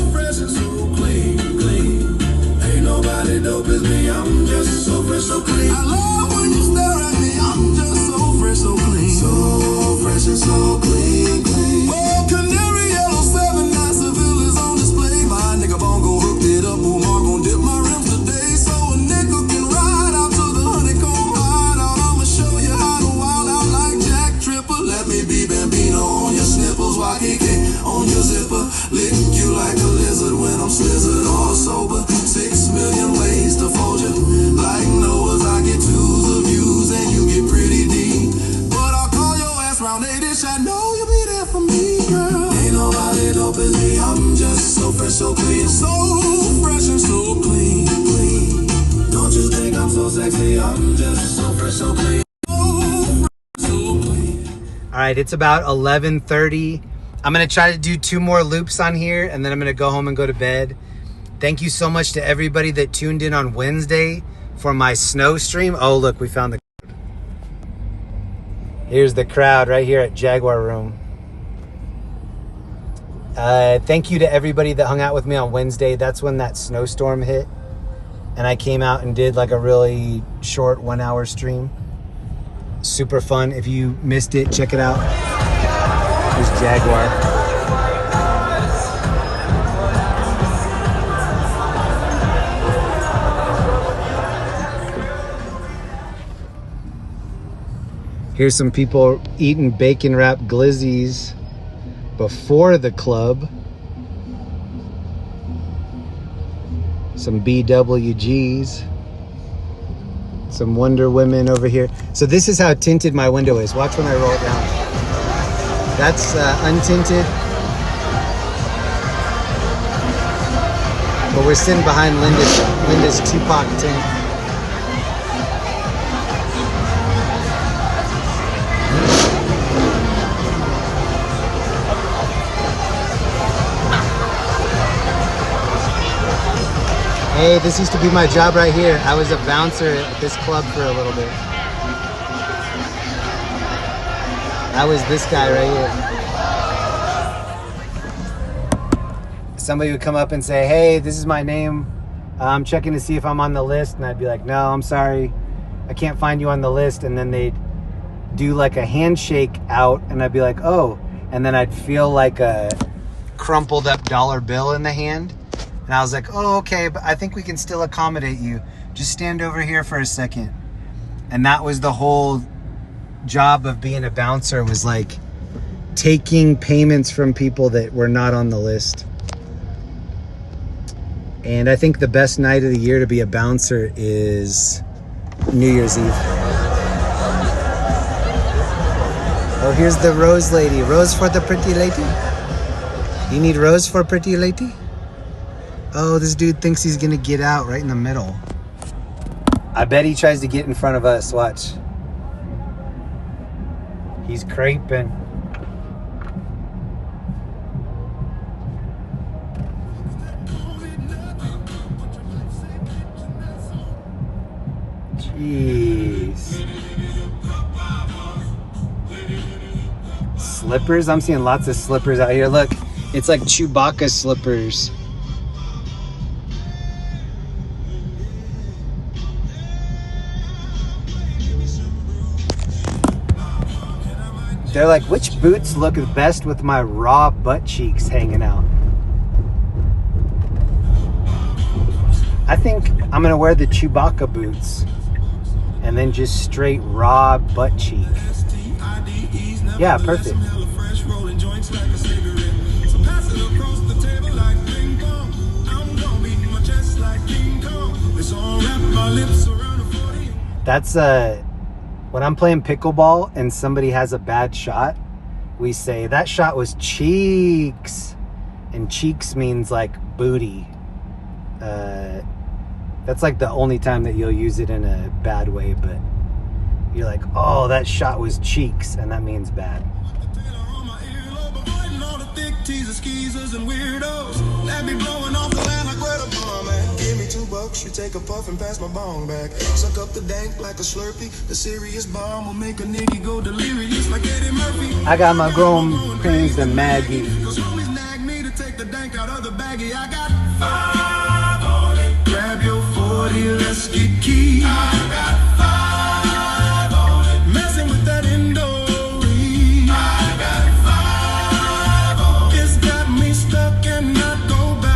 fresh and so clean, clean. Ain't nobody dope as me. I'm just so fresh, so clean. I love when you stare at me. I'm just so fresh, so clean. So fresh and so clean, clean. Oh, canary yellow 7 Seville is on display. My nigga Bongo hooked it up. Umar gon' dip my rims today. So a nigga can ride out to the honeycomb hideout. I'ma show you how to wild out like Jack Tripper. Let me be Bambino on your snipples. Wakike on your zipper. Lick you like a lizard when I'm slizzard all sober. 6 million ways to fold you. Like Noah's, I get to the views and you get pretty deep. But I'll call your ass round 8-ish. I know you'll be there for me, girl. Ain't nobody dope as me. I'm just so fresh, so clean. So fresh and so clean, clean. Don't you think I'm so sexy? I'm just so fresh, so clean. So fresh, so clean. All right, it's about 11:30. I'm going to try to do 2 more loops on here, and then I'm going to go home and go to bed. Thank you so much to everybody that tuned in on Wednesday for my snow stream. Oh, look, we found the crowd. Here's the crowd right here at Jaguar Room. Thank you to everybody that hung out with me on Wednesday. That's when that snowstorm hit. and I came out and did like a really short 1 hour stream. Super fun. If you missed it, check it out. There's Jaguar. Here's some people eating bacon wrapped glizzies before the club. Some BWGs. Some Wonder Women over here. So this is how tinted my window is. Watch when I roll it down. That's untinted. But we're sitting behind Linda's Tupac tint. Hey, this used to be my job right here. I was a bouncer at this club for a little bit. I was this guy right here. Somebody would come up and say, hey, this is my name. I'm checking to see if I'm on the list. And I'd be like, no, I'm sorry. I can't find you on the list. And then they'd do like a handshake out. And I'd be like, oh. And then I'd feel like a crumpled up dollar bill in the hand. And I was like, oh, okay, but I think we can still accommodate you. Just stand over here for a second. And that was the whole job of being a bouncer, was like taking payments from people that were not on the list. And I think the best night of the year to be a bouncer is New Year's Eve. Oh, here's the rose lady. Rose for the pretty lady? You need rose for pretty lady? Oh, this dude thinks he's gonna get out right in the middle. I bet he tries to get in front of us. Watch. He's creeping. Jeez. Slippers? I'm seeing lots of slippers out here. Look, it's like Chewbacca slippers. They're like, which boots look best with my raw butt cheeks hanging out? I think I'm gonna wear the Chewbacca boots and then just straight raw butt cheek. Yeah, perfect. That's when I'm playing pickleball and somebody has a bad shot, we say, that shot was cheeks. And cheeks means like booty. That's like the only time that you'll use it in a bad way, but you're like, oh, that shot was cheeks, and that means bad. $2, you take a puff and pass my bong back. Suck up the dank like a Slurpee. The serious bomb will make a nigga go delirious like Eddie Murphy. I got my grown pains and Maggie. Cause homies nag me to take the dank out of the baggie. I got 5 on it. Grab your 40, let's get key. I got 5 on it. Messing with that Indory. I got 5 on it. It's got me stuck and not go back.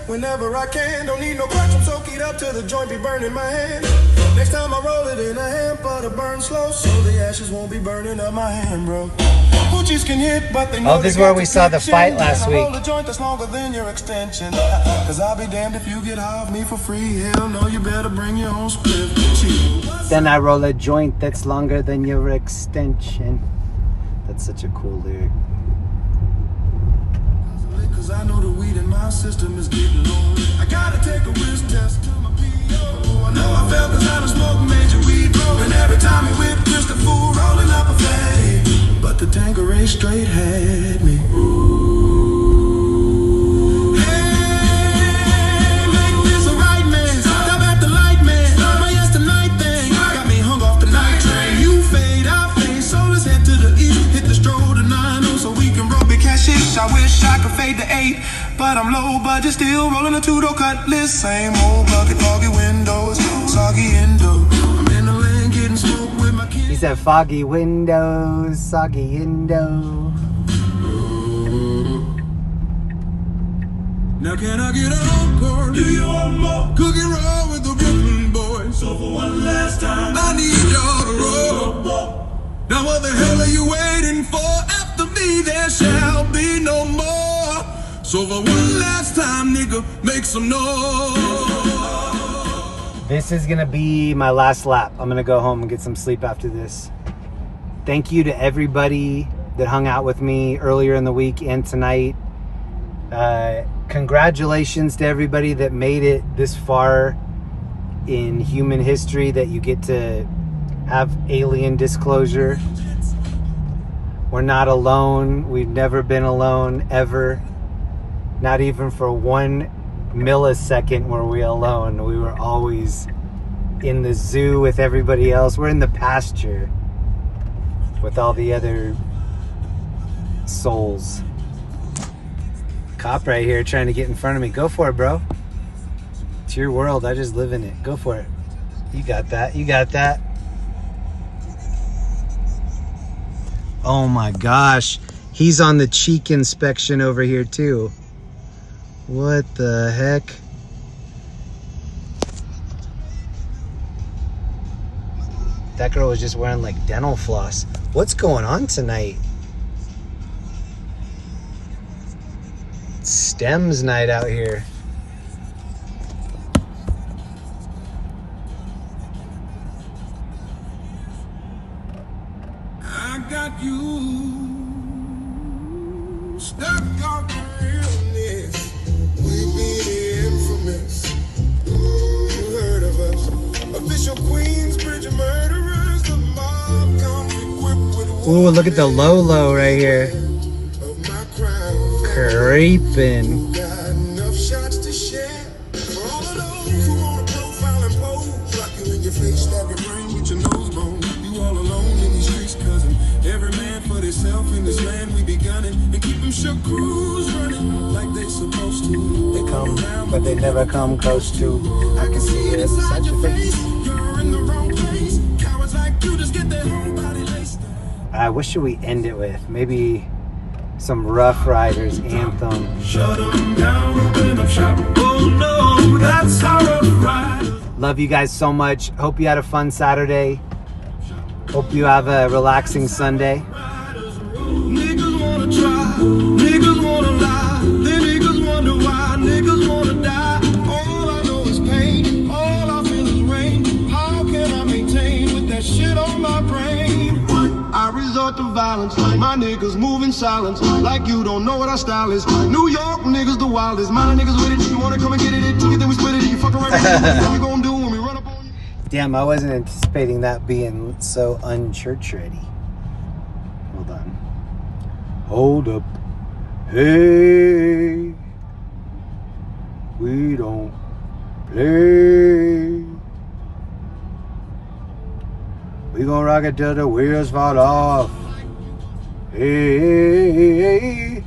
Whenever I can, don't need no crutch, I'm so keyed up to the joint be burning my hand. Next time I roll it in a hand, but it burn slow, so the ashes won't be burning up my hand, bro. Hoochies can hit, but they know. Oh, this is where we saw the fight last week. Roll a joint that's longer than your extension. Cause I'll be damned if you get off me for free. Hell no, you better bring your own split. Then I roll a joint that's longer than your extension. That's such a cool lyric. Cause I know the weed in my system is getting low. I gotta take a whiz test to my P.O. I know I felt cause I done smoked major weed, bro. And every time he whipped, just a fool rolling up a fade. But the Tanqueray straight had me. Hey, make this a right man. Stop at the light, man. My yes tonight thing got me hung off the night train. You fade, I fade, so let's head to the east. Hit the stroll to 9 so we but I'm low budget, still rolling a two-door cutlass. Same old bucket, foggy windows, soggy endo. I'm in the lane getting smoked with my kids. He said foggy windows, soggy indo. Now can I get an encore? Do you want more? Cooking raw with the Brooklyn boys. So for one last time, I need y'all to roll. Now what the hell are you waiting for? After me there shall be no more. So for one last time, nigga, make some noise. This is gonna be my last lap. I'm gonna go home and get some sleep after this. Thank you to everybody that hung out with me earlier in the week and tonight. Congratulations to everybody that made it this far in human history, that you get to have alien disclosure. We're not alone. We've never been alone, ever. Not even for 1 millisecond were we alone. We were always in the zoo with everybody else. We're in the pasture with all the other souls. Cop right here trying to get in front of me. Go for it, bro. It's your world. I just live in it. Go for it. You got that. You got that. Oh my gosh. He's on the cheek inspection over here too. What the heck? That girl was just wearing like dental floss. What's going on tonight? Stems night out here. I got you stuck on the realness. We've been infamous. You heard of us. Official Queensbridge murderers. The mob come equipped with. Ooh, look at the Lolo right here. Creeping. Got enough shots to share. For all of those who want to profile and pose. Rock you in your face, stab your brain with your nose bone. You all alone in these streets, cousin. Every man for themselves in this land we be gunning. And keep them shook crews running like they supposed to. They come, but they never come close to. I can see it inside your face. You're in the wrong place. Cowards like you just get their whole body laced up. What should we end it with? Maybe some Rough Riders anthem. Shut them down, open up shop. Oh no, that's how Rough Riders. Love you guys so much. Hope you had a fun Saturday. Hope you have a relaxing Sunday. Niggas wanna try, niggas wanna lie, then niggas wonder why, niggas wanna die. All I know is pain, all I feel is rain. How can I maintain with that shit on my brain? I resort to violence, my niggas move in silence, like you don't know what our style is. New York niggas the wildest, my niggas with it. You wanna come and get it, took it, then we split it. You fuck around, what we gonna do when we run up on you? Damn, I wasn't anticipating that being so unchurch ready. Hold on. Hold up. Hey, we don't play. We gon' rock it till the wheels fall off. Hey.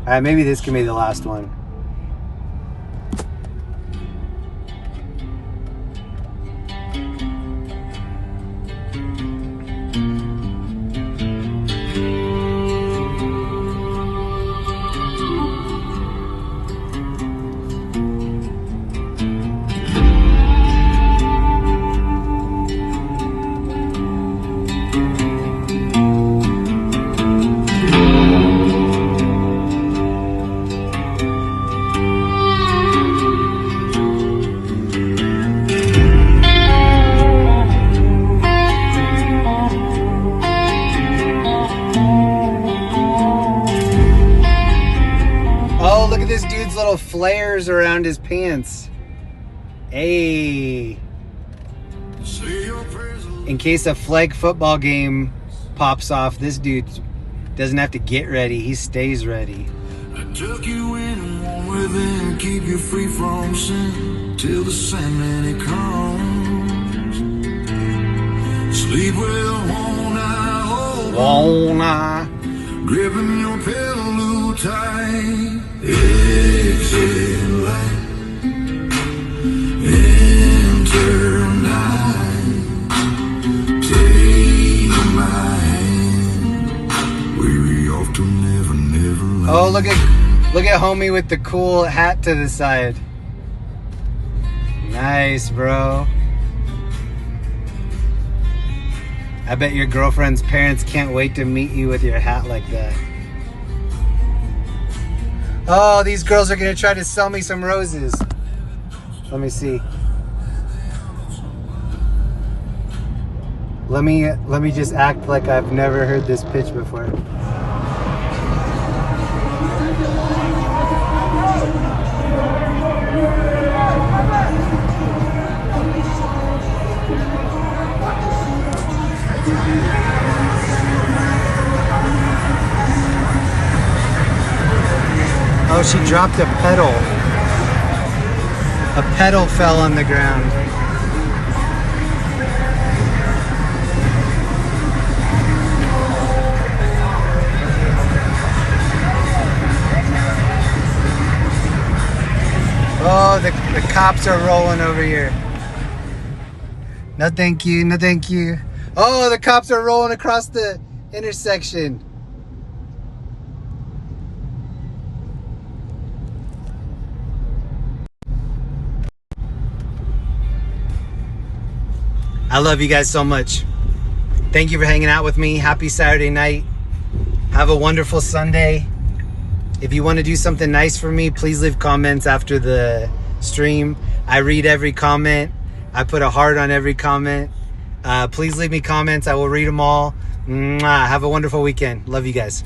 Alright, maybe this can be the last one. Little flares around his pants. Hey. In case a flag football game pops off, this dude doesn't have to get ready. He stays ready. I took you in and one within, keep you free from sin till the Sandman it comes. Sleep well, won't I? Won't I? Gripping your pillow. tight. Exit light. Enter night. Take my hand. We're off to never, never land. Oh, look at homie with the cool hat to the side. Nice, bro. I bet your girlfriend's parents can't wait to meet you with your hat like that. Oh, these girls are gonna try to sell me some roses. Let me see. Let me just act like I've never heard this pitch before. Oh, she dropped a petal. A petal fell on the ground. Oh, the cops are rolling over here. No thank you, no thank you. Oh, the cops are rolling across the intersection. I love you guys so much. Thank you for hanging out with me. Happy Saturday night. Have a wonderful Sunday. If you want to do something nice for me, please leave comments after the stream. I read every comment. I put a heart on every comment. Please leave me comments. I will read them all. Mwah. Have a wonderful weekend. Love you guys.